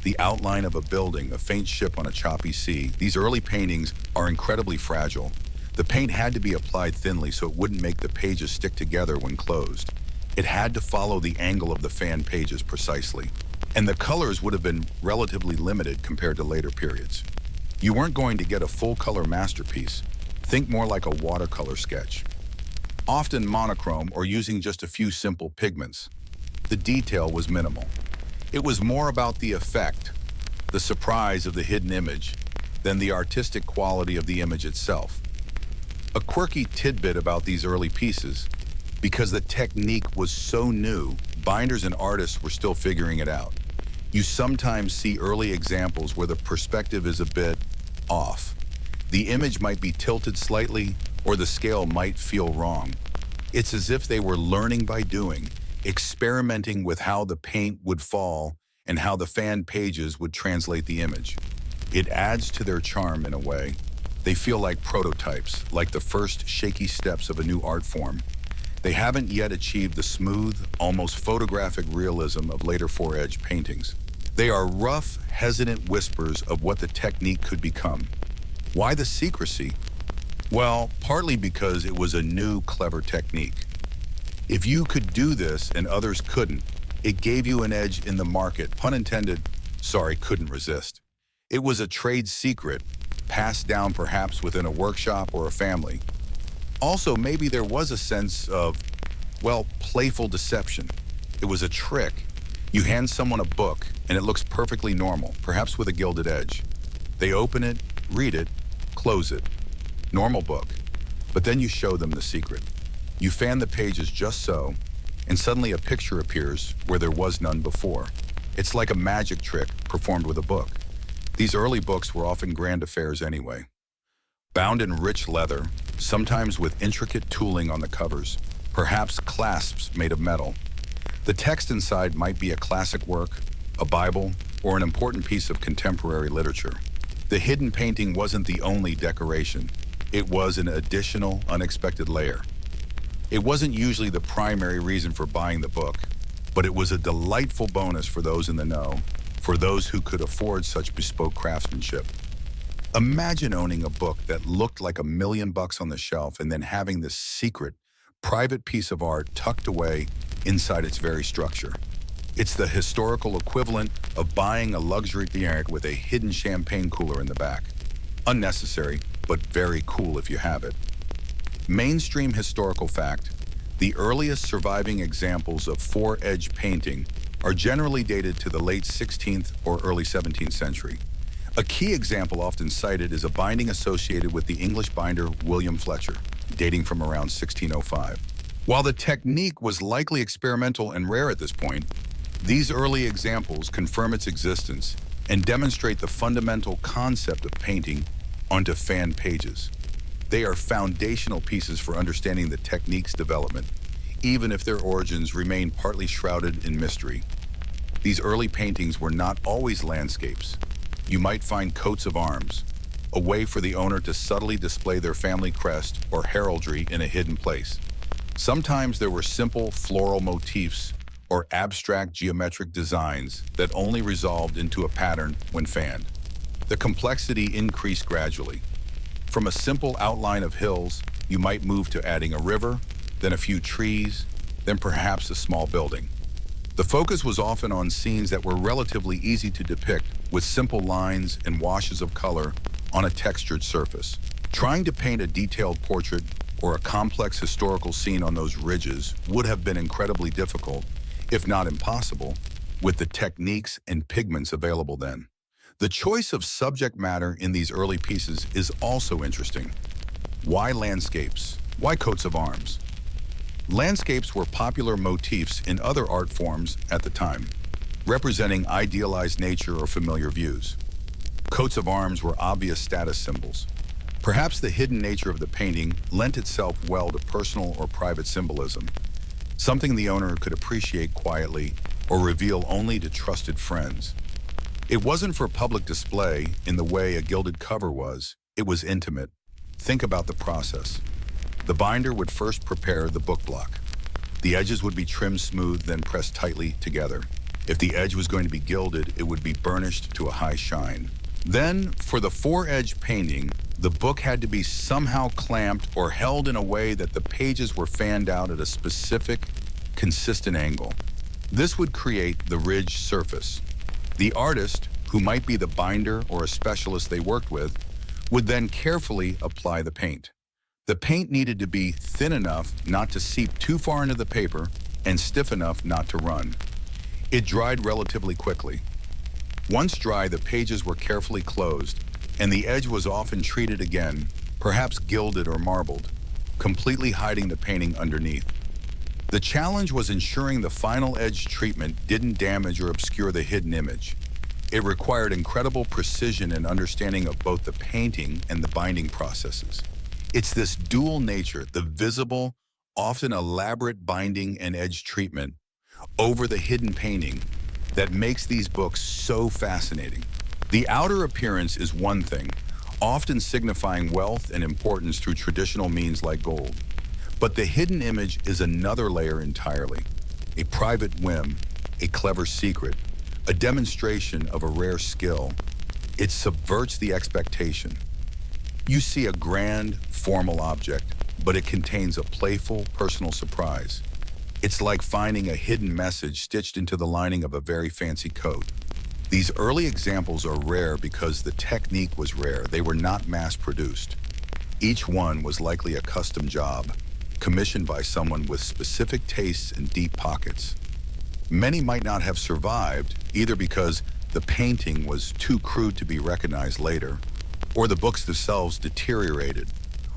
the outline of a building, a faint ship on a choppy sea. These early paintings are incredibly fragile. The paint had to be applied thinly so it wouldn't make the pages stick together when closed. It had to follow the angle of the fan pages precisely. And the colors would have been relatively limited compared to later periods. You weren't going to get a full-color masterpiece. Think more like a watercolor sketch. Often monochrome or using just a few simple pigments. The detail was minimal. It was more about the effect, the surprise of the hidden image, than the artistic quality of the image itself. A quirky tidbit about these early pieces, because the technique was so new, binders and artists were still figuring it out. You sometimes see early examples where the perspective is a bit off. The image might be tilted slightly, or the scale might feel wrong. It's as if they were learning by doing, experimenting with how the paint would fall and how the fan pages would translate the image. It adds to their charm in a way. They feel like prototypes, like the first shaky steps of a new art form. They haven't yet achieved the smooth, almost photographic realism of later four-edge paintings. They are rough, hesitant whispers of what the technique could become. Why the secrecy? Well, partly because it was a new, clever technique. If you could do this and others couldn't, it gave you an edge in the market, pun intended, couldn't resist. It was a trade secret, passed down perhaps within a workshop or a family. Also, maybe there was a sense of, well, playful deception. It was a trick. You hand someone a book, and it looks perfectly normal, perhaps with a gilded edge. They open it, read it, close it. Normal book. But then you show them the secret. You fan the pages just so, and suddenly a picture appears where there was none before. It's like a magic trick performed with a book. These early books were often grand affairs anyway. Bound in rich leather, sometimes with intricate tooling on the covers, perhaps clasps made of metal. The text inside might be a classic work, a Bible, or an important piece of contemporary literature. The hidden painting wasn't the only decoration. It was an additional, unexpected layer. It wasn't usually the primary reason for buying the book, but it was a delightful bonus for those in the know, for those who could afford such bespoke craftsmanship. Imagine owning a book that looked like $1 million on the shelf and then having this secret, private piece of art tucked away inside its very structure. It's the historical equivalent of buying a luxury piano with a hidden champagne cooler in the back. Unnecessary, but very cool if you have it. Mainstream historical fact: the earliest surviving examples of four-edge painting are generally dated to the late 16th or early 17th century. A key example often cited is a binding associated with the English binder William Fletcher, dating from around 1605. While the technique was likely experimental and rare at this point, these early examples confirm its existence and demonstrate the fundamental concept of painting onto fan pages. They are foundational pieces for understanding the technique's development, even if their origins remain partly shrouded in mystery. These early paintings were not always landscapes. You might find coats of arms, a way for the owner to subtly display their family crest or heraldry in a hidden place. Sometimes there were simple floral motifs or abstract geometric designs that only resolved into a pattern when fanned. The complexity increased gradually. From a simple outline of hills, you might move to adding a river, then a few trees, then perhaps a small building. The focus was often on scenes that were relatively easy to depict, with simple lines and washes of color on a textured surface. Trying to paint a detailed portrait or a complex historical scene on those ridges would have been incredibly difficult, if not impossible, with the techniques and pigments available then. The choice of subject matter in these early pieces is also interesting. Why landscapes? Why coats of arms? Landscapes were popular motifs in other art forms at the time, representing idealized nature or familiar views. Coats of arms were obvious status symbols. Perhaps the hidden nature of the painting lent itself well to personal or private symbolism, something the owner could appreciate quietly or reveal only to trusted friends. It wasn't for public display in the way a gilded cover was. It was intimate. Think about the process. The binder would first prepare the book block. The edges would be trimmed smooth, then pressed tightly together. If the edge was going to be gilded, it would be burnished to a high shine. Then, for the four-edge painting, the book had to be somehow clamped or held in a way that the pages were fanned out at a specific, consistent angle. This would create the ridged surface. The artist, who might be the binder or a specialist they worked with, would then carefully apply the paint. The paint needed to be thin enough not to seep too far into the paper and stiff enough not to run. It dried relatively quickly. Once dry, the pages were carefully closed, and the edge was often treated again, perhaps gilded or marbled, completely hiding the painting underneath. The challenge was ensuring the final edge treatment didn't damage or obscure the hidden image. It required incredible precision and understanding of both the painting and the binding processes. It's this dual nature, the visible, often elaborate binding and edge treatment over the hidden painting, that makes these books so fascinating. The outer appearance is one thing, often signifying wealth and importance through traditional means like gold. But the hidden image is another layer entirely. A private whim, a clever secret, a demonstration of a rare skill. It subverts the expectation. You see a grand, formal object, but it contains a playful, personal surprise. It's like finding a hidden message stitched into the lining of a very fancy coat. These early examples are rare because the technique was rare. They were not mass-produced. Each one was likely a custom job, commissioned by someone with specific tastes and deep pockets. Many might not have survived, either because the painting was too crude to be recognized later, or the books themselves deteriorated,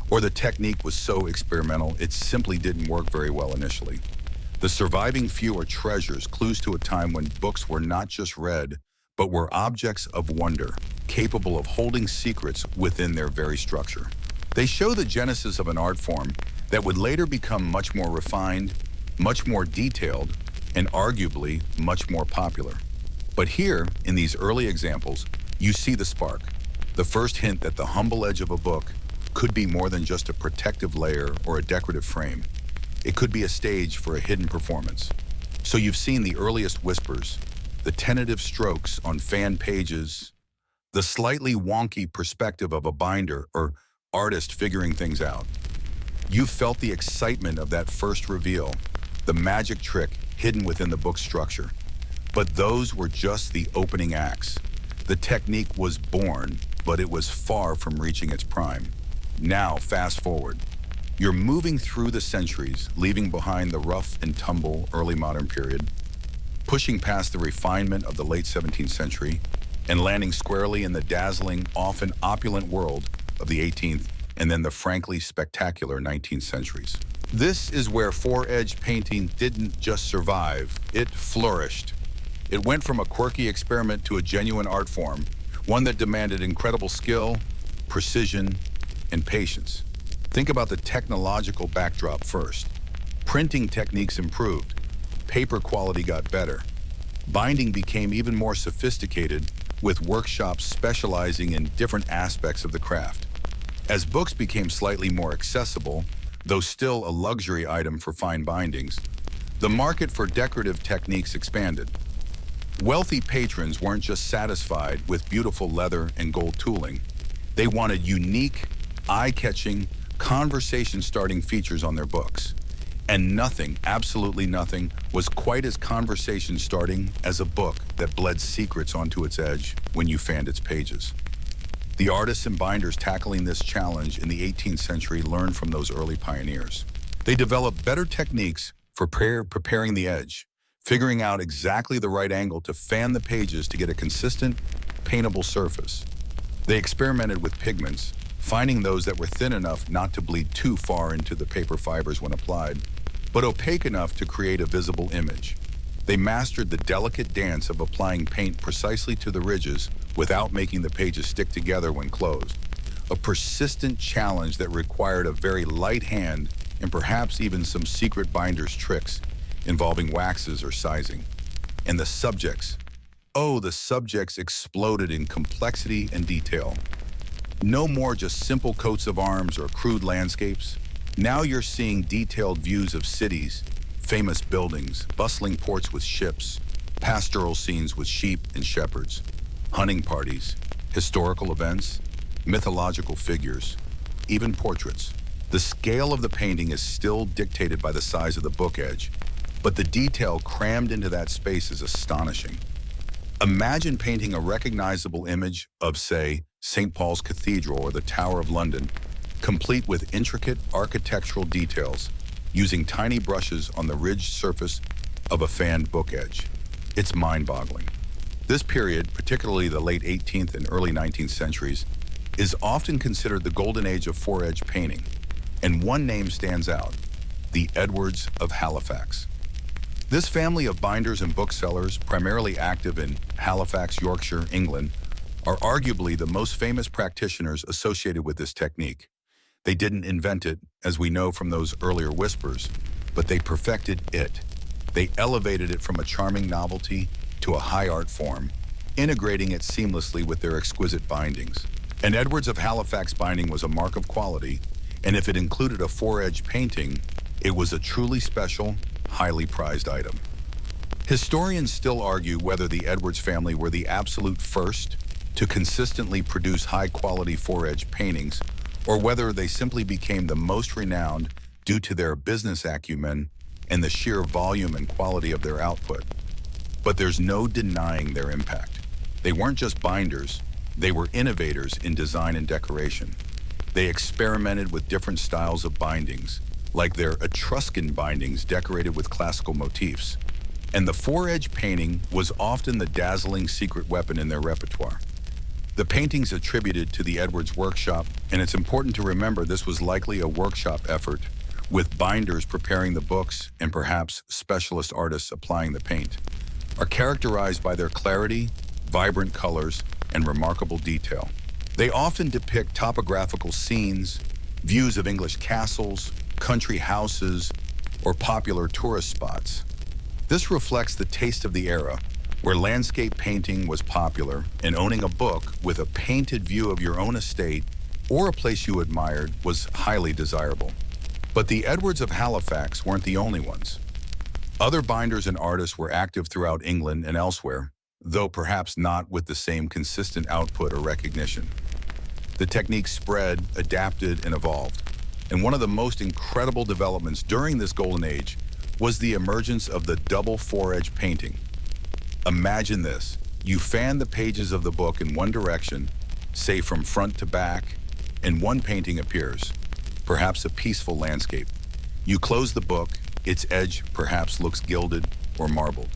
or the technique was so experimental it simply didn't work very well initially. The surviving few are treasures, clues to a time when books were not just read, but were objects of wonder, capable of holding secrets within their very structure. They show the genesis of an art form that would later become much more refined, much more detailed, and arguably much more popular. But here, in these early examples, you see the spark, the first hint that the humble edge of a book could be more than just a protective layer or a decorative frame. It could be a stage for a hidden performance. So you've seen the earliest whispers, the tentative strokes on fan pages, the slightly wonky perspective of a binder or artist figuring things out. You've felt the excitement of that first reveal, the magic trick hidden within the book's structure. But those were just the opening acts. The technique was born, but it was far from reaching its prime. Now, fast forward. You're moving through the centuries, leaving behind the rough and tumble early modern period, pushing past the refinement of the late 17th century, and landing squarely in the dazzling, often opulent world of the 18th and then the frankly spectacular 19th centuries. This is where four-edge painting didn't just survive, it flourished. It went from a quirky experiment to a genuine art form, one that demanded incredible skill, precision, and patience. Think about the technological backdrop first. Printing techniques improved. Paper quality got better. Binding became even more sophisticated, with workshops specializing in different aspects of the craft. As books became slightly more accessible, though still a luxury item for fine bindings, the market for decorative techniques expanded. Wealthy patrons weren't just satisfied with beautiful leather and gold tooling. They wanted unique, eye-catching, conversation-starting features on their books. And nothing, absolutely nothing, was quite as conversation-starting as a book that bled secrets onto its edge when you fanned its pages. The artists and binders tackling this challenge in the 18th century learned from those early pioneers. They developed better techniques for preparing the edge, figuring out exactly the right angle to fan the pages to get a consistent, paintable surface. They experimented with pigments, finding those that were thin enough not to bleed too far into the paper fibers when applied, but opaque enough to create a visible image. They mastered the delicate dance of applying paint precisely to the ridges without making the pages stick together when closed. A persistent challenge that required a very light hand and perhaps even some secret binder's tricks involving waxes or sizing. And the subjects. Oh, the subjects exploded in complexity and detail. No more just simple coats of arms or crude landscapes. Now you're seeing detailed views of cities, famous buildings, bustling ports with ships, pastoral scenes with sheep and shepherds, hunting parties, historical events, mythological figures, even portraits. The scale of the painting is still dictated by the size of the book edge, but the detail crammed into that space is astonishing. Imagine painting a recognizable image of, say, St. Paul's Cathedral or the Tower of London, complete with intricate architectural details, using tiny brushes on the ridged surface of a fanned book edge. It's mind-boggling. This period, particularly the late 18th and early 19th centuries, is often considered the golden age of four-edge painting, and one name stands out: the Edwards of Halifax. This family of binders and booksellers, primarily active in Halifax, Yorkshire, England, are arguably the most famous practitioners associated with this technique. They didn't invent it, as we know from those earlier whispers, but they perfected it. They elevated it from a charming novelty to a high art form, integrating it seamlessly with their exquisite bindings. An Edwards of Halifax binding was a mark of quality, and if it included a four-edge painting, it was a truly special, highly prized item. Historians still argue whether the Edwards family were the absolute first to consistently produce high-quality four-edge paintings, or whether they simply became the most renowned due to their business acumen and the sheer volume and quality of their output. But there's no denying their impact. They weren't just binders, they were innovators in design and decoration. They experimented with different styles of bindings, like their Etruscan bindings decorated with classical motifs. And the four-edge painting was often the dazzling secret weapon in their repertoire. The paintings attributed to the Edwards workshop, and it's important to remember this was likely a workshop effort, with binders preparing the books and perhaps specialist artists applying the paint, are characterized by their clarity, vibrant colors, and remarkable detail. They often depict topographical scenes, views of English castles, country houses, or popular tourist spots. This reflects the taste of the era, where landscape painting was popular and owning a book with a painted view of your own estate or a place you admired was highly desirable. But the Edwards of Halifax weren't the only ones. Other binders and artists were active throughout England and elsewhere, though perhaps not with the same consistent output or recognition. The technique spread, adapted, and evolved. And one of the most incredible developments during this golden age was the emergence of the double four-edge painting. Imagine this. You fan the pages of the book in one direction, say from front to back, and one painting appears, perhaps a peaceful landscape. You close the book, its edge perhaps looks gilded or marbled.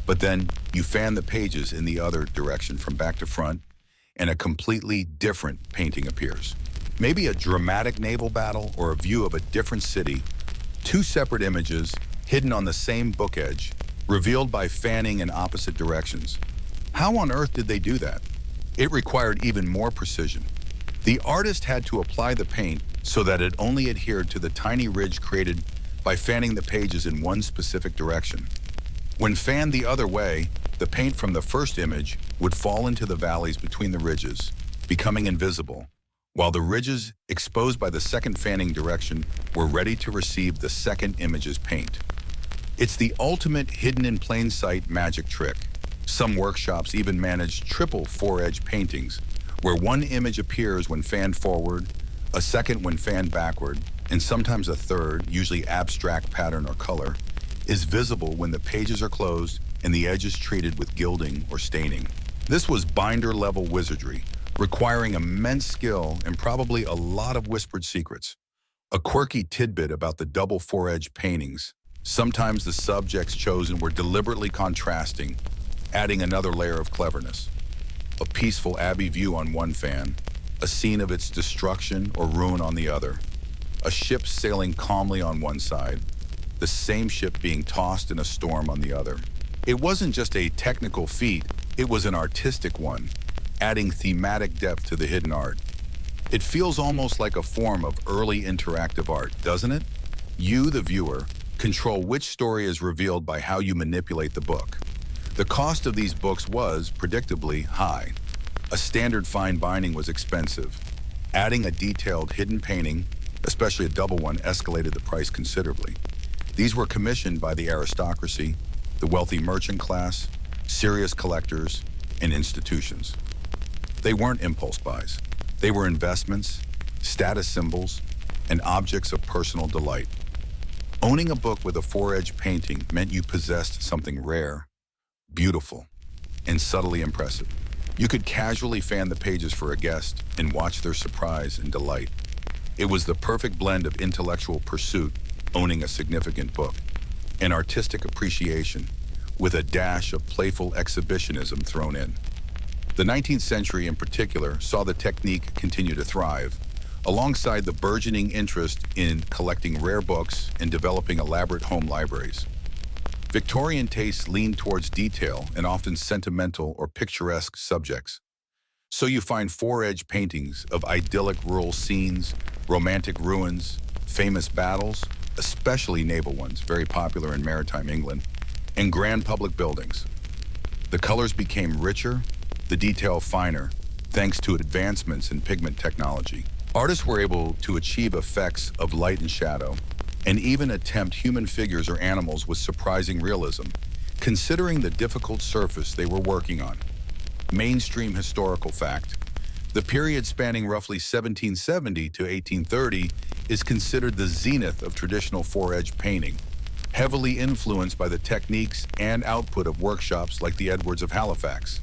But then you fan the pages in the other direction from back to front, and a completely different painting appears. Maybe a dramatic naval battle or a view of a different city, two separate images hidden on the same book edge, revealed by fanning in opposite directions. How on earth did they do that? It required even more precision. The artist had to apply the paint so that it only adhered to the tiny ridge created by fanning the pages in one specific direction. When fanned the other way, the paint from the first image would fall into the valleys between the ridges, becoming invisible, while the ridges exposed by the second fanning direction were ready to receive the second image's paint. It's the ultimate hidden in plain sight magic trick. Some workshops even manage triple four-edge paintings, where one image appears when fanned forward, a second when fanned backward, and sometimes a third, usually abstract pattern or color, is visible when the pages are closed and the edge is treated with gilding or staining. This was binder-level wizardry, requiring immense skill and probably a lot of whispered secrets. A quirky tidbit about the double four-edge paintings: sometimes the subjects chosen were deliberately contrasting, adding another layer of cleverness. A peaceful abbey view on one fan, a scene of its destruction or ruin on the other. A ship sailing calmly on one side, the same ship being tossed in a storm on the other. It wasn't just a technical feat, it was an artistic one, adding thematic depth to the hidden art. It feels almost like a form of early interactive art, doesn't it? You, the viewer, control which story is revealed by how you manipulate the book. The cost of these books was, predictably, high. A standard fine binding was expensive. Adding a detailed hidden painting, especially a double one, escalated the price considerably. These were commissioned by the aristocracy, the wealthy merchant class, serious collectors, and institutions. They weren't impulse buys. They were investments, status symbols, and objects of personal delight. Owning a book with a four-edge painting meant you possessed something rare, beautiful, and subtly impressive. You could casually fan the pages for a guest and watch their surprise and delight. It was the perfect blend of intellectual pursuit, owning a significant book, and artistic appreciation, with a dash of playful exhibitionism thrown in. The 19th century in particular saw the technique continue to thrive, alongside the burgeoning interest in collecting rare books and developing elaborate home libraries. Victorian tastes leaned towards detail and often sentimental or picturesque subjects. So you find four-edge paintings of idyllic rural scenes, romantic ruins, famous battles, especially naval ones, very popular in maritime England, and grand public buildings. The colors became richer, the detail finer, thanks to advancements in pigment technology. Artists were able to achieve effects of light and shadow, and even attempt human figures or animals with surprising realism, considering the difficult surface they were working on. Mainstream historical fact: the period spanning roughly 1770 to 1830 is considered the zenith of traditional four-edge painting, heavily influenced by the techniques and output of workshops like the Edwards of Halifax.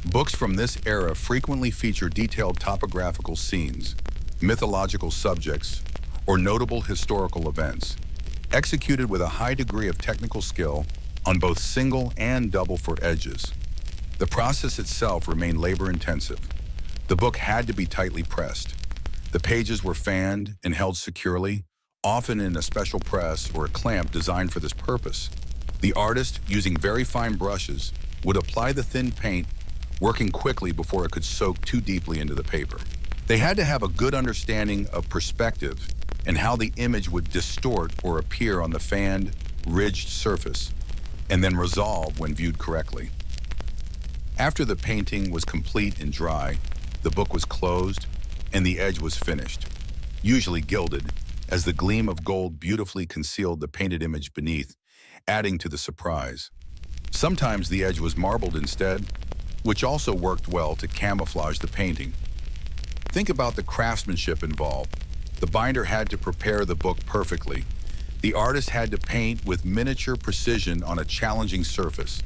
Books from this era frequently feature detailed topographical scenes, mythological subjects, or notable historical events, executed with a high degree of technical skill on both single and double foot edges. The process itself remained labor-intensive. The book had to be tightly pressed. The pages were fanned and held securely, often in a special press or a clamp designed for this purpose. The artist, using very fine brushes, would apply the thin paint, working quickly before it could soak too deeply into the paper. They had to have a good understanding of perspective and how the image would distort or appear on the fanned, ridged surface, and then resolve when viewed correctly. After the painting was complete and dry, the book was closed and the edge was finished, usually gilded, as the gleam of gold beautifully concealed the painted image beneath, adding to the surprise. Sometimes the edge was marbled instead, which also worked well to camouflage the painting. Think about the craftsmanship involved. The binder had to prepare the book perfectly. The artist had to paint with miniature precision on a challenging surface.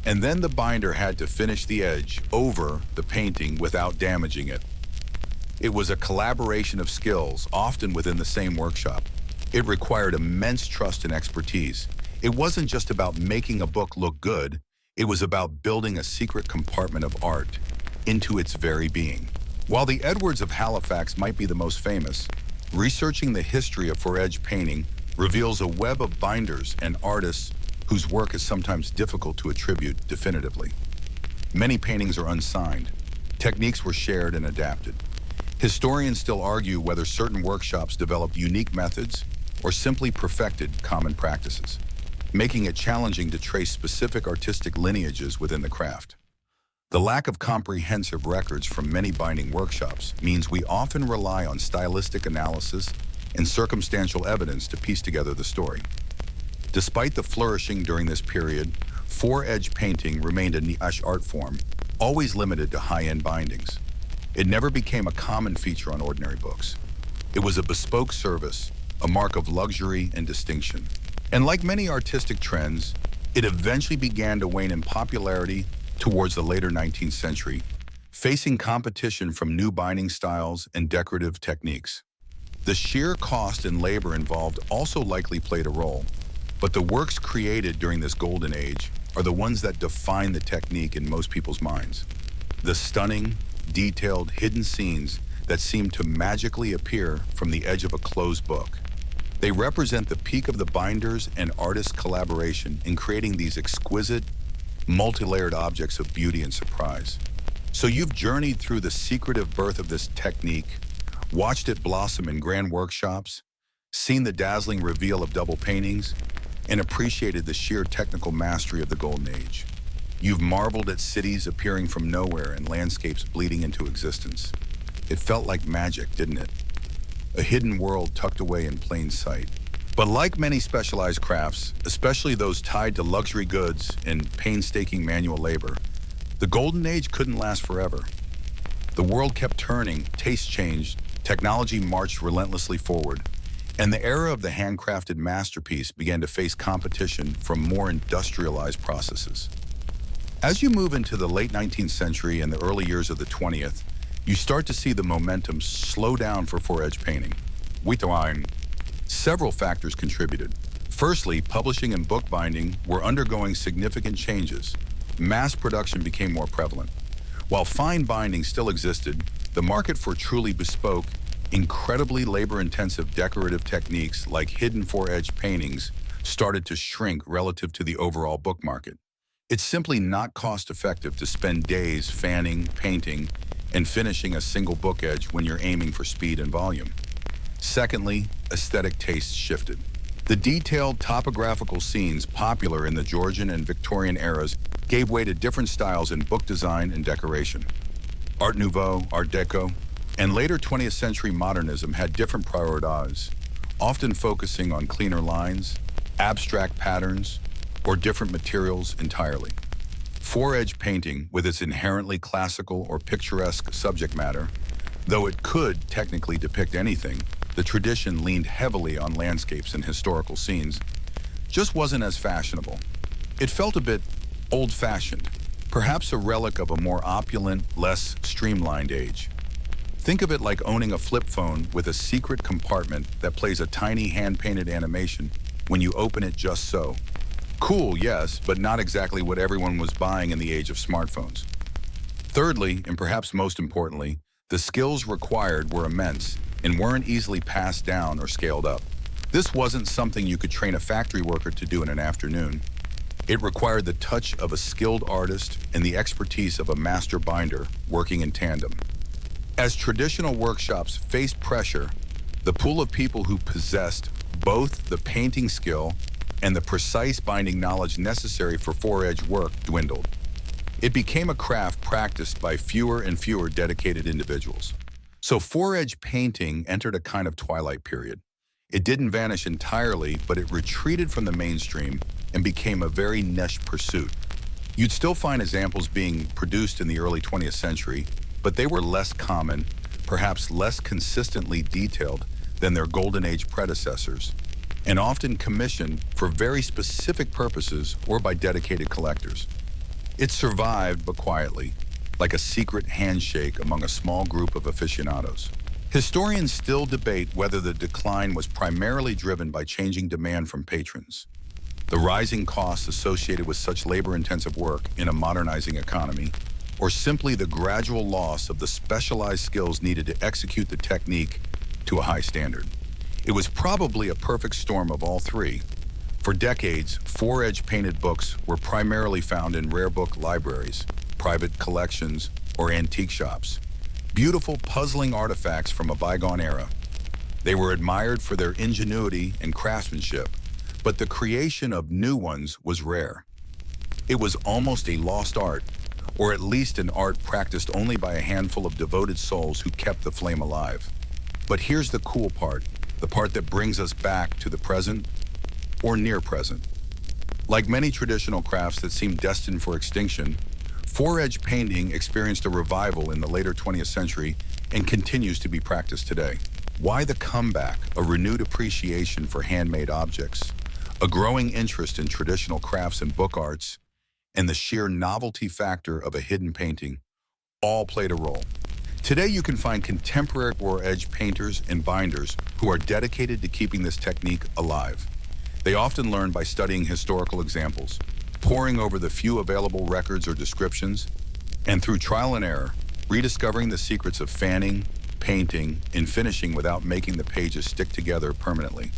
And then the binder had to finish the edge over the painting without damaging it. It was a collaboration of skills, often within the same workshop. It required immense trust and expertise. It wasn't just about making a book look good, it was about building a secret compartment of art into its very being. While the Edwards of Halifax might be the most famous, researching the history of four-edge painting reveals a web of binders and artists whose work is sometimes difficult to attribute definitively. Many paintings are unsigned. Techniques were shared and adapted. Historians still argue whether certain workshops developed unique methods or simply perfected common practices, making it challenging to trace specific artistic lineages within the craft. The lack of comprehensive records from many binding workshops means we often rely on stylistic analysis and circumstantial evidence to piece together the story. Despite the flourishing during this period, four-edge painting remained a niche art form, always limited to high-end bindings. It never became a common feature on ordinary books. It was a bespoke service, a mark of luxury and distinction. And like many artistic trends, it eventually began to wane in popularity towards the later 19th century, facing competition from new binding styles and decorative techniques. The sheer cost and labor involved also likely played a role, but the works created during this golden age are the ones that define the technique in most people's minds. The stunning, detailed, hidden scenes that seem to magically appear from the edge of a closed book. They represent the peak of the binders and artist collaboration in creating these exquisite, multi-layered objects of beauty and surprise. So you've journeyed through the secretive birth of this technique, watched it blossom in grand workshops, seen the dazzling reveal of double paintings, and appreciated the sheer technical mastery of the Golden Age. You've marveled at cities appearing from nowhere and landscapes bleeding into existence. It felt like magic, didn't it? A hidden world tucked away in plain sight. But like many specialized crafts, especially those tied to luxury goods and painstaking manual labor, the Golden Age couldn't last forever. The world kept turning, tastes changed, technology marched relentlessly forward, and the era of the handcrafted masterpiece began to face competition from more industrialized processes. As you move into the late 19th century and the early years of the 20th, you start to see the momentum slow down for four-edge painting. Several factors contributed. Firstly, publishing and bookbinding were undergoing significant changes. Mass production became more prevalent. While fine binding still existed, the market for truly bespoke, incredibly labor-intensive decorative techniques like hidden four-edge paintings started to shrink relative to the overall book market. It's simply not cost-effective to spend days fanning, painting, and finishing a single book edge when you're aiming for speed and volume. Secondly, aesthetic tastes shifted. The detailed topographical scenes popular in the Georgian and Victorian eras gave way to different styles in book design and decoration. Art Nouveau, Art Deco, and later 20th century modernism had different priorities, often focusing on cleaner lines, abstract patterns, or different materials entirely. Four-edge painting, with its inherently classical or picturesque subject matter, though it could technically depict anything, the tradition leaned heavily on landscapes and historical scenes, just wasn't as fashionable. It felt a bit old-fashioned, perhaps a relic of a more opulent, less streamlined age. Think of it like owning a flip phone with a secret compartment that plays a tiny hand-painted animation when you open it just so. Cool, yes, but not exactly what everyone was buying in the age of smartphones. Thirdly, and perhaps most importantly, the skills required were immense and weren't easily passed down or scaled up. This wasn't something you could train a factory worker to do in an afternoon. It required the touch of a skilled artist and the expertise of a master binder working in tandem. As traditional workshops faced pressure, the pool of people who possessed both the painting skill and the precise binding knowledge necessary for four-edge work dwindled. It became a craft practiced by fewer and fewer dedicated individuals. So four-edge painting entered a kind of twilight period. It didn't vanish entirely, but it retreated from the mainstream and became a very niche pursuit. You'd still find examples being produced in the early 20th century, but they were less common, perhaps less consistently detailed than their Golden Age predecessors, and often commissioned for very specific purposes or by dedicated collectors. It survived, but quietly, like a secret handshake among a small group of aficionados. Historians still debate whether the decline was primarily driven by changing demand from patrons, the rising costs associated with such labor-intensive work in a modernizing economy, or simply the gradual loss of the specialized skills needed to execute the technique to a high standard. It was probably a perfect storm of all three. For decades, four-edge painted books were primarily found in rare book libraries, private collections, or antique shops. Beautiful, puzzling artifacts from a bygone era. They were admired for their ingenuity and craftsmanship, but the creation of new ones was rare. It was almost a lost art, or at least an art practiced only by a handful of devoted souls who kept the flame alive. But here's the cool part, the part that brings us back to the present, or near present. Like many traditional crafts that seem destined for extinction, four-edge painting experienced a revival in the later 20th century and continues to be practiced today. Why the comeback? A renewed appreciation for handmade objects, a growing interest in traditional crafts and book arts, and the sheer novelty factor of a hidden painting all played a role. Today you can find contemporary four-edge painters and binders who are dedicated to keeping this technique alive. They often learn by studying historical examples, poring over the few available records or descriptions, and through trial and error, rediscovering the secrets of fanning, painting, and finishing without making the pages stick together permanently.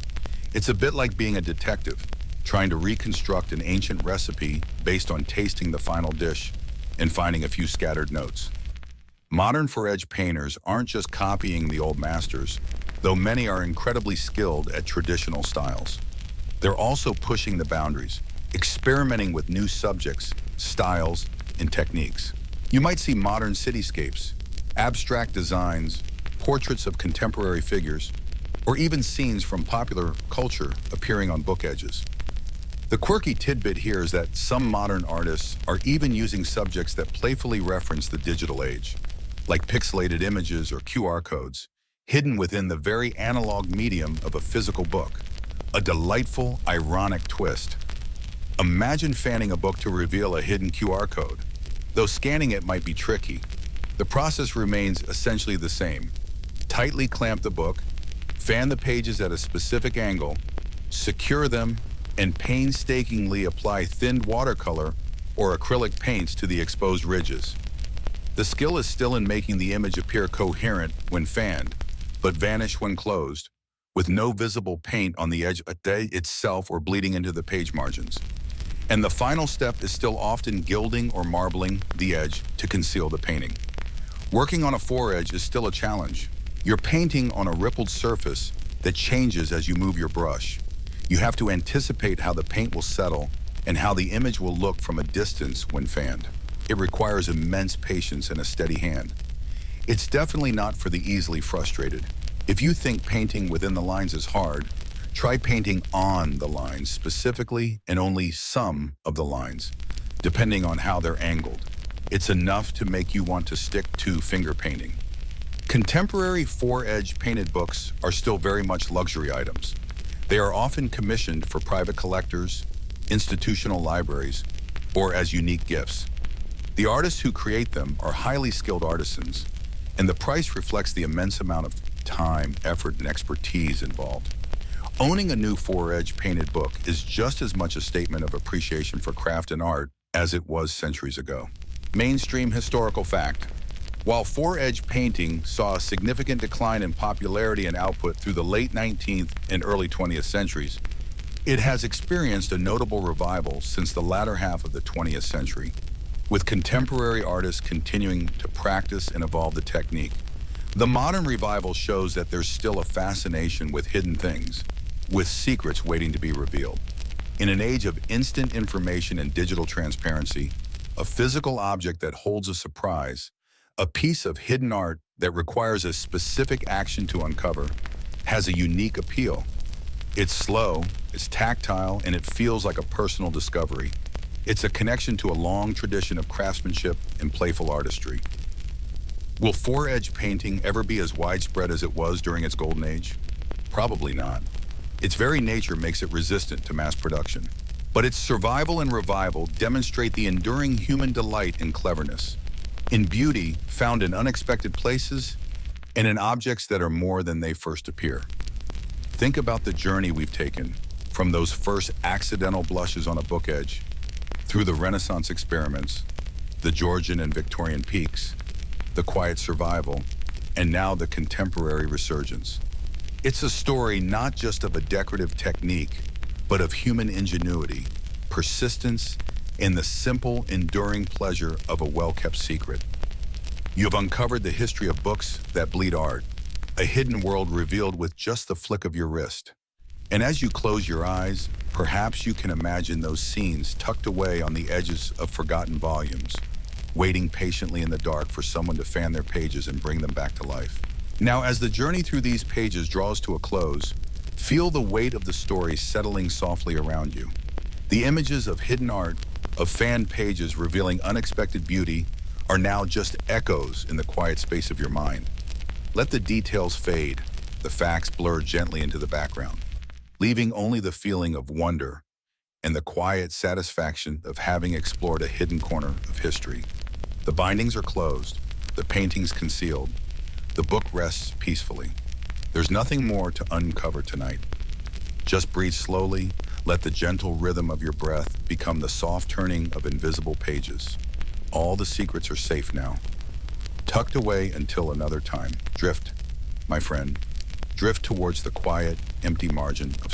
It's a bit like being a detective. trying to reconstruct an ancient recipe based on tasting the final dish and finding a few scattered notes. Modern four-edge painters aren't just copying the old masters, though many are incredibly skilled at traditional styles. They're also pushing the boundaries, experimenting with new subjects, styles, and techniques. You might see modern cityscapes, abstract designs, portraits of contemporary figures, or even scenes from popular culture appearing on book edges. The quirky tidbit here is that some modern artists are even using subjects that playfully reference the digital age, like pixelated images or QR codes, hidden within the very analog medium of a physical book. A delightful, ironic twist. Imagine fanning a book to reveal a hidden QR code. Though scanning it might be tricky, the process remains essentially the same. Tightly clamp the book, fan the pages at a specific angle, secure them, and painstakingly apply thinned watercolor or acrylic paints to the exposed ridges. The skill is still in making the image appear coherent when fanned, but vanish when closed, with no visible paint on the edge itself or bleeding into the page margins. And the final step is still often gilding or marbling the edge to conceal the painting. Working on a foredge is still a challenge. You're painting on a rippled surface that changes as you move your brush. You have to anticipate how the paint will settle and how the image will look from a distance when fanned. It requires immense patience and a steady hand. It's definitely not for the easily frustrated. If you think painting within the lines is hard, try painting on the lines specifically and only some of the lines, depending on how they're angled. It's enough to make you want to stick to finger painting. Contemporary four-edge painted books are still very much luxury items. They are often commissioned for private collectors, institutional libraries, or as unique gifts. The artists who create them are highly skilled artisans, and the price reflects the immense amount of time, effort, and expertise involved. Owning a new four-edge painted book is just as much a statement of appreciation for craft and art as it was centuries ago. Mainstream historical fact. While four-edge painting saw a significant decline in popularity and output through the late 19th and early 20th centuries, it has experienced a notable revival since the latter half of the 20th century, with contemporary artists continuing to practice and evolve the technique. The modern revival shows that there's still a fascination with hidden things, with secrets waiting to be revealed. In an age of instant information and digital transparency, a physical object that holds a surprise, a piece of hidden art that requires a specific action to uncover, has a unique appeal. It's slow, it's tactile, and it feels like a personal discovery. It's a connection to a long tradition of craftsmanship and playful artistry. Will four-edge painting ever be as widespread as it was during its golden age? Probably not. Its very nature makes it resistant to mass production. But its survival and revival demonstrate the enduring human delight in cleverness, in beauty found in unexpected places, and in objects that are more than they first appear. Think about the journey we've taken, from those first accidental blushes on a book edge, through the Renaissance experiments, the Georgian and Victorian peaks, the quiet survival, and now the contemporary resurgence. It's a story not just of a decorative technique, but of human ingenuity, persistence, and the simple, enduring pleasure of a well-kept secret. You have uncovered the history of books that bleed art, a hidden world revealed with just the flick of your wrist. And as you close your eyes, perhaps you can imagine those scenes tucked away on the edges of forgotten volumes, waiting patiently in the dark for someone to fan their pages and bring them back to life. Now, as the journey through these pages draws to a close, feel the weight of the story settling softly around you. The images of hidden art, of fanned pages revealing unexpected beauty, are now just echoes in the quiet space of your mind. Let the details fade, the facts blur gently into the background, leaving only the feeling of wonder and the quiet satisfaction of having explored a hidden corner of history. The bindings are closed, the paintings concealed, the book rests peacefully. There's nothing more to uncover tonight. Just breathe slowly, let the gentle rhythm of your breath become the soft turning of invisible pages. All the secrets are safe now, tucked away until another time. Drift, my friend, drift towards the quiet, empty margin of